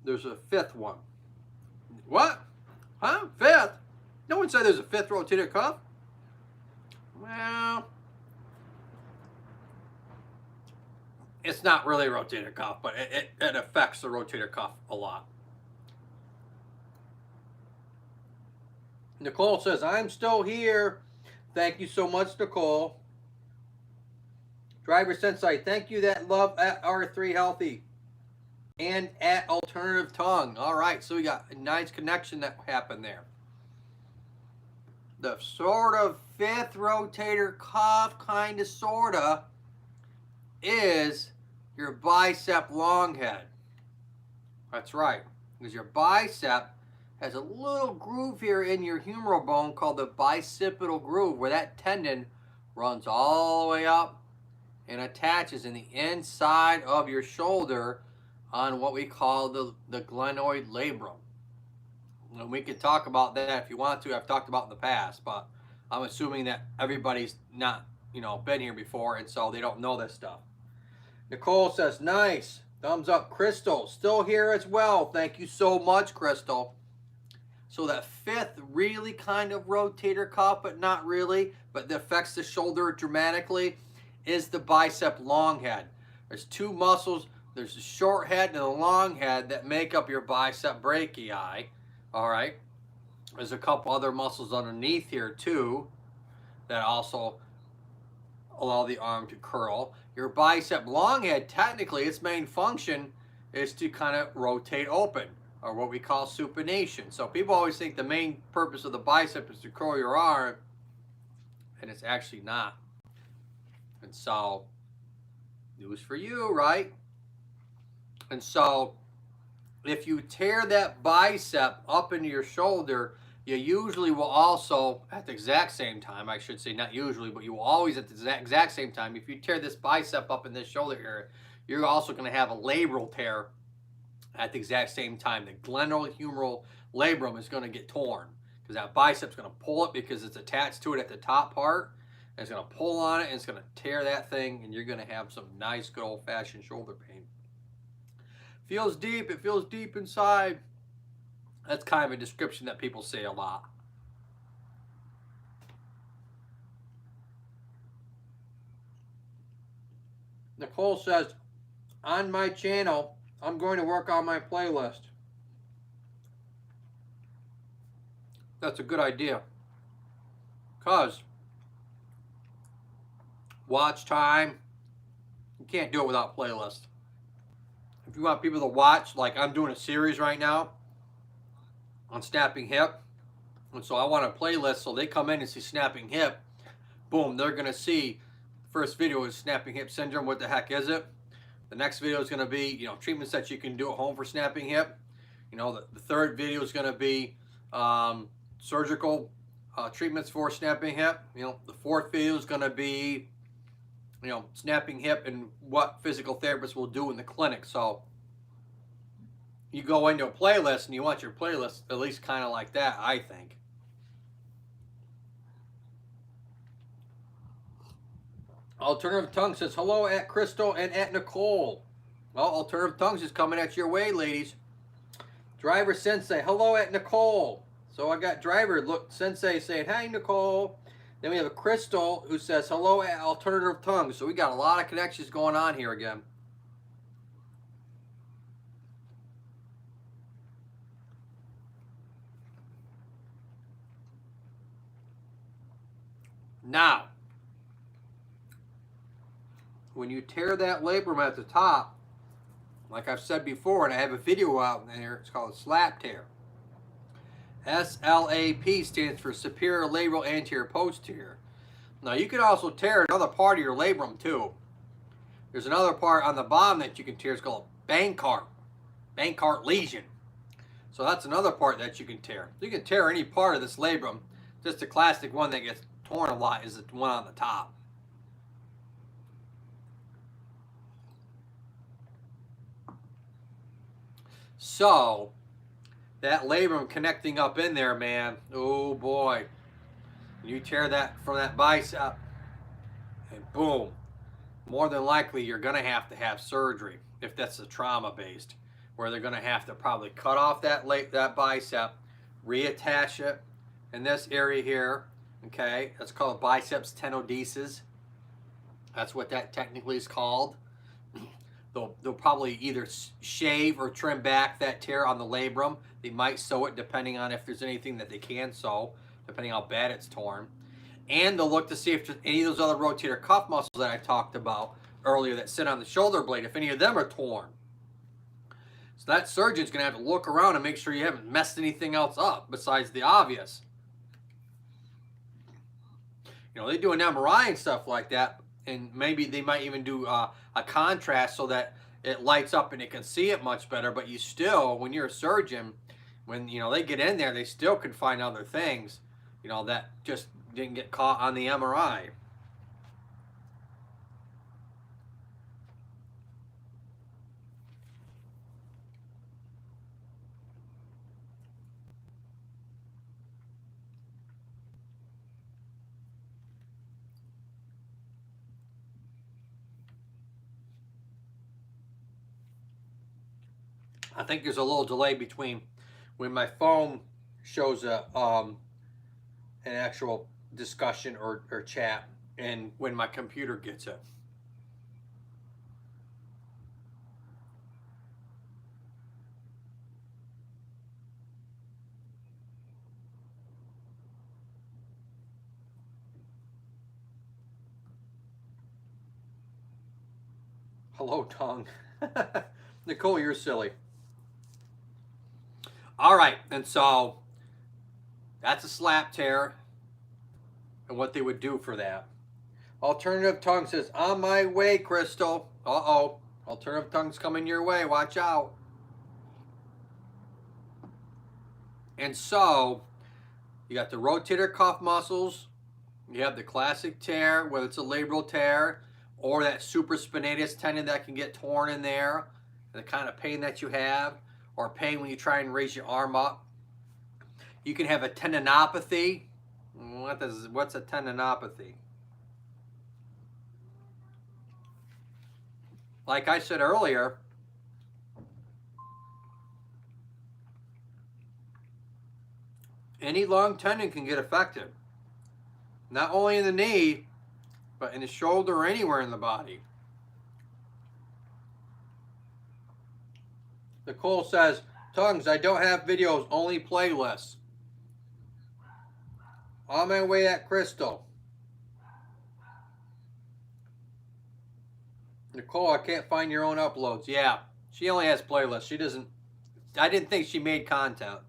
there's a 5th one. What? Huh? 5th? No one said there's a 5th rotator cuff. Well, it's not really a rotator cuff, but it affects the rotator cuff a lot. Nicole says, I'm still here. Thank you so much, Nicole. Driver Sensei, thank you that love at R3 Healthy. and at alternative tongue. All right, so we got a nice connection that happened there. The sort of fifth rotator cuff, kind of, sort of, is your bicep long head. That's right, because your bicep has a little groove here in your humeral bone called the bicipital groove, where that tendon runs all the way up and attaches in the inside of your shoulder on what we call the glenoid labrum. And we can talk about that if you want to. I've talked about it in the past, but I'm assuming that everybody's not, been here before, and so they don't know this stuff. Nicole says, nice. Thumbs up. Crystal, still here as well. Thank you so much, Crystal. So that fifth really kind of rotator cuff, but not really, but that affects the shoulder dramatically, is the bicep long head. There's two muscles. There's the short head and the long head that make up your bicep brachii. All right. There's a couple other muscles underneath here too that also allow the arm to curl. Your bicep long head, technically, its main function is to kind of rotate open, or what we call supination. So people always think the main purpose of the bicep is to curl your arm, and it's actually not. And so, news for you, right? And so, if you tear that bicep up into your shoulder, you usually will also, at the exact same time, I should say not usually, but you will always at the exact same time, if you tear this bicep up in this shoulder area, you're also going to have a labral tear at the exact same time. The glenohumeral labrum is going to get torn because that bicep's going to pull it because it's attached to it at the top part. And it's going to pull on it and it's going to tear that thing, and you're going to have some nice, good old-fashioned shoulder pain. Feels deep. It feels deep inside. That's kind of a description that people say a lot. Nicole says, on my channel, I'm going to work on my playlist. That's a good idea. Because watch time, you can't do it without playlist. If you want people to watch, like I'm doing a series right now on snapping hip, and so I want a playlist so they come in and see snapping hip, boom, they're going to see the first video is snapping hip syndrome, what the heck is it? The next video is going to be, treatments that you can do at home for snapping hip. The third video is going to be surgical treatments for snapping hip. The fourth video is going to be, snapping hip and what physical therapists will do in the clinic. So you go into a playlist and you want your playlist at least kind of like that, I think. Alternative Tongue says, hello at Crystal and at Nicole. Well, Alternative Tongues is coming at your way, ladies. Driver Sensei, hello at Nicole. So I got Driver Sensei saying, hey, Nicole. Then we have a Crystal who says, hello at Alternative Tongues. So we got a lot of connections going on here again. Now, when you tear that labrum at the top, like I've said before, and I have a video out there, it's called a slap tear. SLAP stands for superior labral anterior posterior. Now you can also tear another part of your labrum too. There's another part on the bottom that you can tear. It's called Bankart lesion. So that's another part that you can tear. You can tear any part of this labrum. Just the classic one that gets torn a lot is the one on the top. So that labrum connecting up in there, man, oh boy. You tear that from that bicep and boom, more than likely you're going to have surgery if that's a trauma based, where they're going to have to probably cut off that bicep, reattach it in this area here. Okay, that's called biceps tenodesis. That's what that technically is called. They'll probably either shave or trim back that tear on the labrum. They might sew it depending on if there's anything that they can sew, depending on how bad it's torn. And they'll look to see if any of those other rotator cuff muscles that I talked about earlier that sit on the shoulder blade, if any of them are torn. So that surgeon's going to have to look around and make sure you haven't messed anything else up besides the obvious. You know, they do an MRI and stuff like that, and maybe they might even do a contrast so that it lights up and it can see it much better. But you still, when you're a surgeon, when, you know, they get in there, they still can find other things, you know, that just didn't get caught on the MRI. I think there's a little delay between when my phone shows an actual discussion or chat and when my computer gets it. Hello, tongue. Nicole, you're silly. All right, and so that's a slap tear and what they would do for that. Alternative tongue says, on my way, Crystal. Uh-oh. Alternative tongue's coming your way. Watch out. And so you got the rotator cuff muscles. You have the classic tear, whether it's a labral tear or that supraspinatus tendon that can get torn in there, the kind of pain that you have, or pain when you try and raise your arm up. You can have a tendinopathy. What's a tendinopathy? Like I said earlier, any long tendon can get affected. Not only in the knee, but in the shoulder or anywhere in the body. Nicole says, tongues, I don't have videos, only playlists. On my way at Crystal. Nicole, I can't find your own uploads. Yeah, she only has playlists. She doesn't, I didn't think she made content.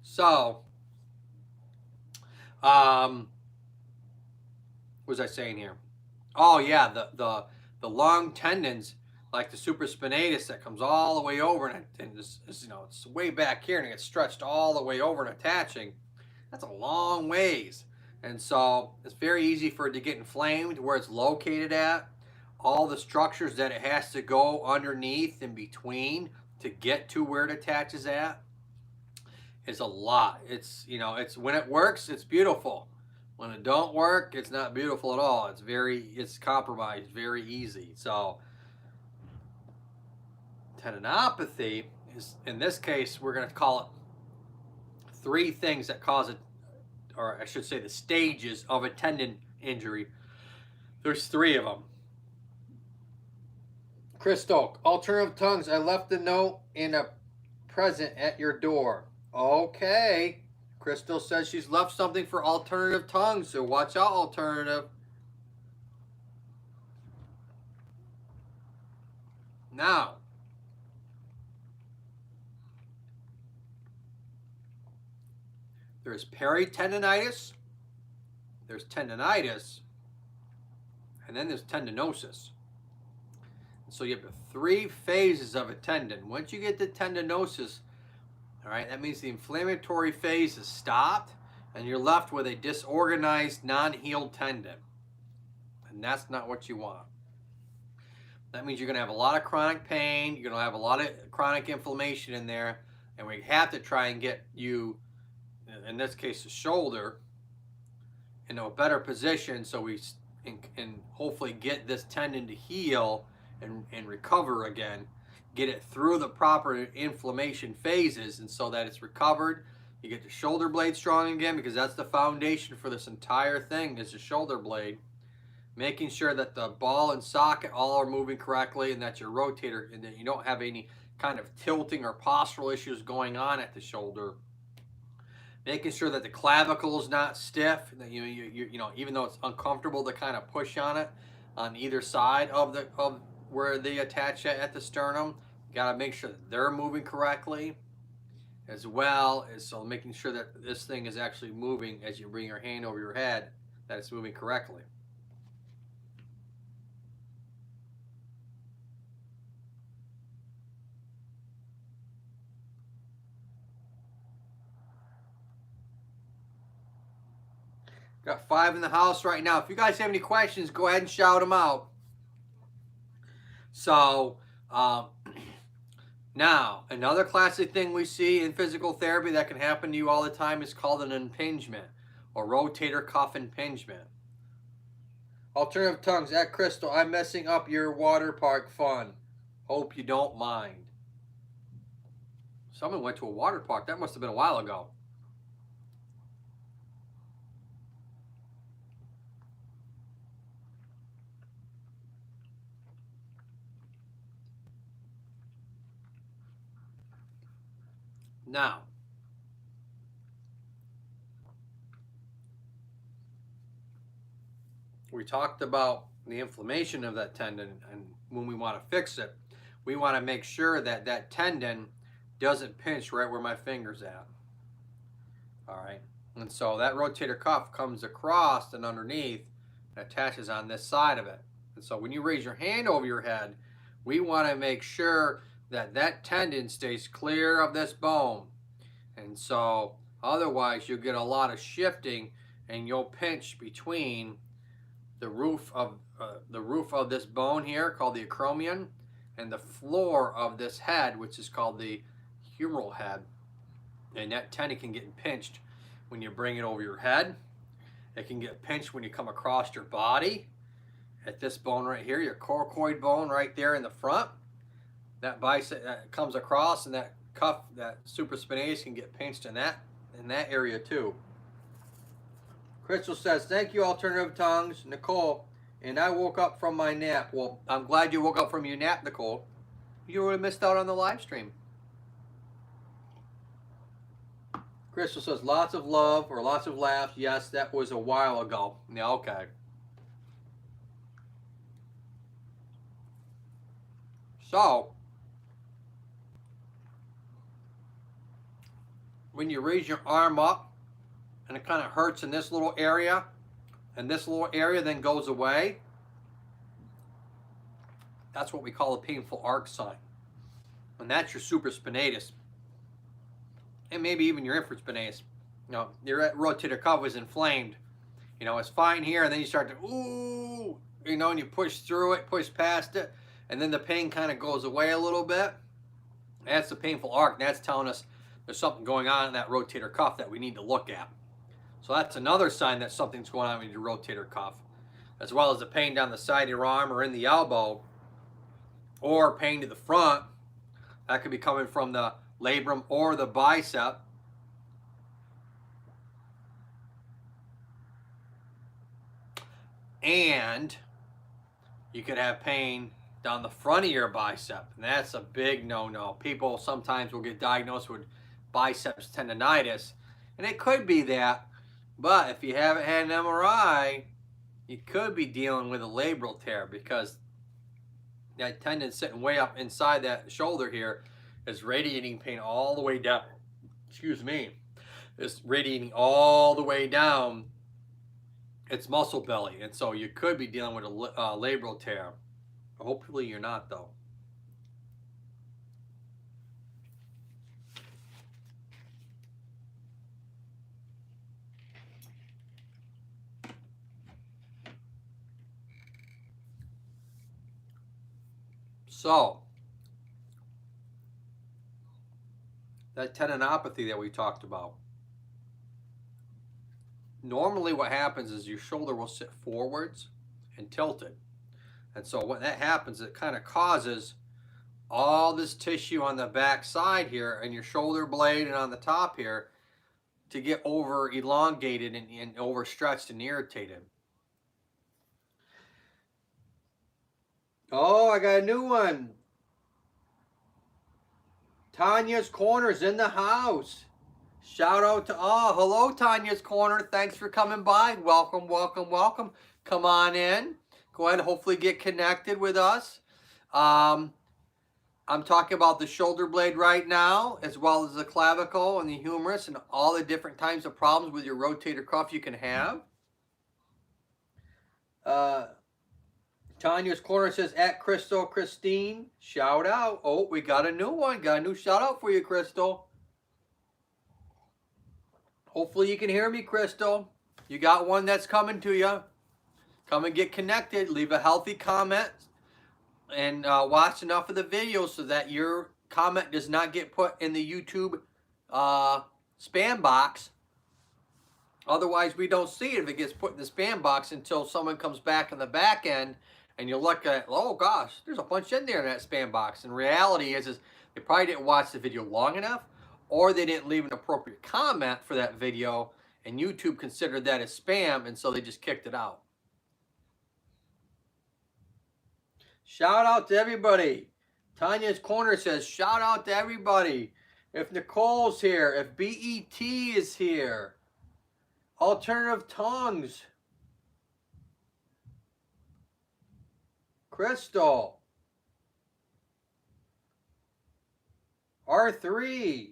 So, what was I saying here? Oh yeah, the long tendons, like the supraspinatus that comes all the way over and this, you know, it's way back here and it gets stretched all the way over and attaching. That's a long ways. And so it's very easy for it to get inflamed where it's located at. All the structures that it has to go underneath in between to get to where it attaches at is a lot. It's, you know, it's when it works, it's beautiful. When it don't work, it's not beautiful at all. It's compromised, very easy. So tendinopathy is, in this case, we're going to call it 3 things that cause it, or I should say the stages of a tendon injury. There's 3 of them. Crystal, alternative tongues, I left a note in a present at your door. Okay. Crystal says she's left something for alternative tongues, so watch out, alternative. Now, there's peritendinitis, there's tendinitis, and then there's tendinosis. So you have 3 phases of a tendon. Once you get to tendinosis, all right, that means the inflammatory phase is stopped and you're left with a disorganized, non-healed tendon. And that's not what you want. That means you're going to have a lot of chronic pain, you're going to have a lot of chronic inflammation in there, and we have to try and get you, in this case the shoulder, into a better position so we can hopefully get this tendon to heal and recover again. Get it through the proper inflammation phases, and so that it's recovered. You get the shoulder blade strong again, because that's the foundation for this entire thing is the shoulder blade. Making sure that the ball and socket all are moving correctly, and that your rotator, and that you don't have any kind of tilting or postural issues going on at the shoulder. Making sure that the clavicle is not stiff, that you know, even though it's uncomfortable to kind of push on it, on either side of where they attach at the sternum. You got to make sure that they're moving correctly, as well as so making sure that this thing is actually moving as you bring your hand over your head, that it's moving correctly. Got 5 in the house right now. If you guys have any questions, go ahead and shout them out. So, now, another classic thing we see in physical therapy that can happen to you all the time is called an impingement, or rotator cuff impingement. Alternative tongues, at Crystal, I'm messing up your water park fun. Hope you don't mind. Someone went to a water park. That must have been a while ago. Now, we talked about the inflammation of that tendon, and when we want to fix it, we want to make sure that that tendon doesn't pinch right where my finger's at. All right, and so that rotator cuff comes across and underneath and attaches on this side of it. And so when you raise your hand over your head, we want to make sure that that tendon stays clear of this bone. And so otherwise you'll get a lot of shifting, and you'll pinch between the roof of this bone here called the acromion and the floor of this head, which is called the humeral head. And that tendon can get pinched when you bring it over your head. It can get pinched when you come across your body at this bone right here, your coracoid bone right there in the front. That bicep that comes across, and that cuff, that supraspinatus, can get pinched in that area too. Crystal says, thank you, Alternative Tongues. Nicole, and I woke up from my nap. Well, I'm glad you woke up from your nap, Nicole. You would have missed out on the live stream. Crystal says, lots of love or lots of laughs. Yes, that was a while ago. Yeah, okay. So, when you raise your arm up and it kind of hurts in this little area, and this little area then goes away, that's what we call a painful Arcsine. And that's your supraspinatus. And maybe even your infraspinatus. You know, your rotator cuff is inflamed. You know, it's fine here, and then you start to, ooh, you know, and you push through it, push past it, and then the pain kind of goes away a little bit. That's the painful arc, and that's telling us there's something going on in that rotator cuff that we need to look at. So that's another sign that something's going on with your rotator cuff, as well as the pain down the side of your arm or in the elbow, or pain to the front. That could be coming from the labrum or the bicep. And you could have pain down the front of your bicep, and that's a big no-no. People sometimes will get diagnosed with biceps tendonitis, and it could be that, but if you haven't had an MRI, you could be dealing with a labral tear, because that tendon sitting way up inside that shoulder here is radiating pain all the way down. Excuse me. It's radiating all the way down its muscle belly, and so you could be dealing with a labral tear. Hopefully you're not, though. So, that tendinopathy that we talked about. Normally what happens is your shoulder will sit forwards and tilted. And so when that happens, it kind of causes all this tissue on the back side here and your shoulder blade and on the top here to get over elongated and overstretched and irritated. Oh, I got a new one. Tanya's Corner's in the house. Shout out to all. Hello, Tanya's Corner. Thanks for coming by. Welcome, welcome, welcome. Come on in. go ahead and hopefully get connected with us. I'm talking about the shoulder blade right now, as well as the clavicle and the humerus and all the different types of problems with your rotator cuff you can have. Tanya's Corner says, at Crystal Christine, shout out. Oh, we got a new one. Got a new shout out for you, Crystal. Hopefully you can hear me, Crystal. You got one that's coming to you. Come and get connected. Leave a healthy comment and watch enough of the video so that your comment does not get put in the YouTube spam box. Otherwise, we don't see it if it gets put in the spam box until someone comes back in the back end and you look at, oh gosh, there's a bunch in there in that spam box. And reality is they probably didn't watch the video long enough, or they didn't leave an appropriate comment for that video, and YouTube considered that as spam, and so they just kicked it out. Shout out to everybody. Tanya's Corner says, shout out to everybody. If Nicole's here, if BET is here, Alternative Tongues, Crystal, R3,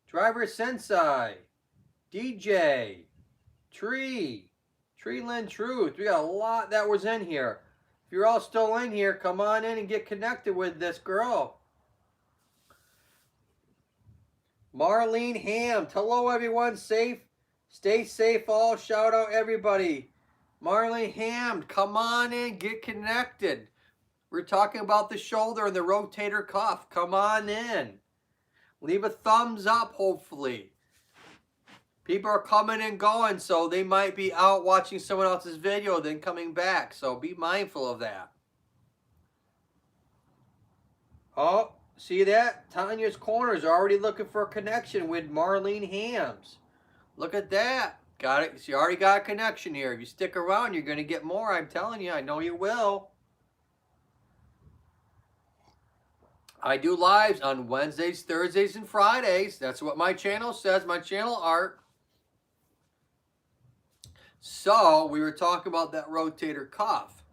Driver Sensei, DJ, Treeland Truth. We got a lot that was in here. If you're all still in here, come on in and get connected with this girl. Marlene Ham. Hello, everyone. Safe. Stay safe, all. Shout out, everybody. Marlene Ham, come on in. Get connected. We're talking about the shoulder and the rotator cuff. Come on in. Leave a thumbs up, hopefully. People are coming and going, so they might be out watching someone else's video, then coming back. So be mindful of that. Oh, see that? Tanya's Corner is already looking for a connection with Marlene Hams. Look at that. Got it. She already got a connection here. If you stick around, you're going to get more. I'm telling you. I know you will. I do lives on Wednesdays, Thursdays, and Fridays. That's what my channel says. My channel art. So, we were talking about that rotator cuff.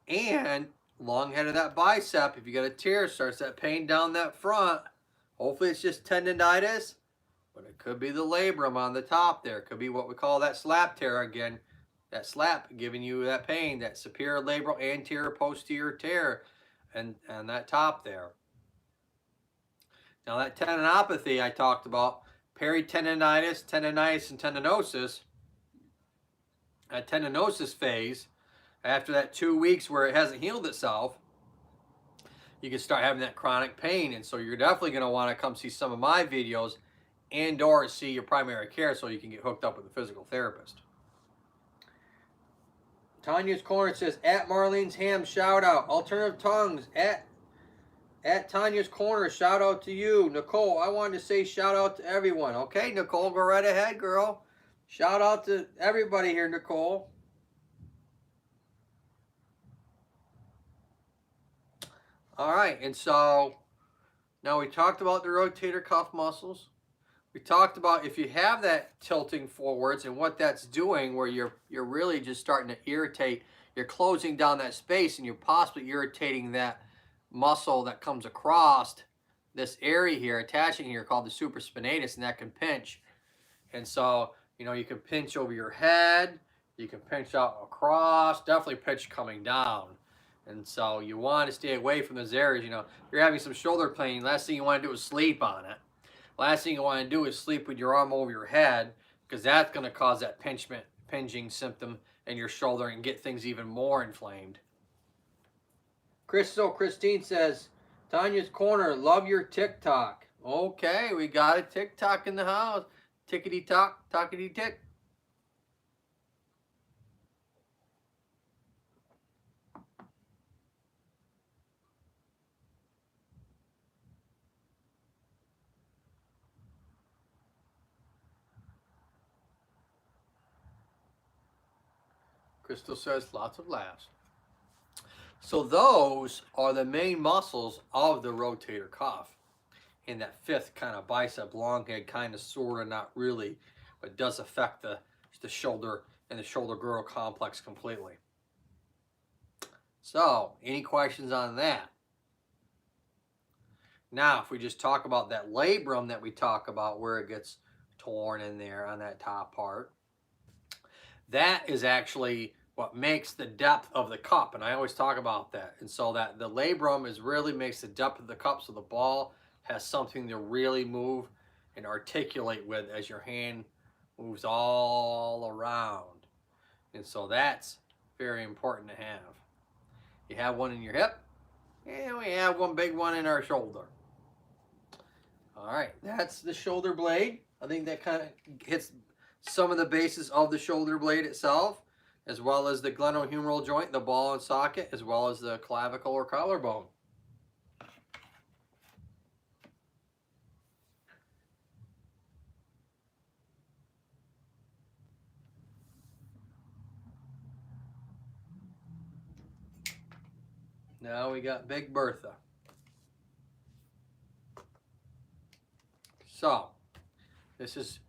And long head of that bicep, if you got a tear, starts that pain down that front. Hopefully it's just tendonitis, but it could be the labrum on the top there. It could be what we call that slap tear again. That slap giving you that pain, that superior labral, anterior, posterior tear, and that top there. Now that tendinopathy I talked about, peritendinitis, tendonitis, and tendinosis. That tendinosis phase, after that 2 weeks where it hasn't healed itself, you can start having that chronic pain. And so you're definitely going to want to come see some of my videos and or see your primary care so you can get hooked up with a physical therapist. Tanya's Corner says, at Marlene's Ham, shout out. Alternative Tongues, at Tanya's Corner, shout out to you. Nicole, I wanted to say shout out to everyone. Okay, Nicole, go right ahead, girl. Shout out to everybody here, Nicole. All right, and so now we talked about the rotator cuff muscles. We talked about if you have that tilting forwards and what that's doing, where you're really just starting to irritate, you're closing down that space and you're possibly irritating that muscle that comes across this area here, attaching here, called the supraspinatus, and that can pinch. And so, you know, you can pinch over your head, you can pinch out across, definitely pinch coming down. And so you want to stay away from those areas. You know, if you're having some shoulder pain, last thing you want to do is sleep on it. Last thing you want to do is sleep with your arm over your head, because that's going to cause that pinching symptom in your shoulder and get things even more inflamed. Christine says, Tanya's Corner, love your TikTok. Okay, we got a TikTok in the house. Tickety-tock, tockety-tick. Crystal says, lots of laughs. So those are the main muscles of the rotator cuff. And that fifth kind of bicep, long head, kind of, sort of, not really, but does affect the shoulder and the shoulder girdle complex completely. So, any questions on that? Now, if we just talk about that labrum that we talk about where it gets torn in there on that top part, that is actually what makes the depth of the cup, and I always talk about that. And so that the labrum is really makes the depth of the cup, so the ball has something to really move and articulate with as your hand moves all around. And so that's very important to have. You have one in your hip, and we have one big one in our shoulder. All right, that's the shoulder blade. I think that kind of hits some of the bases of the shoulder blade itself, as well as the glenohumeral joint, the ball and socket, as well as the clavicle or collarbone. Now we got Big Bertha. So, this is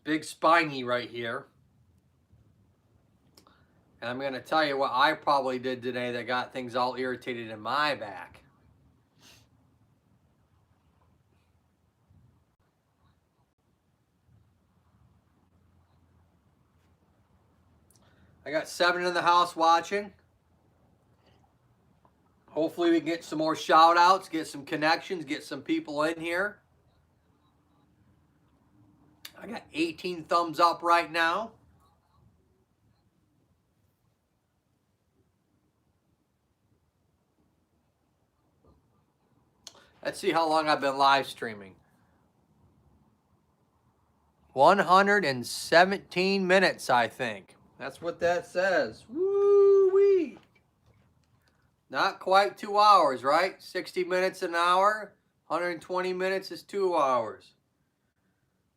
big spiny right here. And I'm going to tell you what I probably did today that got things all irritated in my back. I got 7 in the house watching. Hopefully we can get some more shout outs, get some connections, get some people in here. I got 18 thumbs up right now. Let's see how long I've been live streaming. 117 minutes, I think. That's what that says. Woo-wee. Not quite 2 hours, right? 60 minutes an hour. 120 minutes is 2 hours.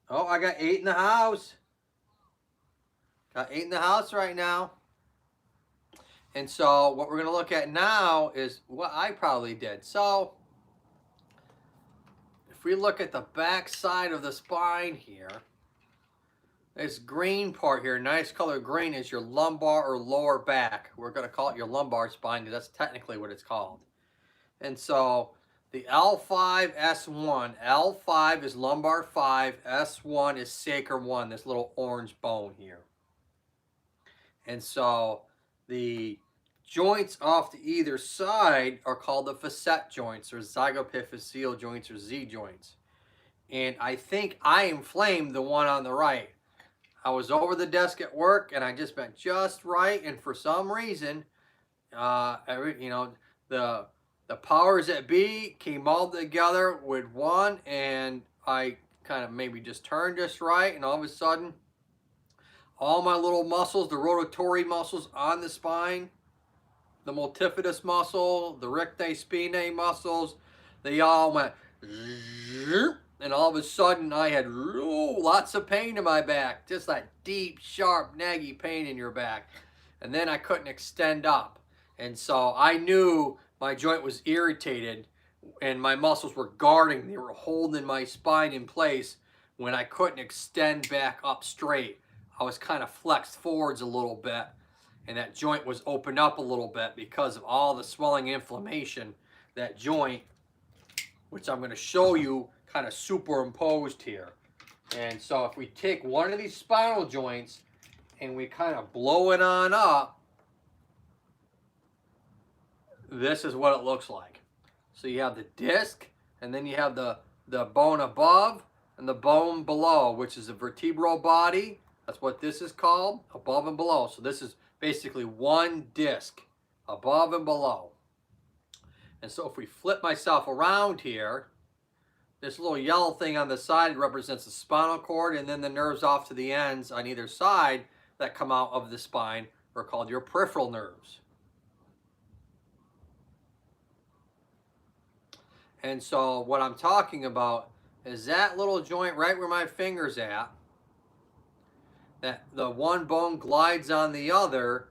Oh, I got 8 in the house. Got 8 in the house right now. And so what we're going to look at now is what I probably did. So if we look at the back side of the spine here, this green part here, nice color green, is your lumbar or lower back. We're going to call it your lumbar spine because that's technically what it's called. And so the L5, S1. L5 is lumbar 5. S1 is sacrum 1, this little orange bone here. And so the joints off to either side are called the facet joints or zygapophyseal joints or Z joints. And I think I inflamed the one on the right. I was over the desk at work and I just bent just right, and for some reason, the powers that be came all together with one, and I kind of maybe just turned just right, and all of a sudden, all my little muscles, the rotatory muscles on the spine, the multifidus muscle, the recti spinae muscles, they all went, and all of a sudden I had lots of pain in my back, just that deep, sharp, naggy pain in your back. And then I couldn't extend up. And so I knew my joint was irritated and my muscles were guarding. They were holding my spine in place when I couldn't extend back up straight. I was kind of flexed forwards a little bit, and that joint was opened up a little bit because of all the swelling inflammation. That joint, which I'm going to show you, kind of superimposed here. And so if we take one of these spinal joints and we kind of blow it on up, this is what it looks like. So you have the disc, and then you have the bone above and the bone below, which is the vertebral body. That's what this is called, above and below. So this is basically one disc, above and below. And so if we flip myself around here, this little yellow thing on the side represents the spinal cord, and then the nerves off to the ends on either side that come out of the spine are called your peripheral nerves. And so what I'm talking about is that little joint right where my finger's at, that the one bone glides on the other.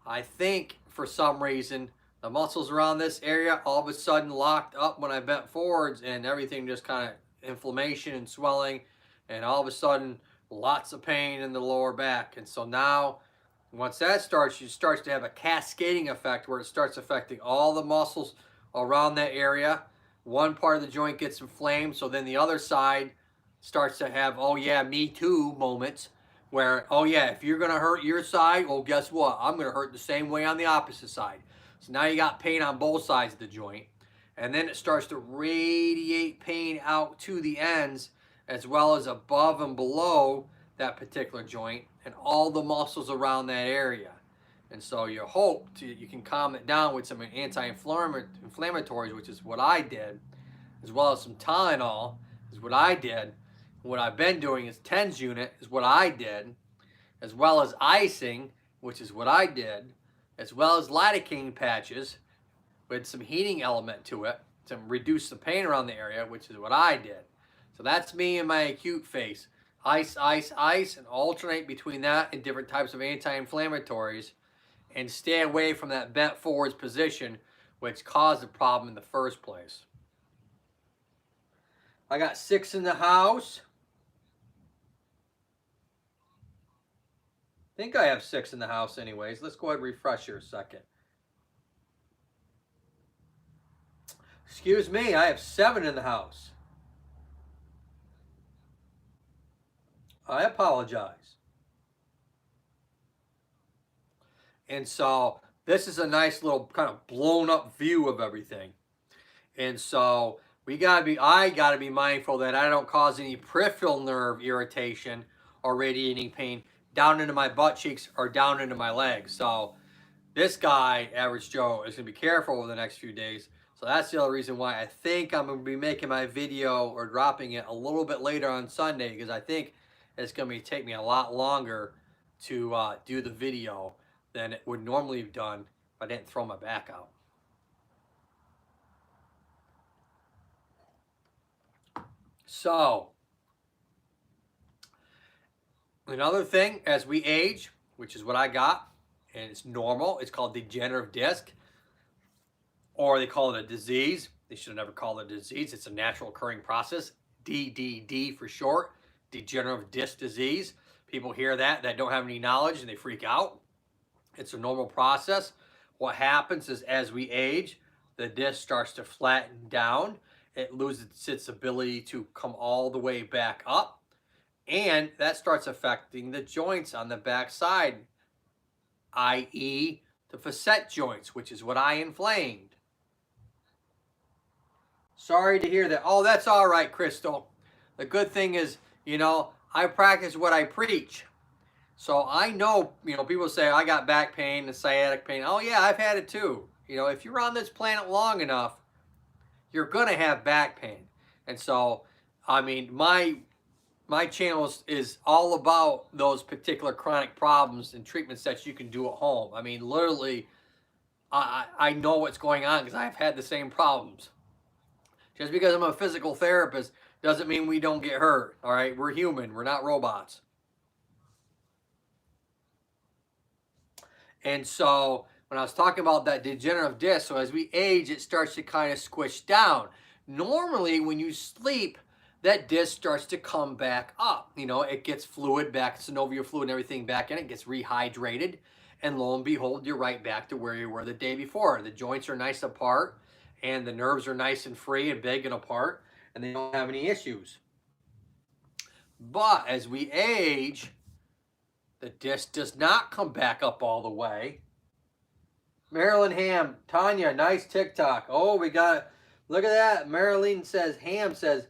I think for some reason the muscles around this area all of a sudden locked up when I bent forwards, and everything just kind of inflammation and swelling, and all of a sudden lots of pain in the lower back. And so now, once that starts, it starts to have a cascading effect where it starts affecting all the muscles around that area. One part of the joint gets inflamed, so then the other side starts to have, oh yeah, me too moments where, oh yeah, if you're gonna hurt your side, well, guess what? I'm gonna hurt the same way on the opposite side. So now you got pain on both sides of the joint. And then it starts to radiate pain out to the ends as well as above and below that particular joint and all the muscles around that area. And so you hope you can calm it down with some anti-inflammatories, which is what I did, as well as some Tylenol is what I did. What I've been doing is TENS unit is what I did, as well as icing, which is what I did, as well as lidocaine patches with some heating element to it to reduce the pain around the area, which is what I did. So that's me in my acute phase. Ice, ice, ice, and alternate between that and different types of anti-inflammatories, and stay away from that bent forwards position, which caused the problem in the first place. I got 6 in the house. I think I have 6 in the house anyways. Let's go ahead and refresh here a second. Excuse me, I have 7 in the house. I apologize. And so this is a nice little kind of blown up view of everything. And so I gotta be mindful that I don't cause any peripheral nerve irritation or radiating pain down into my butt cheeks or down into my legs. So this guy, Average Joe, is gonna be careful over the next few days. So that's the other reason why I think I'm gonna be making my video or dropping it a little bit later on Sunday, because I think it's gonna take me a lot longer to do the video than it would normally have done if I didn't throw my back out. So, another thing, as we age, which is what I got, and it's normal, it's called degenerative disc, or they call it a disease. They should have never called it a disease. It's a natural occurring process, DDD for short, degenerative disc disease. People hear that don't have any knowledge and they freak out. It's a normal process. What happens is as we age, the disc starts to flatten down. It loses its ability to come all the way back up. And that starts affecting the joints on the back side, i.e. the facet joints, which is what I inflamed. Sorry to hear that. Oh, that's all right, Crystal. The good thing is, I practice what I preach. So I know, people say, I got back pain and sciatic pain. Oh yeah, I've had it too. If you're on this planet long enough, you're going to have back pain. And so, I mean, my channel is all about those particular chronic problems and treatments that you can do at home. I mean, literally, I know what's going on because I've had the same problems. Just because I'm a physical therapist doesn't mean we don't get hurt, all right? We're human. We're not robots. And so when I was talking about that degenerative disc, so as we age, it starts to kind of squish down. Normally, when you sleep, that disc starts to come back up. It gets fluid back, synovial fluid and everything back in. It gets rehydrated. And lo and behold, you're right back to where you were the day before. The joints are nice apart, and the nerves are nice and free and big and apart, and they don't have any issues. But as we age, the disc does not come back up all the way. Marilyn Ham, Tanya, nice TikTok. Oh, we got it. Look at that. Marilyn says, Ham says,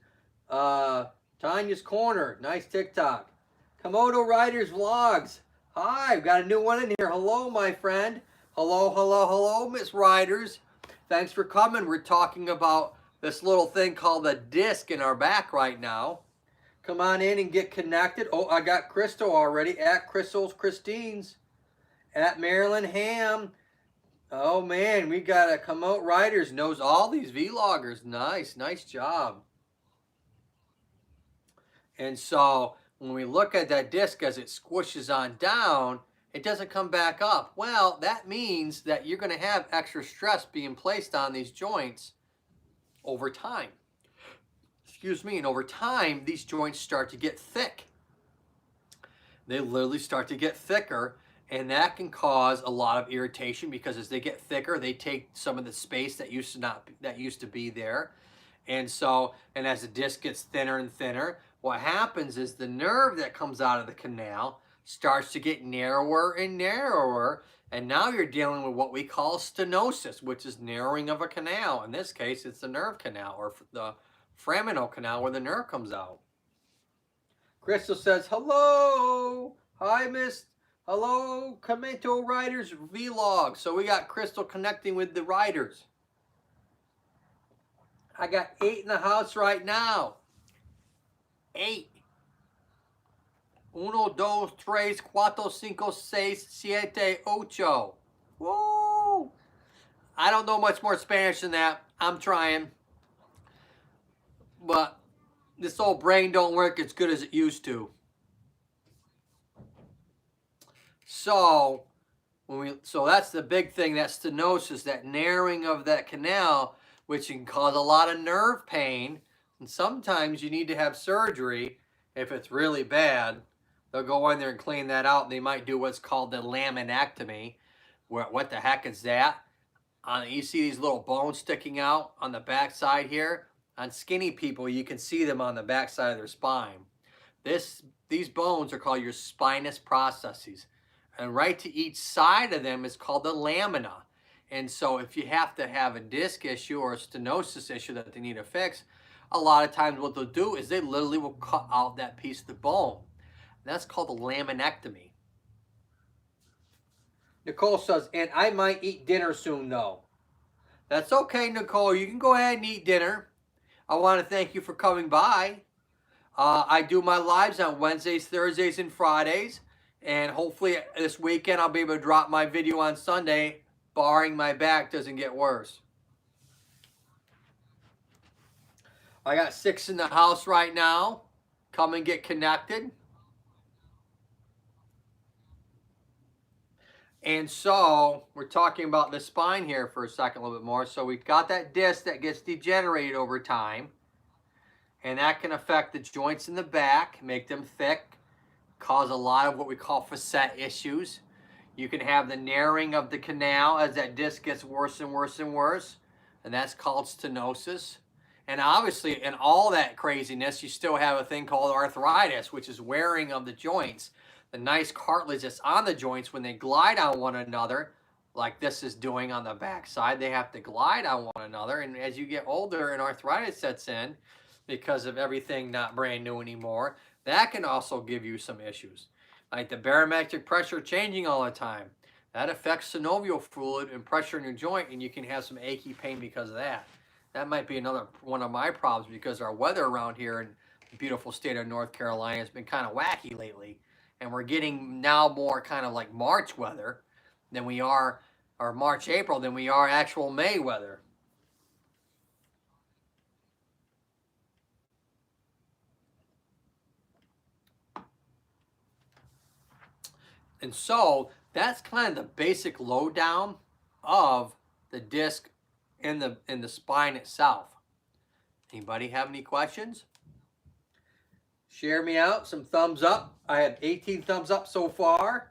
Tanya's Corner, nice TikTok. Komodo Riders Vlogs. Hi, we've got a new one in here. Hello, my friend. Hello, hello, hello, Miss Riders. Thanks for coming. We're talking about this little thing called a disc in our back right now. Come on in and get connected. Oh, I got Crystal already. At Crystal's Christine's. At Marilyn Ham. Oh, man. We got a Komodo Riders. Knows all these vloggers. Nice. Nice job. And so when we look at that disc as it squishes on down, it doesn't come back up. Well, that means that you're going to have extra stress being placed on these joints over time. Excuse me, and over time, these joints start to get thick. they literally start to get thicker, and that can cause a lot of irritation because as they get thicker, they take some of the space that used to be there. And so, and as the disc gets thinner and thinner, what happens is the nerve that comes out of the canal starts to get narrower and narrower. And now you're dealing with what we call stenosis, which is narrowing of a canal. In this case, it's the nerve canal or the foraminal canal where the nerve comes out. Crystal says, hello. Hi, Miss. Hello, Comento Riders Vlog. So we got Crystal connecting with the riders. I got 8 in the house right now. 8. 1, 2, 3, 4, 5, 6, 7, 8. Woo! I don't know much more Spanish than that. I'm trying. But this old brain don't work as good as it used to. So that's the big thing, that stenosis, that narrowing of that canal, which can cause a lot of nerve pain. And sometimes you need to have surgery if it's really bad. They'll go in there and clean that out. And they might do what's called the laminectomy. What the heck is that? You see these little bones sticking out on the back side here? On skinny people, you can see them on the back side of their spine. These bones are called your spinous processes. And right to each side of them is called the lamina. And so if you have to have a disc issue or a stenosis issue that they need to fix, a lot of times what they'll do is they literally will cut out that piece of the bone. That's called a laminectomy. Nicole says, and I might eat dinner soon though. That's okay, Nicole. You can go ahead and eat dinner. I want to thank you for coming by. I do my lives on Wednesdays, Thursdays, and Fridays. And hopefully this weekend I'll be able to drop my video on Sunday, barring my back doesn't get worse. I got 6 in the house right now. Come and get connected. And so we're talking about the spine here for a second, a little bit more. So we've got that disc that gets degenerated over time. And that can affect the joints in the back, make them thick, cause a lot of what we call facet issues. You can have the narrowing of the canal as that disc gets worse and worse and worse. And that's called stenosis. And obviously, in all that craziness, you still have a thing called arthritis, which is wearing of the joints. The nice cartilage that's on the joints, when they glide on one another, like this is doing on the back side, they have to glide on one another. And as you get older and arthritis sets in, because of everything not brand new anymore, that can also give you some issues. Like the barometric pressure changing all the time. That affects synovial fluid and pressure in your joint, and you can have some achy pain because of that. That might be another one of my problems because our weather around here in the beautiful state of North Carolina has been kind of wacky lately. And we're getting now more kind of like March weather than we are, or March, April, than we are actual May weather. And so that's kind of the basic lowdown of the disc in the spine itself. Anybody have any questions? Share me out, some thumbs up. I have 18 thumbs up so far.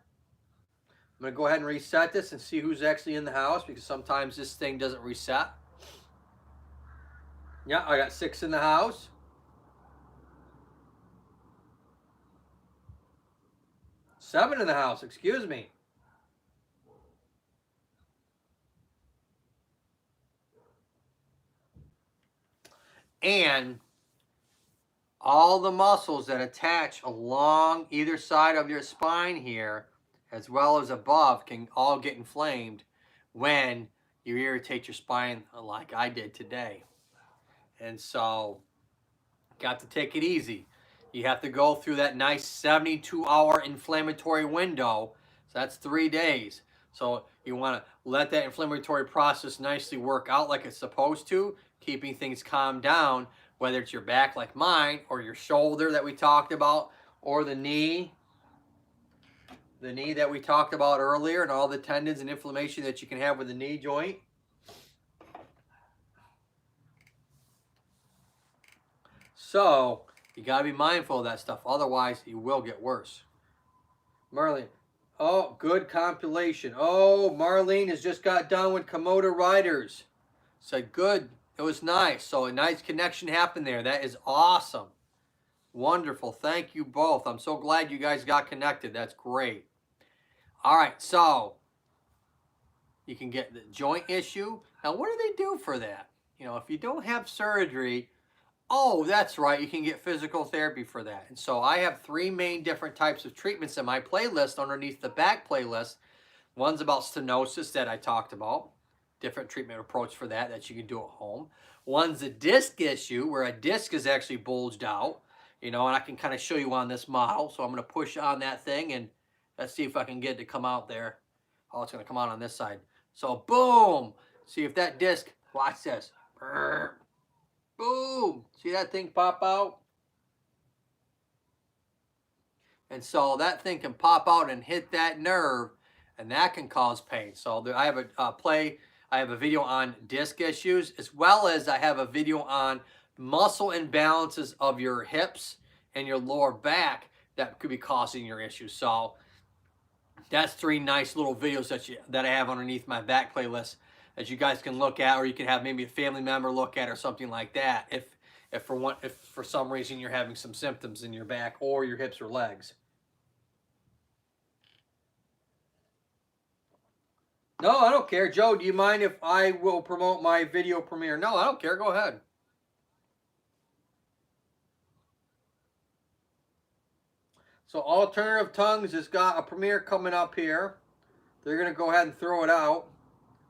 I'm going to go ahead and reset this and see who's actually in the house, because sometimes this thing doesn't reset. Yeah, I got 6 in the house. Seven in the house, excuse me. And all the muscles that attach along either side of your spine here, as well as above, can all get inflamed when you irritate your spine like I did today. And so, got to take it easy. You have to go through that nice 72-hour inflammatory window. So that's 3 days. So you want to let that inflammatory process nicely work out like it's supposed to, keeping things calmed down, whether it's your back like mine, or your shoulder that we talked about, or the knee that we talked about earlier, and all the tendons and inflammation that you can have with the knee joint. So you got to be mindful of that stuff. Otherwise, you will get worse. Marlene. Oh, good compilation. Oh, Marlene has just got done with Komodo Riders. Said good. It was nice. So a nice connection happened there. That is awesome. Wonderful. Thank you both. I'm so glad you guys got connected. That's great. All right. So you can get the joint issue. Now, what do they do for that? You know, if you don't have surgery, oh, that's right, you can get physical therapy for that. And so I have 3 main different types of treatments in my playlist underneath the back playlist. One's about stenosis that I talked about, different treatment approach for that you can do at home. One's a disc issue where a disc is actually bulged out, you know, and I can kind of show you on this model. So I'm going to push on that thing and let's see if I can get it to come out there. Oh, it's going to come out on this side. So boom, see if that disc, watch this. Boom, see that thing pop out? And so that thing can pop out and hit that nerve, and that can cause pain. So I have I have a video on disc issues, as well as I have a video on muscle imbalances of your hips and your lower back that could be causing your issues. So that's 3 nice little videos that I have underneath my back playlist that you guys can look at, or you can have maybe a family member look at or something like that if for some reason you're having some symptoms in your back or your hips or legs. No, I don't care. Joe, do you mind if I will promote my video premiere? No, I don't care. Go ahead. So Alternative Tongues has got a premiere coming up here. They're going to go ahead and throw it out.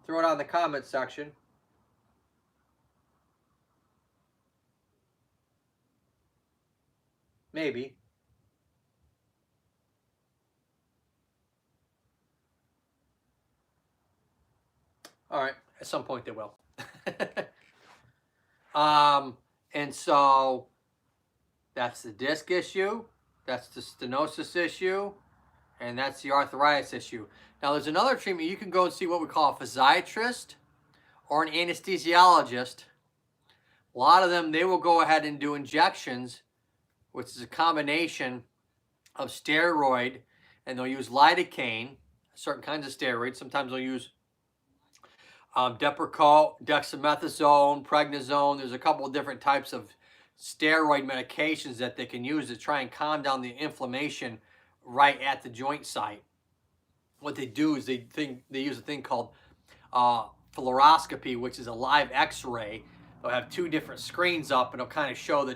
Throw it out in the comments section. Maybe. All right. At some point they will. And so that's the disc issue. That's the stenosis issue. And that's the arthritis issue. Now, there's another treatment. You can go and see what we call a physiatrist or an anesthesiologist. A lot of them, they will go ahead and do injections, which is a combination of steroid, and they'll use lidocaine, certain kinds of steroids. Sometimes they'll use Depakote, dexamethasone, prednisone. There's a couple of different types of steroid medications that they can use to try and calm down the inflammation right at the joint site. What they do is they use a thing called fluoroscopy, which is a live X-ray. They'll have 2 different screens up, and it'll kind of show the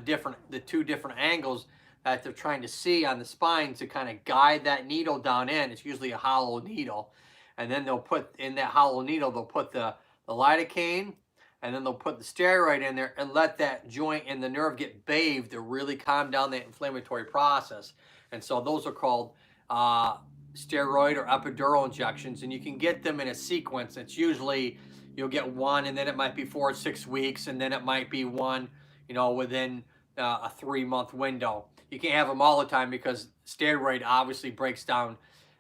2 different angles that they're trying to see on the spine to kind of guide that needle down in. It's usually a hollow needle. And then they'll put in that hollow needle, they'll put the lidocaine, and then they'll put the steroid in there and let that joint and the nerve get bathed to really calm down the inflammatory process. And so those are called steroid or epidural injections, and you can get them in a sequence. It's usually, you'll get one, and then it might be 4 or 6 weeks, and then it might be one, you know, within a 3-month window. You can't have them all the time because steroid obviously breaks down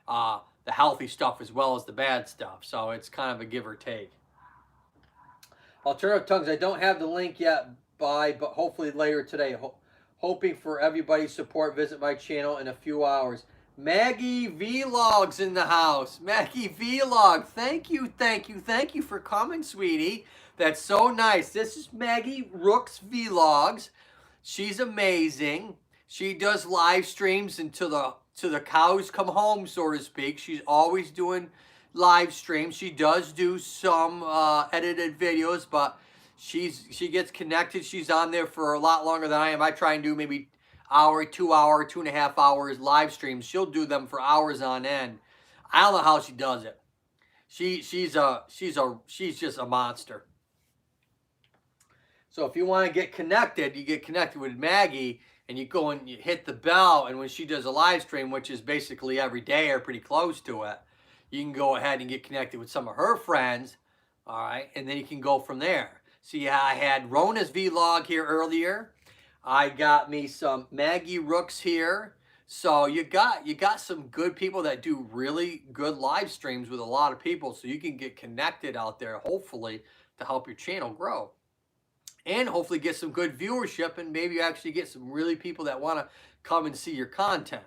the healthy stuff as well as the bad stuff. So it's kind of a give or take. Alternative Tongues, I don't have the link yet, but hopefully later today. Hoping for everybody's support. Visit my channel in a few hours. Maggie Vlogs in the house. Maggie Vlog, thank you for coming, sweetie. That's so nice. This is Maggie Rooks Vlogs. She's amazing. She does live streams until the cows come home, so to speak. She's always doing live streams. She does do some edited videos, but she gets connected. She's on there for a lot longer than I am. I try and do maybe hour, 2 hour, 2.5 hours live streams. She'll do them for hours on end. I don't know how she does it. She's just a monster. So if you want to get connected, you get connected with Maggie, and you go and you hit the bell, and when she does a live stream, which is basically every day or pretty close to it, you can go ahead and get connected with some of her friends, all right, and then you can go from there. See how I had Rona's vlog here earlier. I got me some Maggie Rooks here. So you got some good people that do really good live streams with a lot of people, so you can get connected out there, hopefully, to help your channel grow. And hopefully get some good viewership, and maybe actually get some really people that want to come and see your content.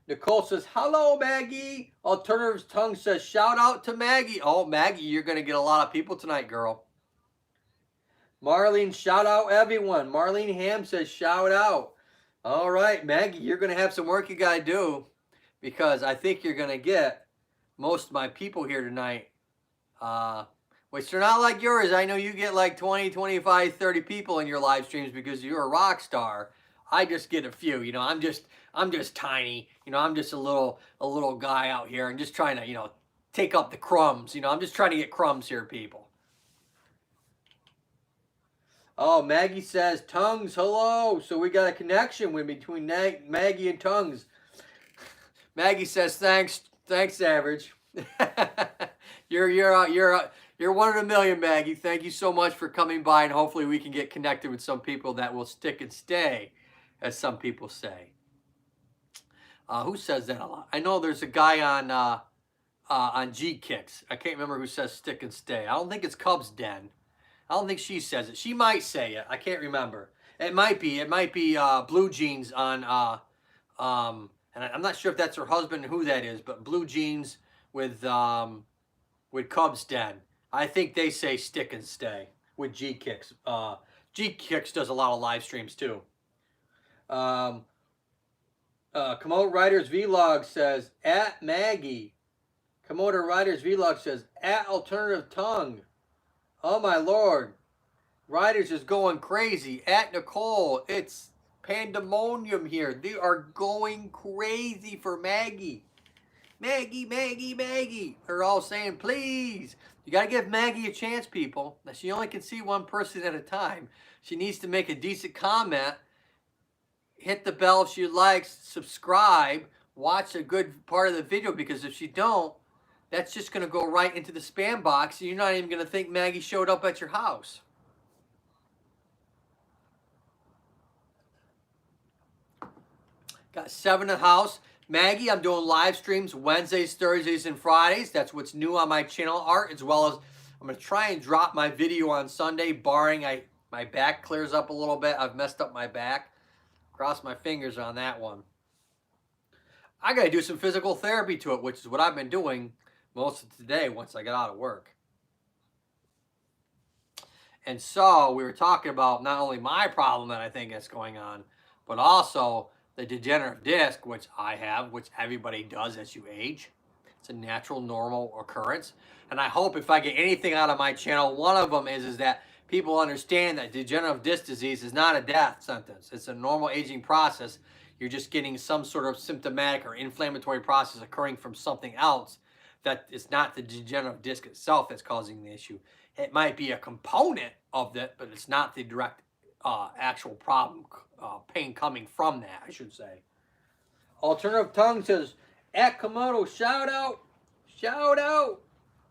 Nicole says, hello, Maggie. Alternative Tongue says, shout out to Maggie. Oh, Maggie, you're going to get a lot of people tonight, girl. Marlene, shout out everyone. Marlene Ham says, shout out. All right, Maggie, you're going to have some work you got to do, because I think you're going to get most of my people here tonight, which they're not like yours. I know you get like 20, 25, 30 people in your live streams because you're a rock star. I just get a few. You know, I'm just tiny. You know, I'm just a little guy out here and just trying to, you know, take up the crumbs. You know, I'm just trying to get crumbs here, people. Oh, Maggie says, Tongues, hello. So we got a connection between Maggie and Tongues. Maggie says, thanks, Average. You're one in a million, Maggie. Thank you so much for coming by, and hopefully we can get connected with some people that will stick and stay, as some people say. Who says that a lot? I know there's a guy on G Kicks. I can't remember who says stick and stay. I don't think it's Cubs Den. I don't think she says it. She might say it. I can't remember. It might be Blue Jeans on and I'm not sure if that's her husband, who that is, but Blue Jeans with Cubs Den. I think they say stick and stay with G Kicks. G Kicks does a lot of live streams too. Komodo Riders Vlog says at Maggie. Komodo Riders Vlog says at Alternative Tongue. Oh my Lord. Riders is going crazy. At Nicole, it's pandemonium here. They are going crazy for Maggie. Maggie, Maggie, Maggie. They're all saying, please. You got to give Maggie a chance, people. Now, she only can see one person at a time. She needs to make a decent comment. Hit the bell if she likes. Subscribe. Watch a good part of the video, because if she don't, that's just going to go right into the spam box, and you're not even going to think Maggie showed up at your house. Got 7 in the house. Maggie, I'm doing live streams Wednesdays, Thursdays, and Fridays. That's what's new on my channel, art, as well as I'm going to try and drop my video on Sunday, barring my back clears up a little bit. I've messed up my back. Cross my fingers on that one. I got to do some physical therapy to it, which is what I've been doing most of today once I get out of work. And so we were talking about not only my problem that I think is going on, but also the degenerative disc, which I have, which everybody does as you age. It's a natural, normal occurrence. And I hope if I get anything out of my channel, one of them is that people understand that degenerative disc disease is not a death sentence. It's a normal aging process. You're just getting some sort of symptomatic or inflammatory process occurring from something else. That it's not the degenerative disc itself that's causing the issue. It might be a component of that, but it's not the direct actual problem, pain coming from that, I should say. Alternative Tongue says, at Komodo, shout out. Shout out.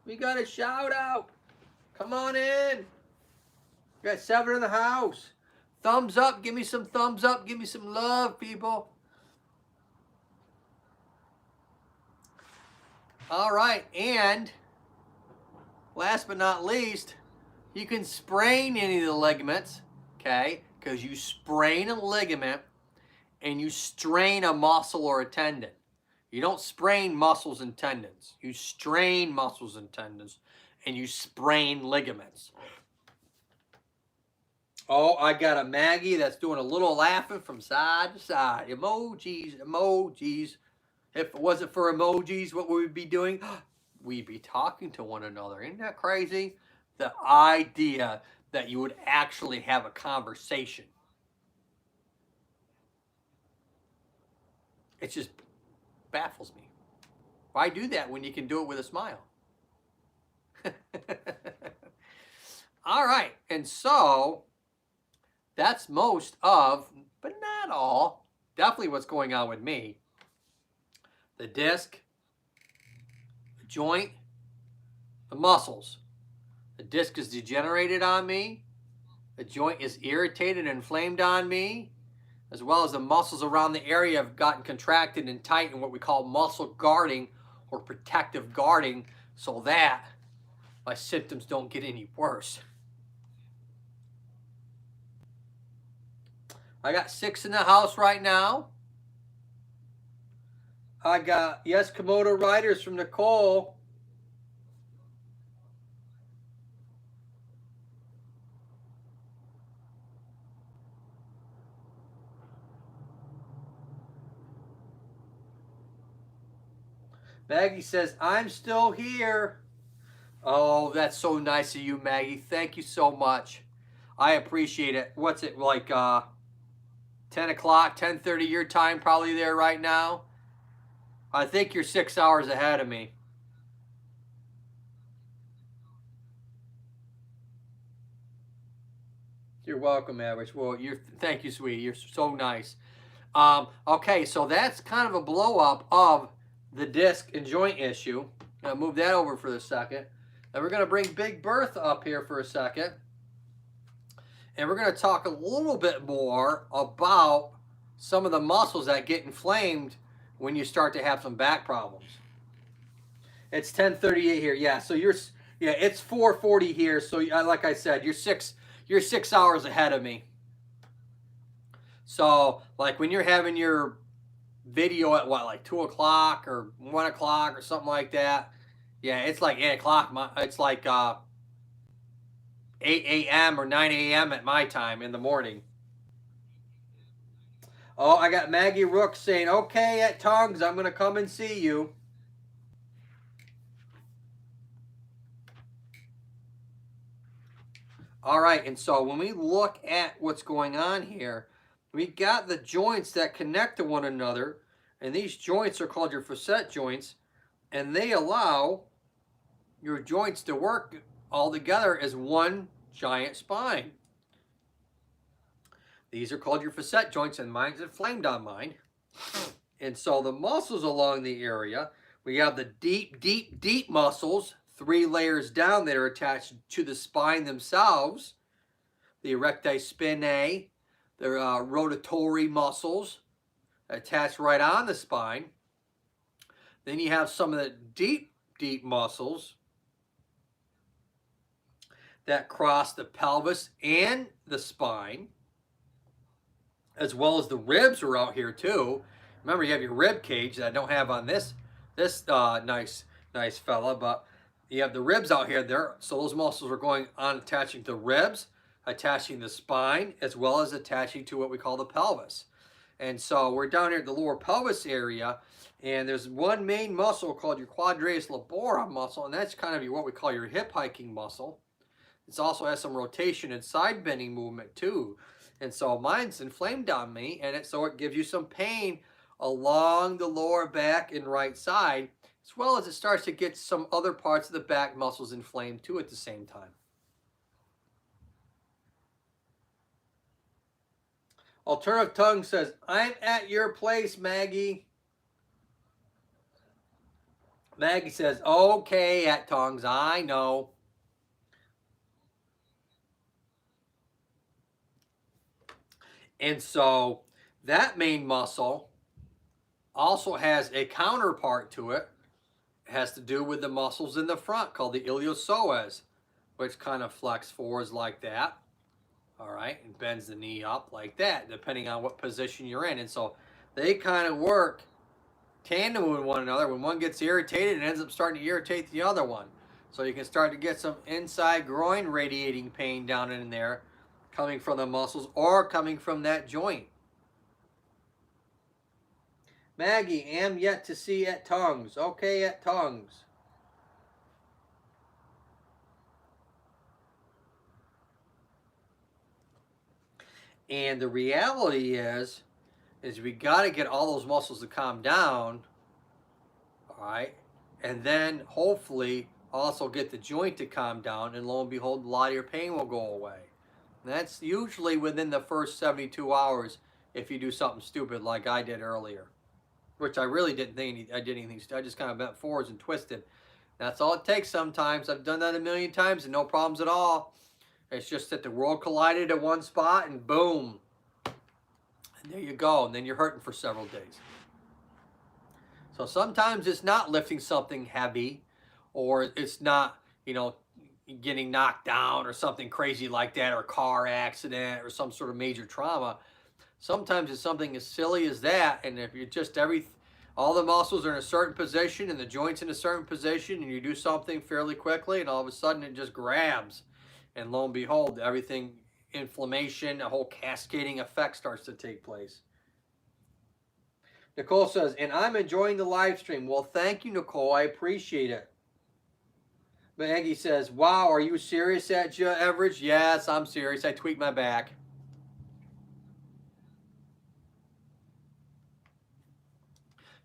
We got a shout out. Come on in. We got 7 in the house. Thumbs up. Give me some thumbs up. Give me some love, people. All right, and last but not least, you can sprain any of the ligaments, okay? Because you sprain a ligament and you strain a muscle or a tendon. You don't sprain muscles and tendons. You strain muscles and tendons, and you sprain ligaments. Oh, I got a Maggie that's doing a little laughing from side to side. Emojis, emojis. If it wasn't for emojis, what would we be doing? We'd be talking to one another. Isn't that crazy? The idea that you would actually have a conversation. It just baffles me. Why do that when you can do it with a smile? All right, and so that's most of, but not all, definitely what's going on with me. The disc, the joint, the muscles. The disc is degenerated on me. The joint is irritated and inflamed on me, as well as the muscles around the area have gotten contracted and tight in what we call muscle guarding or protective guarding, so that my symptoms don't get any worse. I got 6 in the house right now. I got, yes, Komodo Riders from Nicole. Maggie says, I'm still here. Oh, that's so nice of you, Maggie. Thank you so much. I appreciate it. What's it like, 10 o'clock, 10:30 your time probably there right now? I think you're 6 hours ahead of me. You're welcome, Average. Well, thank you, sweetie. You're so nice. Okay, so that's kind of a blow up of the disc and joint issue. I'll move that over for a second. And we're going to bring Big Bertha up here for a second. And we're going to talk a little bit more about some of the muscles that get inflamed when you start to have some back problems. It's 10:38 here. Yeah, so it's 4:40 here. So like I said, you're 6 hours ahead of me. So like when you're having your video at what, like 2 o'clock or 1 o'clock or something like that. Yeah, it's like 8 o'clock. It's like 8 a.m. or 9 a.m. at my time in the morning. Oh, I got Maggie Rook saying, okay, at Tongues, I'm going to come and see you. All right, and so when we look at what's going on here, we got the joints that connect to one another, and these joints are called your facet joints, and they allow your joints to work all together as one giant spine. These are called your facet joints, and mine's inflamed on mine. And so the muscles along the area, we have the deep muscles, 3 layers down that are attached to the spine themselves. The erecti spinae, the rotatory muscles attached right on the spine. Then you have some of the deep muscles that cross the pelvis and the spine, as well as the ribs are out here too. Remember, you have your rib cage that I don't have on this nice fella, but you have the ribs out here there. So those muscles are going on attaching to the ribs, attaching the spine, as well as attaching to what we call the pelvis. And so we're down here at the lower pelvis area, and there's one main muscle called your quadratus laborum muscle, and that's kind of what we call your hip hiking muscle. It also has some rotation and side bending movement too. And so mine's inflamed on me, and so it gives you some pain along the lower back and right side, as well as it starts to get some other parts of the back muscles inflamed too at the same time. Alternative Tongue says, I'm at your place, Maggie. Maggie says, okay, at Tongues, I know. And so that main muscle also has a counterpart to it. It has to do with the muscles in the front called the iliopsoas, which kind of flex forwards like that. All right, and bends the knee up like that, depending on what position you're in. And so they kind of work tandem with one another. When one gets irritated, it ends up starting to irritate the other one. So you can start to get some inside groin radiating pain down in there, coming from the muscles or coming from that joint. Maggie, am yet to see at Tongues. Okay, at Tongues. And the reality is we got to get all those muscles to calm down, all right? And then hopefully also get the joint to calm down, and lo and behold, a lot of your pain will go away. And that's usually within the first 72 hours if you do something stupid like I did earlier, which I really didn't think I did anything. I just kind of bent forwards and twisted. That's all it takes sometimes. I've done that a million times and no problems at all. It's just that the world collided at one spot and boom. And there you go. And then you're hurting for several days. So sometimes it's not lifting something heavy, or it's not, getting knocked down or something crazy like that, or a car accident or some sort of major trauma. Sometimes it's something as silly as that. And if you're just All the muscles are in a certain position and the joint's in a certain position, and you do something fairly quickly and all of a sudden it just grabs. And lo and behold, everything, inflammation, a whole cascading effect starts to take place. Nicole says, and I'm enjoying the live stream. Well, thank you, Nicole. I appreciate it. Maggie says, wow, are you serious at Everidge? Yes, I'm serious. I tweaked my back.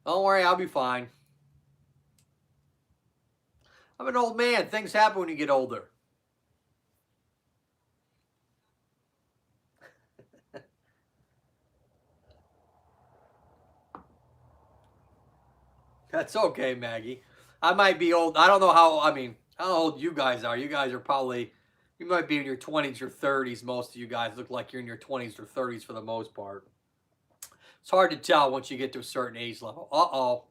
Don't worry, I'll be fine. I'm an old man. Things happen when you get older. That's okay, Maggie. I might be old. I don't know how old you guys are. You guys are probably, you might be in your 20s or 30s. Most of you guys look like you're in your 20s or 30s for the most part. It's hard to tell once you get to a certain age level. Uh-oh.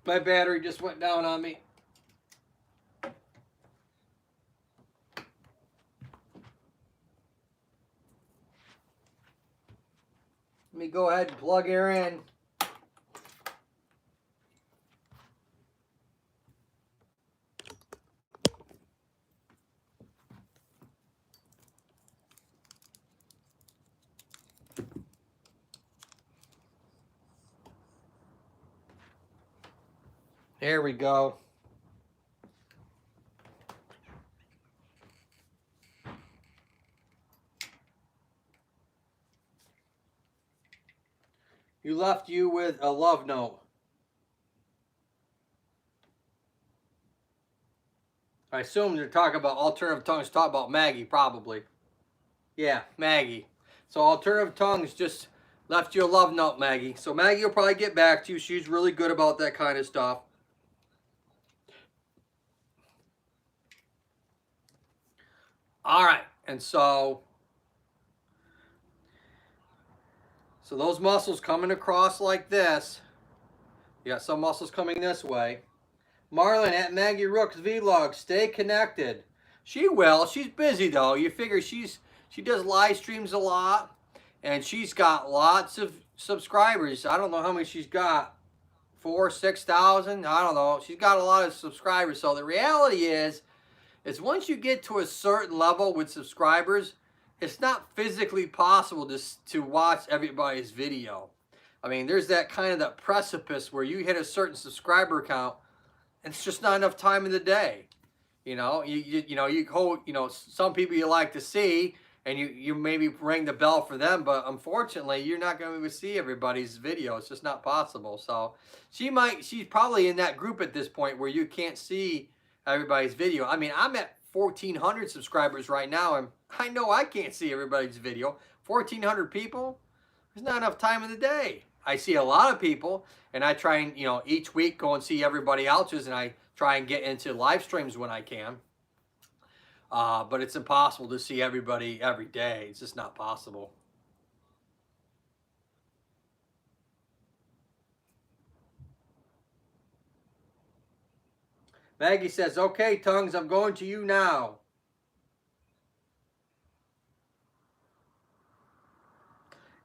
My battery just went down on me. Let me go ahead and plug her in. There we go. You left you with a love note. I assume they're talking about Alternative Tongues, talk about Maggie, probably. Yeah, Maggie. So Alternative Tongues just left you a love note, Maggie. So Maggie will probably get back to you. She's really good about that kind of stuff. All right, and so those muscles coming across like this. You got some muscles coming this way. Marlon at Maggie Rook's Vlog, stay connected. She will. She's busy though. You figure she does live streams a lot, and she's got lots of subscribers. I don't know how many she's got. 4,000, 6,000. I don't know. She's got a lot of subscribers. So the reality is once you get to a certain level with subscribers, it's not physically possible to watch everybody's video. I mean, there's that kind of that precipice where you hit a certain subscriber count, and it's just not enough time in the day. You know, some people you like to see, and you maybe ring the bell for them, but unfortunately, you're not going to be able to see everybody's video. It's just not possible. So she's probably in that group at this point where you can't see everybody's video. I mean, I'm at 1,400 subscribers right now, and I know I can't see everybody's video. 1,400 people, there's not enough time in the day. I see a lot of people, and I try and, each week go and see everybody else's, and I try and get into live streams when I can. But it's impossible to see everybody every day. It's just not possible. Maggie says, okay, Tongues, I'm going to you now.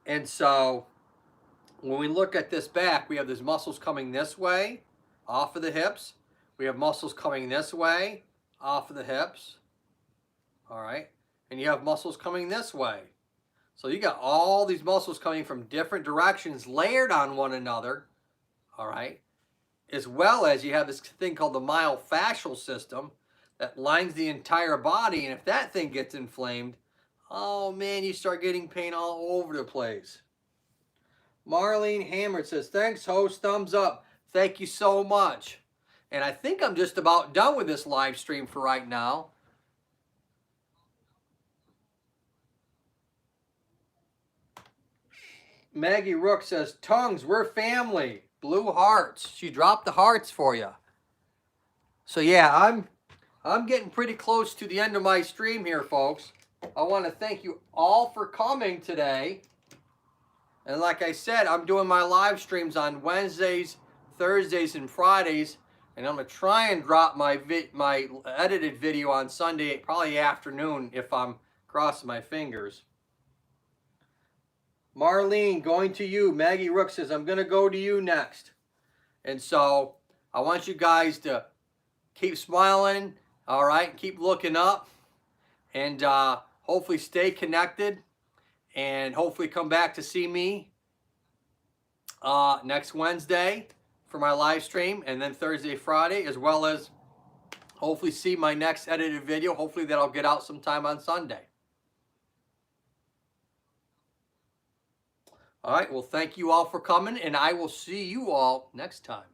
And so when we look at this back, we have these muscles coming this way, off of the hips. We have muscles coming this way, off of the hips. All right. And you have muscles coming this way. So you got all these muscles coming from different directions layered on one another. All right. As well as you have this thing called the myofascial system that lines the entire body. And if that thing gets inflamed, oh man, you start getting pain all over the place. Marlene Hammer says, thanks, host. Thumbs up. Thank you so much. And I think I'm just about done with this live stream for right now. Maggie Rook says, Tongues, we're family. Blue hearts. She dropped the hearts for you. So yeah, I'm getting pretty close to the end of my stream here, folks. I want to thank you all for coming today. And like I said, I'm doing my live streams on Wednesdays, Thursdays, and Fridays. And I'm going to try and drop my edited video on Sunday, probably afternoon, if I'm crossing my fingers. Marlene, going to you. Maggie Rook says, I'm going to go to you next. And so I want you guys to keep smiling, all right? Keep looking up, and hopefully stay connected, and hopefully come back to see me next Wednesday for my live stream, and then Thursday, Friday, as well as hopefully see my next edited video. Hopefully that'll get out sometime on Sunday. All right, well, thank you all for coming, and I will see you all next time.